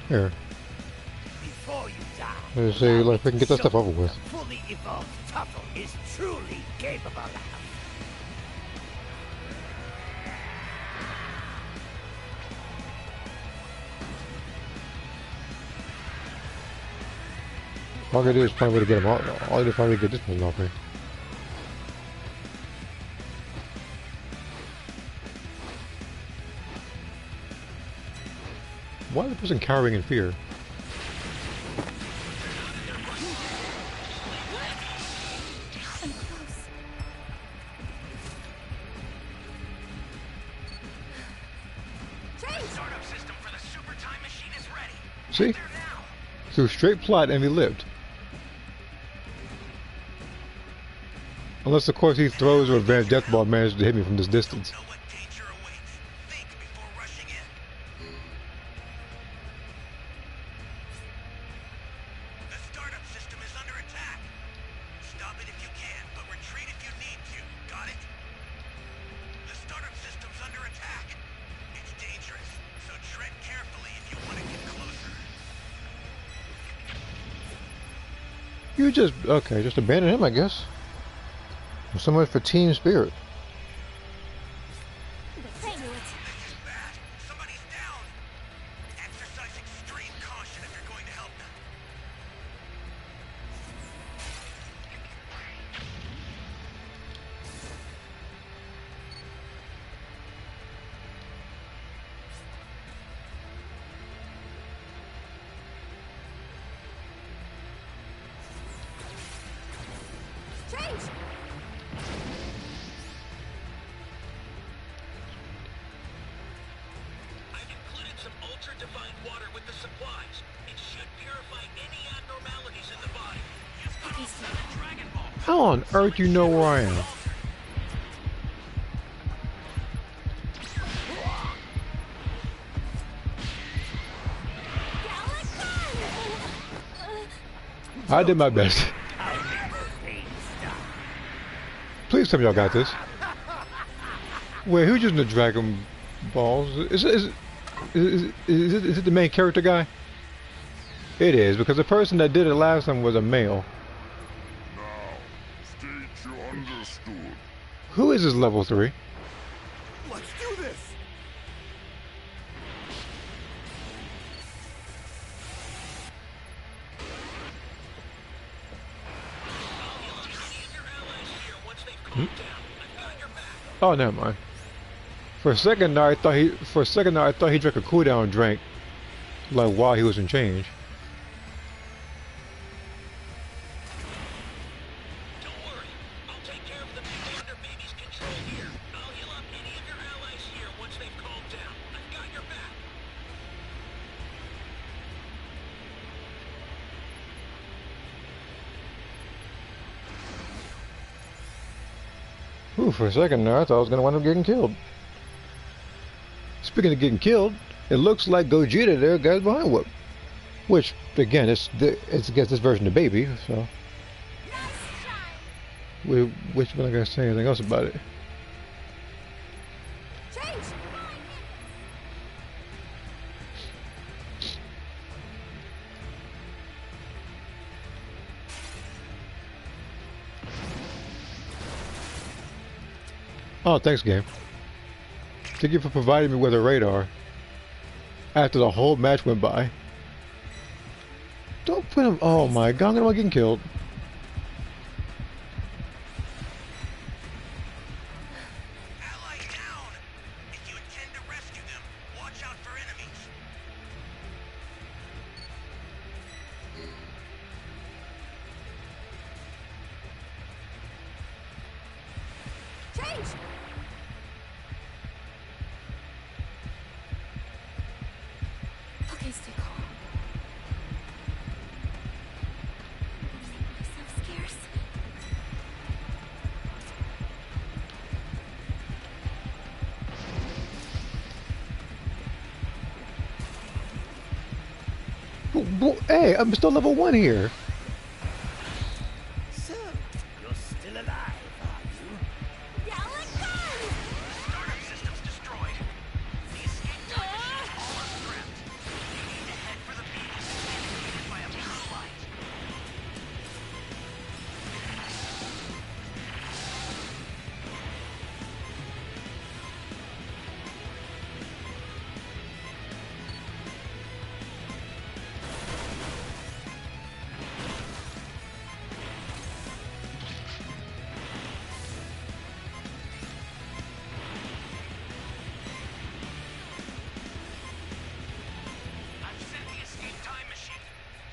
Here. Before you die, Let's say, like, we can get that stuff over with. a fully evolved Tuffle is truly capable of. All I gotta do is find a way to get him out. All I gotta find a way to get this person off me. Why is the person cowering in fear? I'm close. Change. Startup system for the super time machine is ready. See? There now. Through straight plot and we lived. Unless of course he throws or advanced death ball managed to hit me from this distance. Know what danger awaits. Think before rushing in. The startup system is under attack. Stop it if you can, but retreat if you need to. Got it? The startup system's under attack. It's dangerous, so tread carefully if you want to get closer. You just okay, just abandon him, I guess. So much for team spirit. I knew it. This is bad. Somebody's down. Exercise extreme caution if you're going to help them. Change! I've included some ultra-defined water with the supplies. It should purify any abnormalities in the body. You've got all 7 Dragon Balls. How on earth you know where I am? I did my best. Please tell me y'all got this. Wait, who's using the Dragon Balls? Is it the main character guy? It is, because the person that did it last time was a male. Now, state you understood. Who is this level 3? Let's do this! Oh, never mind. For a second there, I thought he drank a cooldown drink, like while he was in change. Don't worry. I'll take care of the people under baby's control here. I'll heal up any of your allies here once they've calmed down. I've got your back. Ooh, for a second there, I thought I was gonna wind up getting killed. Speaking of getting killed, it looks like Gogeta there got behind Whoop. Which, again, it's against this version of Baby, so. Which one I gotta say anything else about it? Change! Oh, thanks, game. Thank you for providing me with a radar. After the whole match went by. Don't put him. Oh my god, I'm gonna getting killed. Ally down! If you intend to rescue them, watch out for enemies. Change! Okay, stay calm. Myself scarce. Hey, I'm still level 1 here. So, you're still alive, are you? Galaxy! Startup systems destroyed. The escape time machine is all unstrapped. You need to head for the beacon indicated by a blue light. I've sent the escape time machine.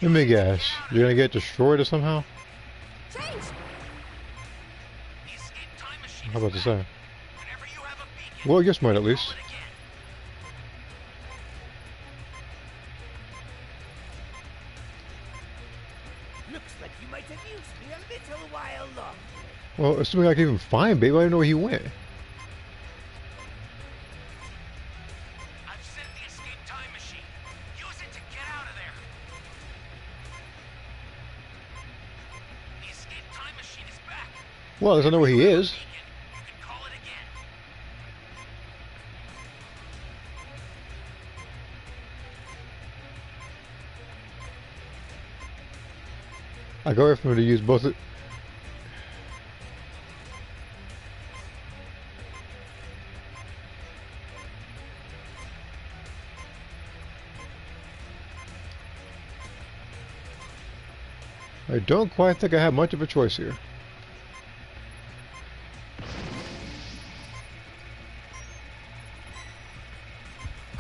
Let me guess. You're gonna get destroyed or somehow? Change! The escape time machine How about to is say? back. Whenever you have a beacon, Well, you're smart at call least. it again. Looks like you might have used me a little while longer. Well, assuming I can even find Baby, I don't know where he went. I've sent the escape time machine. Use it to get out of there. The escape time machine is back. Well, at least I know where he is. Beacon, you can call it again. I go away from him to use both. I don't quite think I have much of a choice here.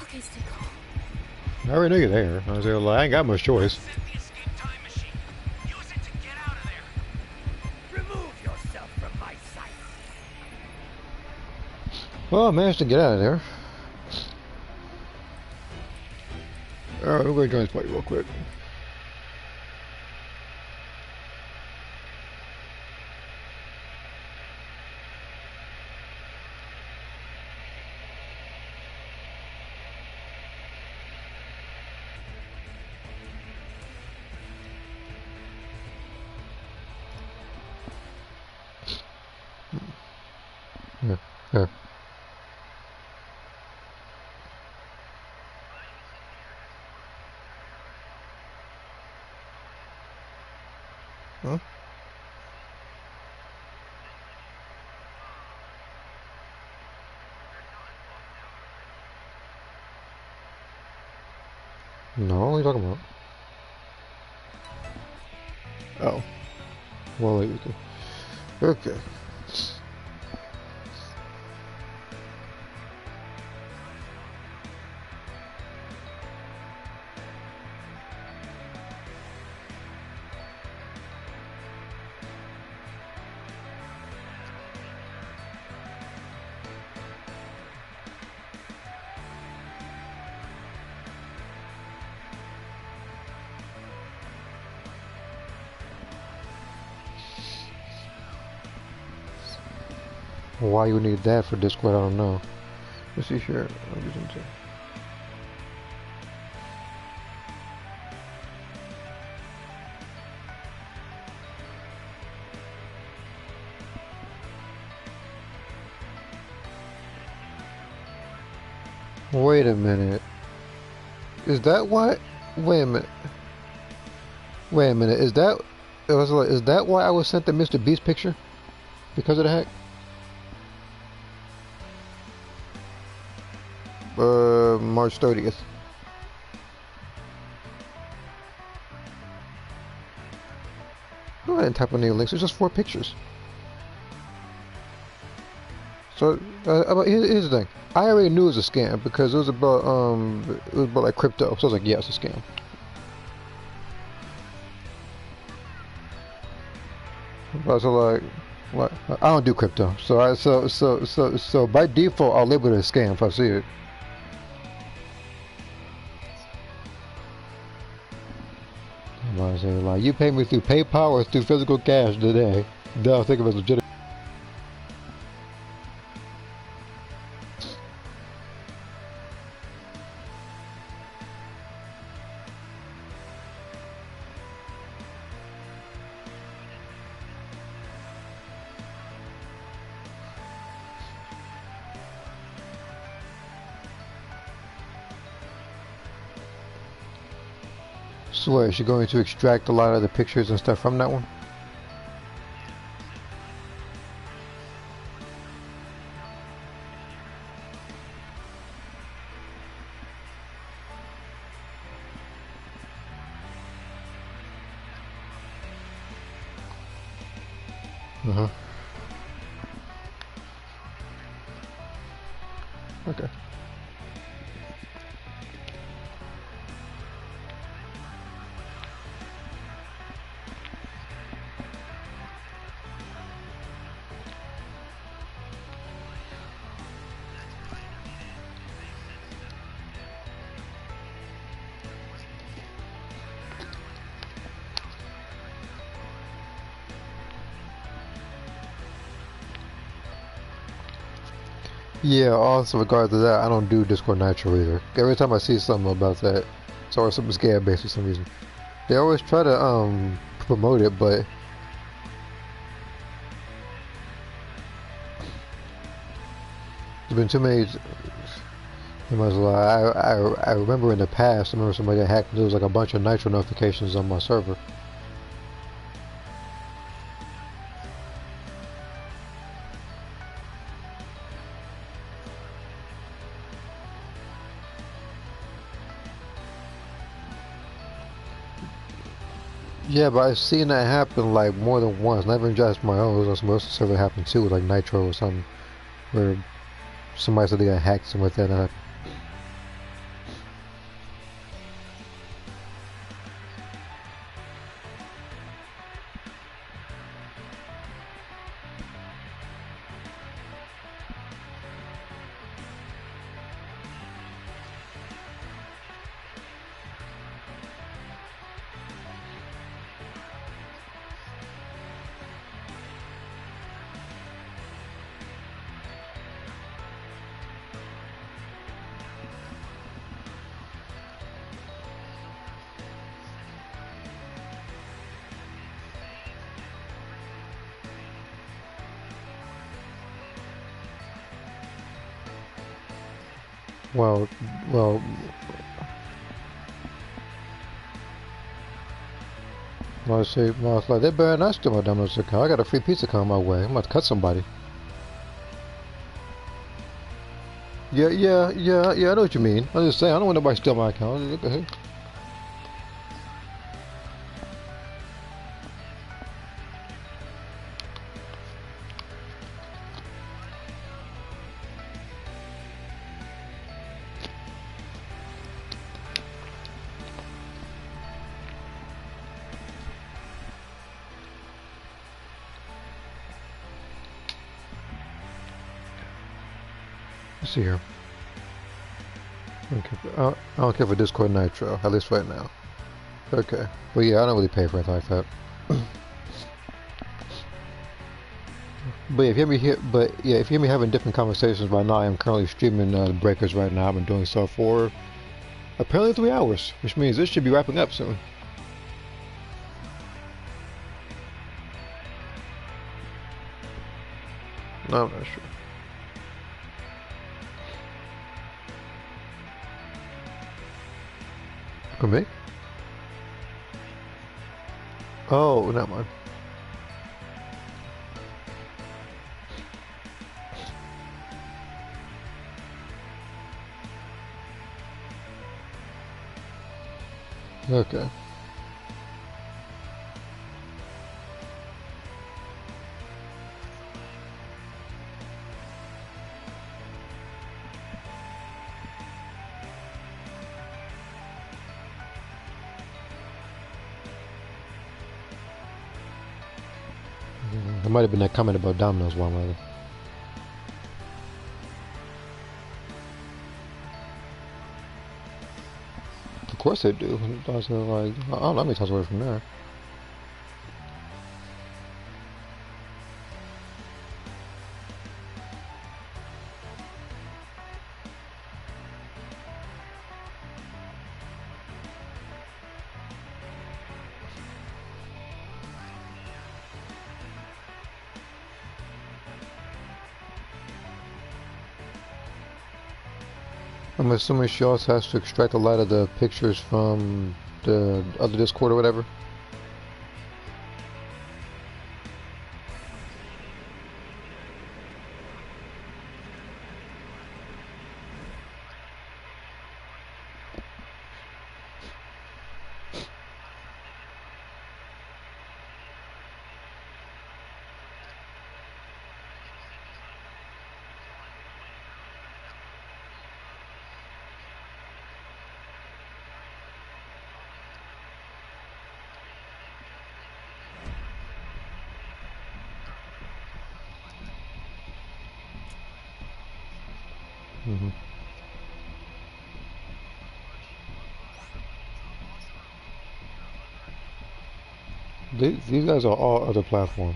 Okay, stay calm. I already know you're there. I was there like, I ain't got much choice. Set the escape time machine. Use it to get out of there. Remove yourself from my sight. Well, I managed to get out of there. Alright, we're going to join this fight real quick. Here. Huh? No, what are you talking about? Oh. Well, wait, okay. Why you need that for Discord, I don't know. Let's see here. Wait a minute. Is that what? Wait a minute. Wait a minute. Is that? Is that why I was sent the Mr. Beast picture? Because of the hack? March 30th. No, I didn't type on any links. It's just 4 pictures. So, here's the thing. I already knew it was a scam because it was about like crypto. So I was like, yeah, it's a scam. But so like, I don't do crypto. So by default, I'll label it a scam if I see it. I say like, you pay me through PayPal or through physical cash today. They'll think of it as legitimate. Swear, is she going to extract a lot of the pictures and stuff from that one? Uh-huh. Okay. Yeah, also in regard to that, I don't do Discord Nitro either. Every time I see something about that, it's always something scam based for some reason. They always try to promote it, but there's been too many. I remember in the past, I remember somebody got hacked and there was like a bunch of Nitro notifications on my server. Yeah, but I've seen that happen like more than once. Not even just my own. It was somebody else that happened too, like Nitro or something, where somebody said they got hacked, something like that. And well, well, I say, well, it's like they better not steal my Domino's account. I got a free pizza coming my way. I'm about to cut somebody. Yeah. I know what you mean. I'm just saying, I don't want nobody to steal my account. What the heck? Let's see here. I don't care for Discord Nitro, at least right now. Okay. But yeah, I don't really pay for anything like that. But if you hear me here, if you hear me having different conversations right now, I am currently streaming the Breakers right now. I've been doing so for apparently 3 hours, which means this should be wrapping up soon. No, I'm not sure. For me? Oh, never mind. Okay. There might have been that comment about Domino's one rather. Of course they do. I was like, I don't know how many times away from there. I'm assuming she also has to extract a lot of the pictures from the other Discord or whatever. Mm-hmm. These guys are all other platform.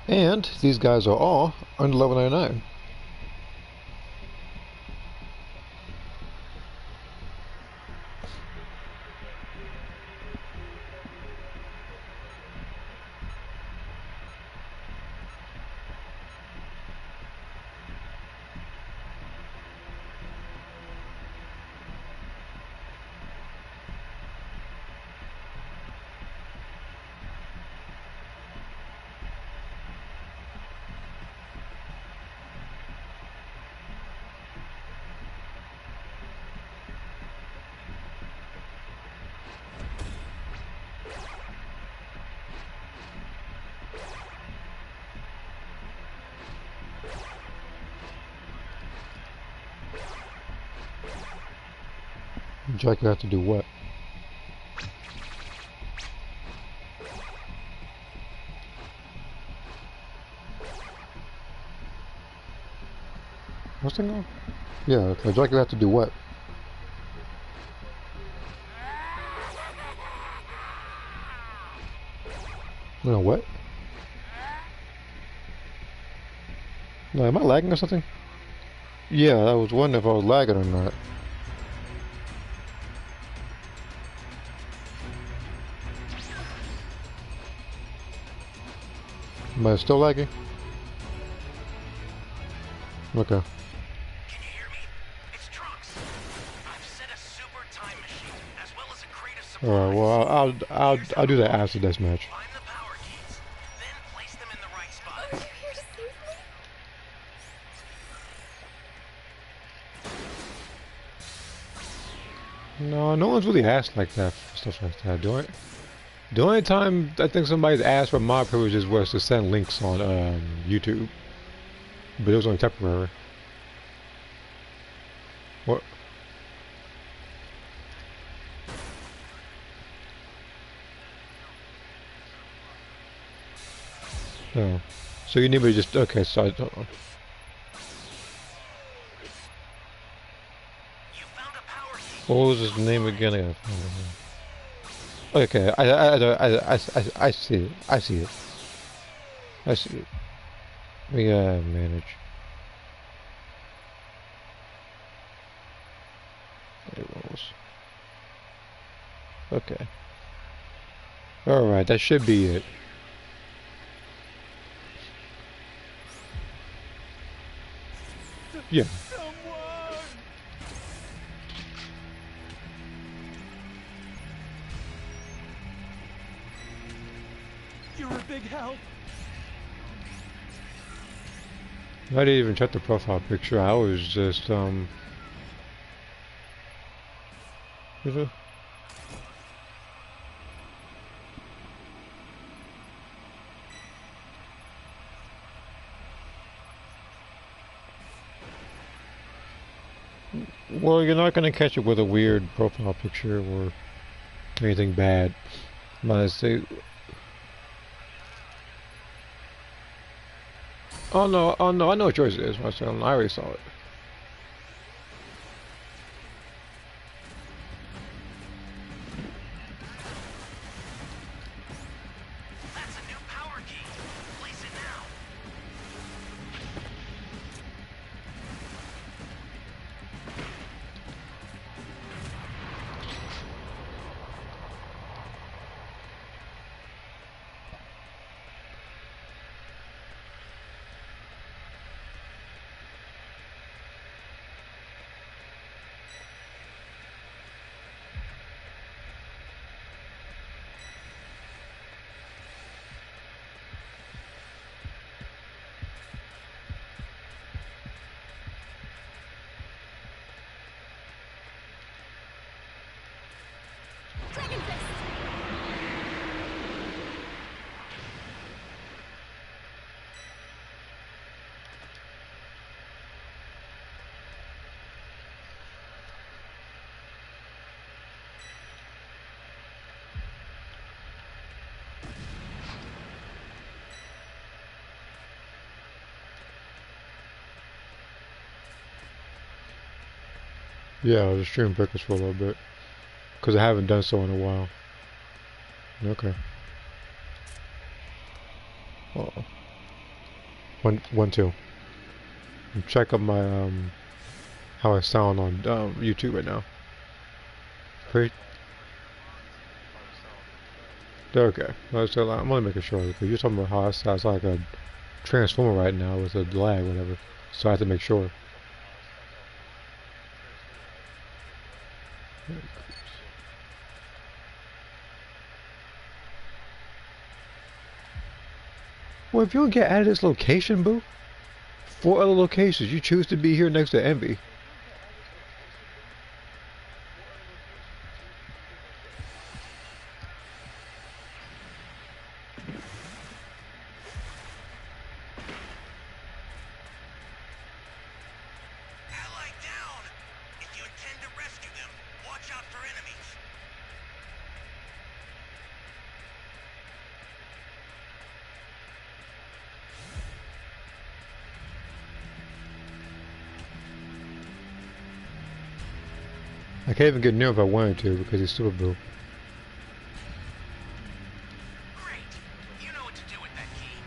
And these guys are all under level 99. Jack, you have to do what? What's that going? Yeah, okay. Jack, you have to do what? No, what? No, am I lagging or something? Yeah, I was wondering if I was lagging or not. Am I still lagging? Okay. Can you hear me? It's Trunks. I've set a super time machine, as well as a crate of supplies. Alright, well, I'll do that after this match. Find the power keys, then place them in the right spot. Are you here to save me? No, no one's really asked like that for stuff like that, do it? The only time I think somebody's asked for mod privileges was to send links on YouTube. But it was only temporary. What? No. So you need me to just... Okay, so I don't... You found a power key. What was his name again? I gotta find it. Okay, I see it. I see it. I see it. We gotta manage. Tables. Okay. Alright, that should be it. Yeah. You're a big help. I didn't even check the profile picture. I was just Is it? Well, you're not gonna catch it with a weird profile picture or anything bad. Might say. Oh no! I know what yours is. I already saw it. That's a new power key. Place it now. Dragon Fist! Yeah, I was streaming breakfast for a little bit. Because I haven't done so in a while. Okay. Uh-oh. 1-2. Check out my, how I sound on, YouTube right now. Great. Okay. I'm only making sure, because you're talking about how I sound like a transformer right now with a lag or whatever. So I have to make sure. Well, if you don't get out of this location, boo, 4 other locations, you choose to be here next to Envy. Ally down! If you intend to rescue them, watch out for I can't even get near him if I wanted to because he's Super Boo. Great. You know what to do with that key.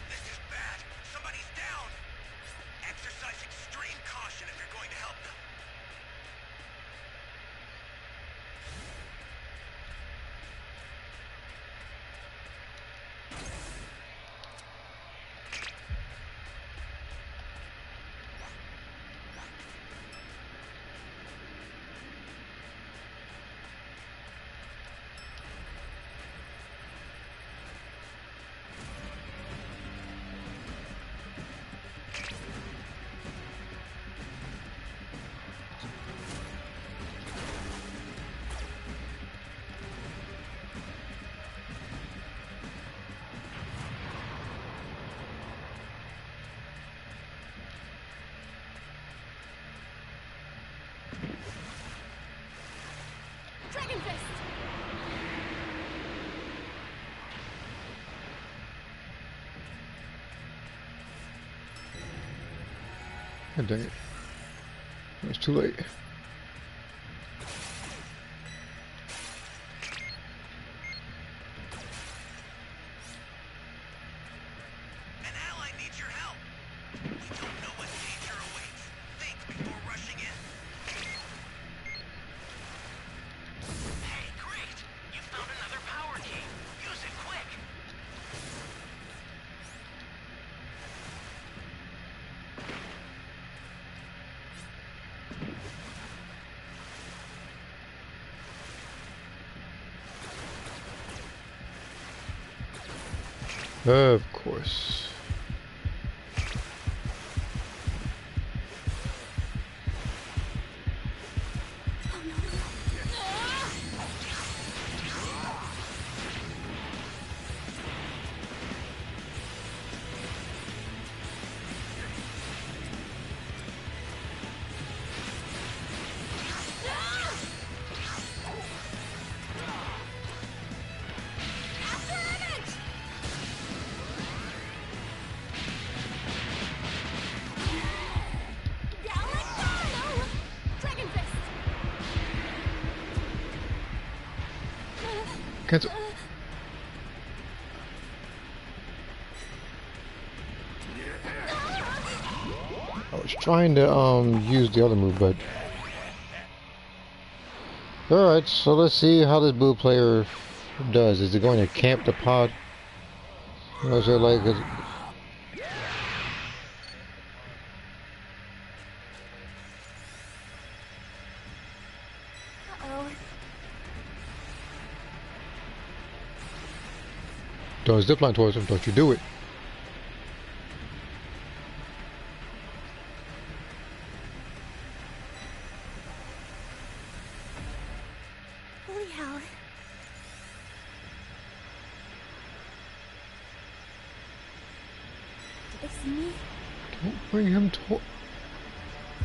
This is bad. Somebody's down. Exercise extreme caution if you're going to help them. Dragon Fist! God dang it. It's too late. An ally needs your help. We don't know what danger awaits. Think before rushing in. Hey, great. You found another power key. Use it quick. Of course. Oh no. Ah! After it! Down like Domino! Dragon Fist! Cancel. I was trying to use the other move, but alright, so let's see how this Boo player does. Is it going to camp the pod? Or is it like Uh-oh. don't zipline towards him, don't you do it. Holy hell. Did they see me? Don't bring him to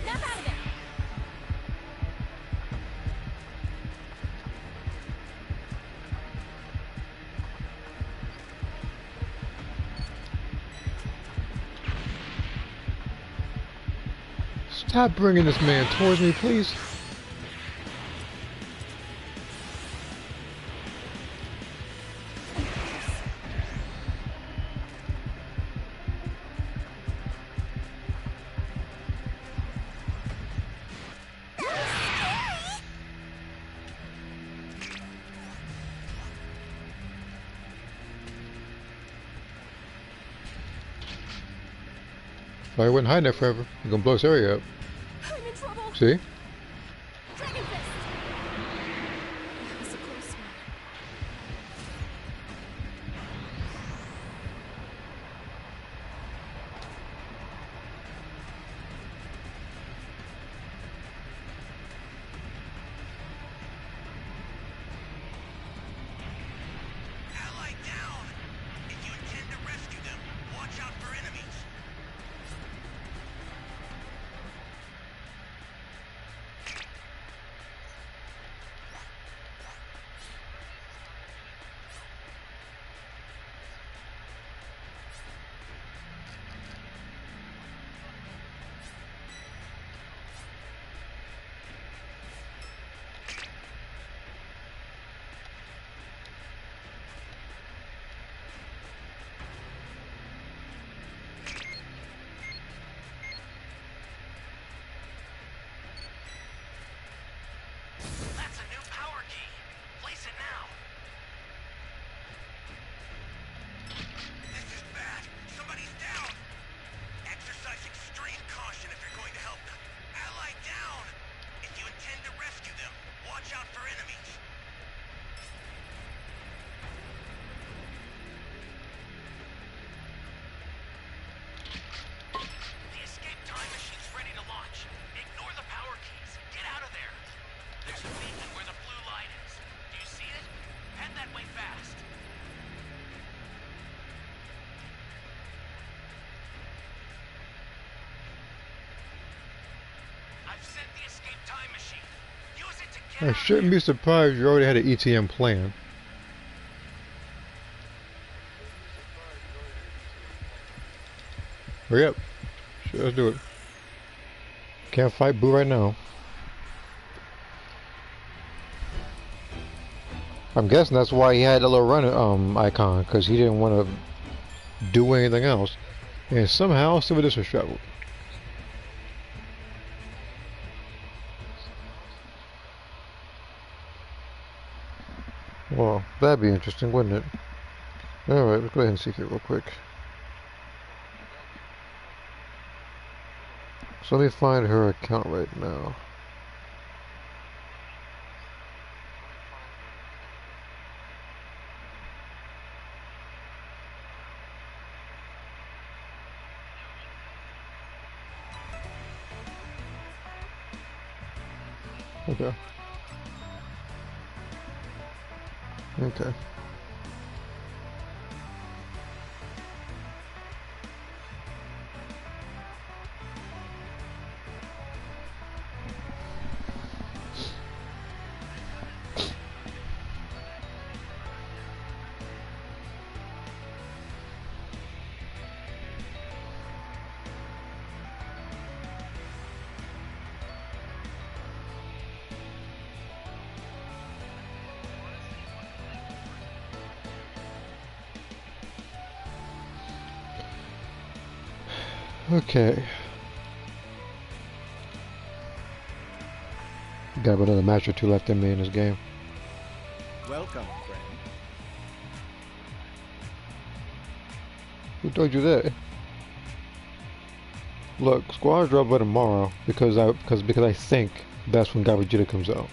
Snap out of there! Stop bringing this man towards me, please. If I wouldn't hide there forever, you're gonna blow this area up. I'm in trouble! See? Dragon Fist! That was a close one. Ally down. If you intend to rescue them, watch out for I shouldn't be surprised you already had an ETM plan. Hurry up. Sure, let's do it. Can't fight Boo right now. I'm guessing that's why he had a little runner icon, because he didn't want to do anything else. And somehow Civilus was traveled. Well, that'd be interesting, wouldn't it? Alright, let's go ahead and seek it real quick. So let me find her account right now. Okay. Okay. Okay. Got another match or two left in me in this game. Welcome, friend. Who told you that? Look, Squad's drop by tomorrow because I think that's when God Vegeta comes out.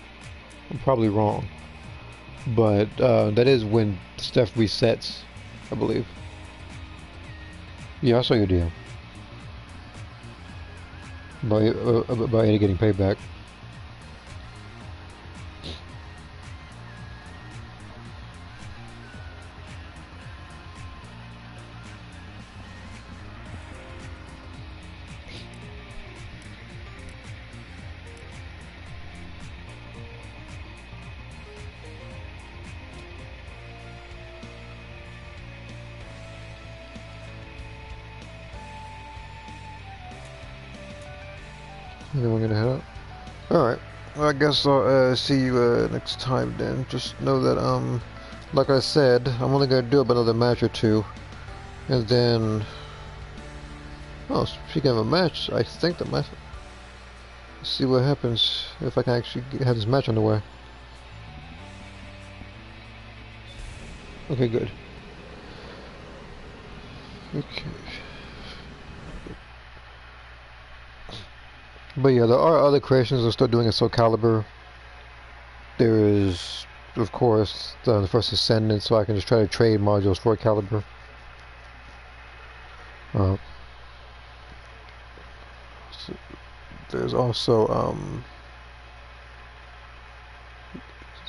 I'm probably wrong, but that is when stuff resets, I believe. Yeah, I saw your deal. About Eddie getting paid back. And then we're gonna head up. Alright, well, I guess I'll see you next time then. Just know that, like I said, I'm only gonna do about another match or two. And then... Oh, speaking of a match, I think that might... see what happens if I can actually have this match underway. Okay, good. Okay. But yeah, there are other creations I'm still doing in Soul Calibur. There is, of course, the first Ascendant, so I can just try to trade modules for Calibur. So there's also,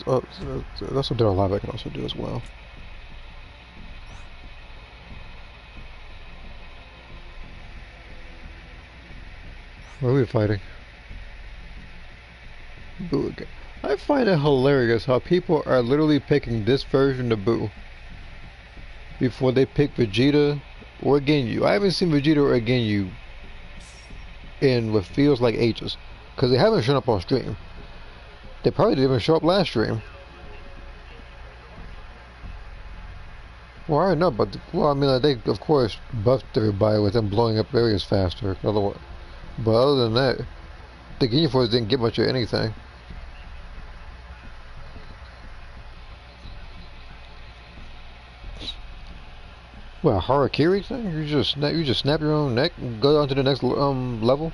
there's also Dead or Alive I can also do as well. What are we fighting? Boo again. I find it hilarious how people are literally picking this version of Boo before they pick Vegeta or Ginyu. I haven't seen Vegeta or Ginyu in what feels like ages, because they haven't shown up on stream. They probably didn't even show up last stream. Well, I don't know, but well, I mean, they of course buffed everybody with them blowing up areas faster. Otherwise. But other than that, the Ginyu Force didn't get much of anything. Well, Harakiri thing? You just snap your own neck and go on to the next level?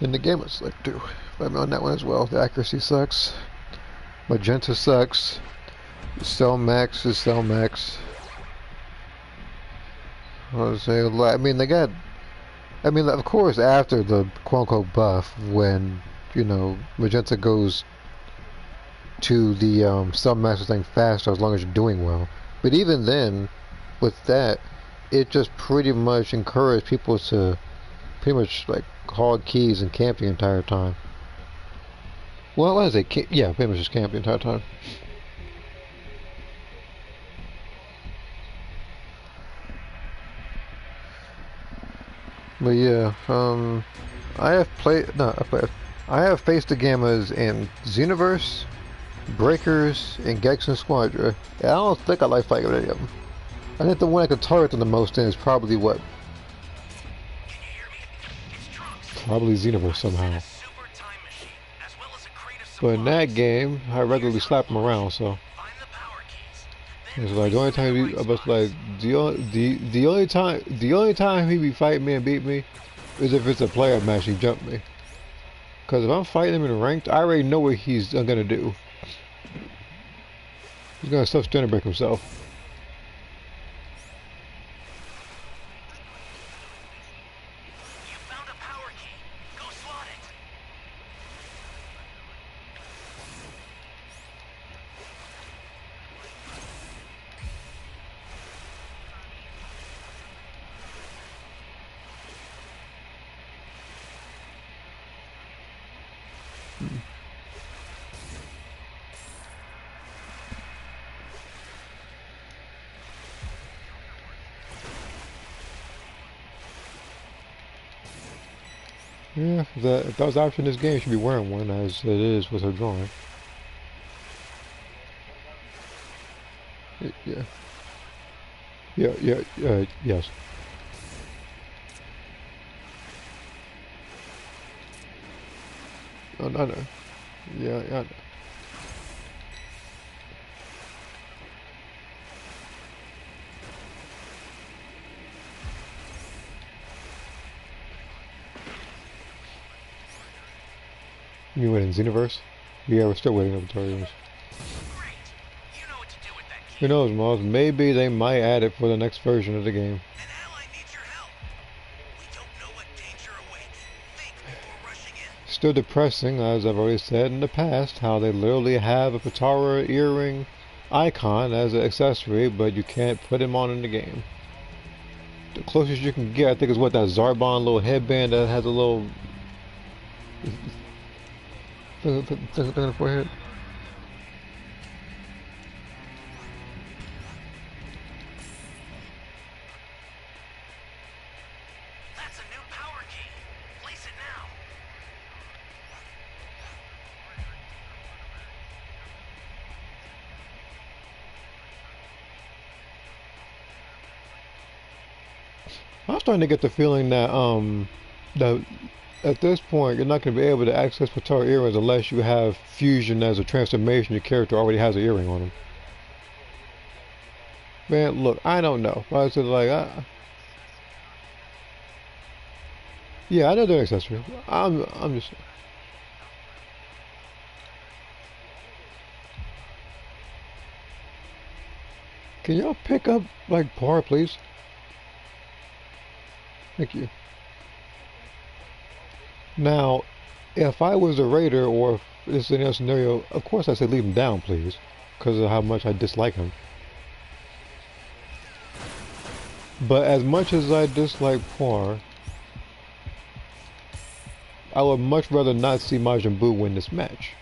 In the game it's like too. I'm on that one as well. The accuracy sucks. Magenta sucks. Cell Max is Cell Max. I was saying, like, I mean, they got. I mean, of course, after the quote unquote buff, when Magenta goes to the submaster thing faster as long as you're doing well. But even then, with that, it just pretty much encouraged people to pretty much like hog keys and camp the entire time. Well, as yeah, pretty much just camp the entire time. But yeah, I have played. No, I have faced the Gammas in Xenoverse, Breakers, and Gexen Squadra. Yeah, I don't think I like fighting with any of them. I think the one I could target them the most in is probably what? Can you hear me? It's Trunks. Probably Xenoverse somehow. A super time machine, as well as a crate of But in that supplies. game, I regularly slap them around, so. Find the power keys. It's like the only time I was like the only time he be fighting me and beat me is if it's a player match he jumped me. Cause if I'm fighting him in ranked, I already know what he's gonna do. He's gonna self-standard break himself. You found a power key. Go slot it. Yeah, if that was the option in this game, you should be wearing one as it is with her drawing. Yeah. Yes. Oh, no, no. Yeah, yeah. You mean what, in Xenoverse? Yeah, we're still waiting on tutorials. Great. You know what to do with that key. Who knows, Moz? Maybe they might add it for the next version of the game. An ally needs your help. We don't know what danger awaits. Think before rushing in. Still depressing, as I've already said in the past, how they literally have a Potara earring icon as an accessory, but you can't put him on in the game. The closest you can get, I think, is what, that Zarbon little headband that has a little thing on the forehead. That's a new power key. Place it now. I'm starting to get the feeling that that at this point you're not going to be able to access Potara earrings unless you have fusion as a transformation. Your character already has an earring on him. Man, look, I don't know. I said like, yeah, I know they're an accessory. I'm just. Can y'all pick up like par, please? Thank you. Now, if I was a raider or if this is any other scenario, of course I said leave him down, please, because of how much I dislike him. But as much as I dislike Par, I would much rather not see Majin Buu win this match.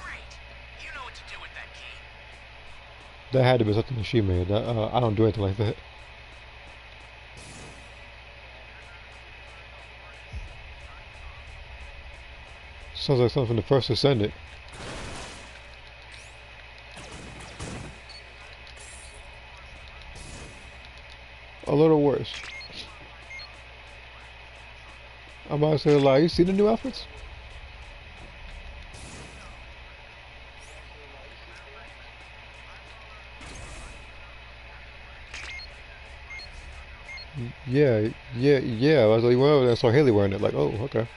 Great. You know what to do with that key. That had to be something that she made. I don't do anything like that. Sounds like something from the first Ascendant. A little worse. I'm about to say, like, you see the new outfits? Yeah. I was like, well, I saw Haley wearing it. Like, oh, okay.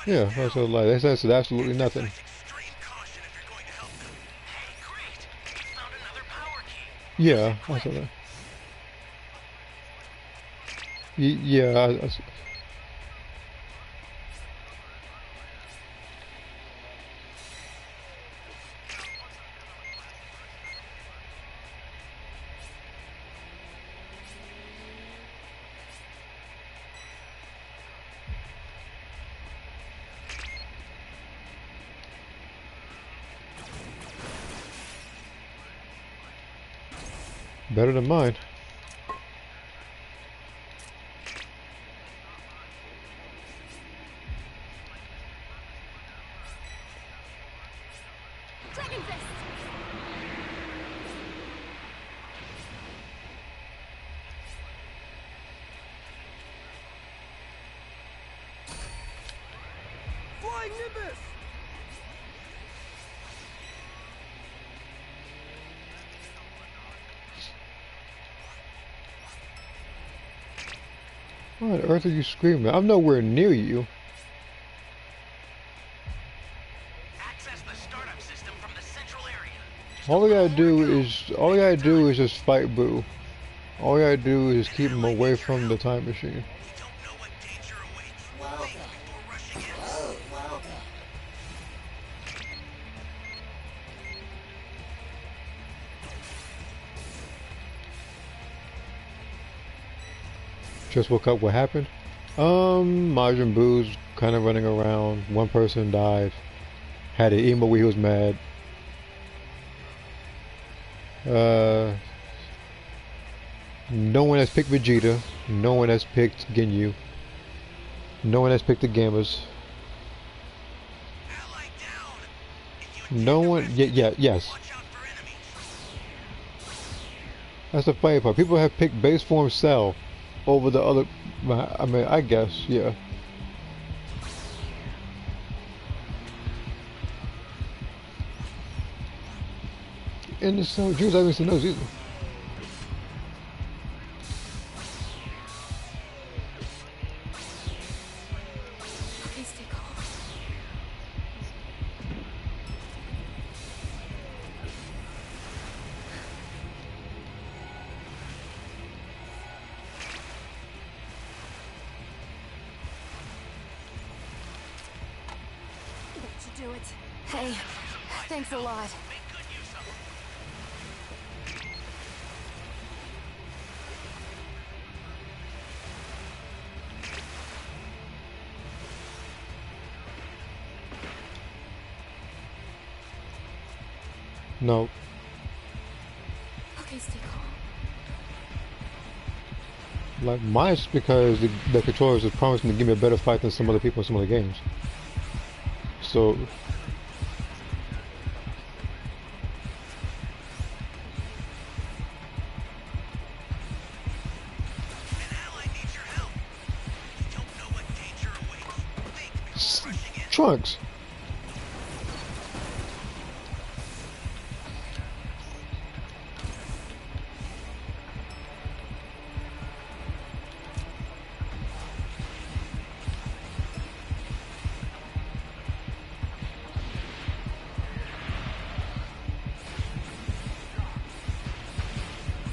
Yeah, that's a lie. That's absolutely nothing. Extreme caution if you're going to help them. Hey, great! We found another power key. Yeah, I saw that. Yeah, better than mine. Dragon Fist! Flying Nimbus! Why on earth are you screaming? I'm nowhere near you. Access the startup system from the central area. Just All a we gotta little do more to go. is just fight Boo. All we gotta do is keep him away from the time machine. You don't know what danger awaits. Think before rushing in. Just woke up. What happened? Majin Buu's kind of running around. One person died. Had an emo where he was mad. No one has picked Vegeta. No one has picked Ginyu. No one has picked the Gammas. Ally down. If you No one. Yes. watch out for enemies. That's the funny part. People have picked base form Cell over the other. I mean, I guess, yeah. And it's so Jews, I haven't seen those either. Okay, stay calm. That should do it. Hey, thanks a lot. Make good use of it. No. Okay, stay calm. Like, mine's because the controllers are promising to give me a better fight than some other people in some other games. So, An ally needs your help. You don't know what danger awaits. Think before rushing in. Trunks.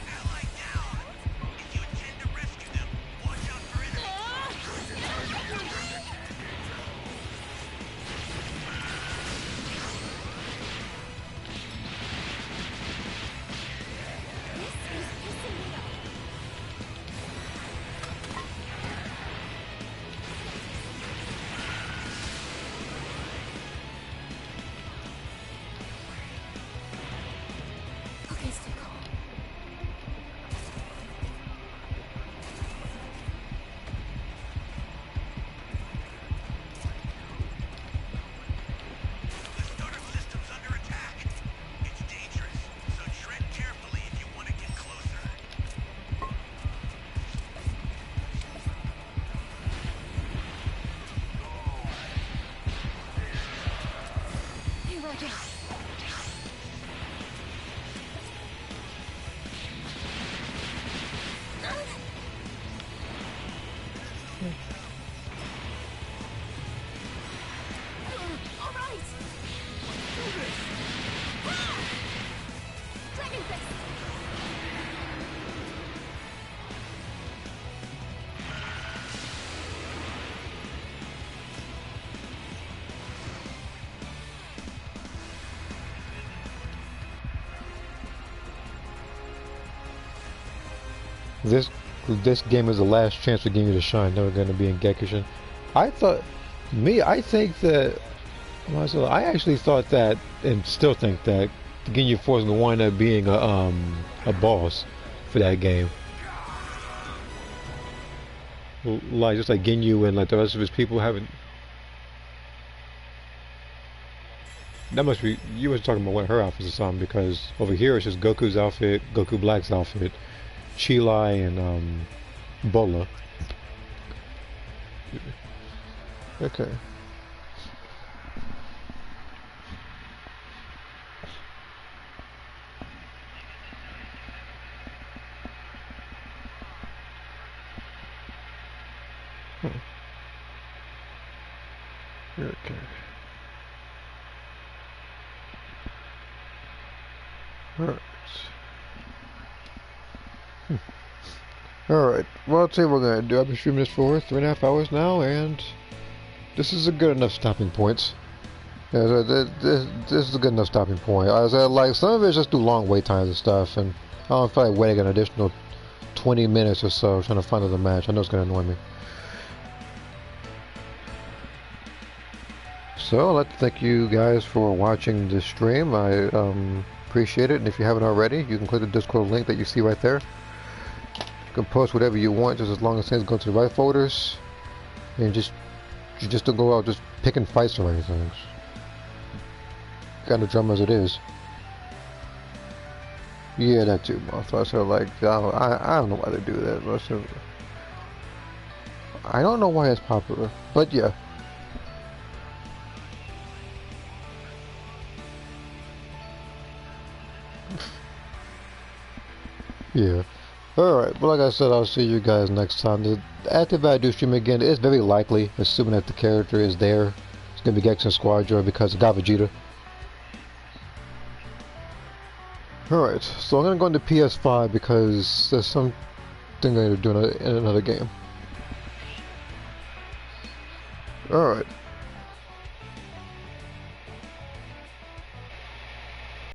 Ally down. If you intend to rescue them, watch out for enemies. This is pissing me off. Okay, stay calm. The startup system's under attack. It's dangerous, so tread carefully if you want to get closer. Hey, Roger. This game is the last chance for Ginyu to shine. Never going to be in Gekushin. I think that myself, I actually thought that, and still think that Ginyu Force is going to wind up being a boss for that game. Like just like Ginyu and like the rest of his people haven't. That must be, you were talking about one of her outfits or something, because over here it's just Goku's outfit, Goku Black's outfit, Chilai and Bola. Okay. Okay. Alright. Alright, well, I'll tell you what we're gonna do. I've been streaming this for 3.5 hours now, and this is a good enough stopping point. Yeah, this is a good enough stopping point. I said, like, some of it's just do long wait times and stuff, and I don't feel like waiting an additional 20 minutes or so trying to find another match. I know it's gonna annoy me. So, I'd like to thank you guys for watching this stream. I appreciate it, and if you haven't already, you can click the Discord link that you see right there. You can post whatever you want, just as long as things go to the right folders, and just don't go out just picking fights or anything. Kind of drama as it is. Yeah, that too, Mothra. So like, I don't know why they do that. I don't know why it's popular, but yeah. Yeah. Alright, well, like I said, I'll see you guys next time. After I do stream again, it's very likely, assuming that the character is there, it's going to be Gex and Squadron because of God Vegeta. Alright, so I'm going to go into PS5 because there's something I'm going to do in another game. Alright.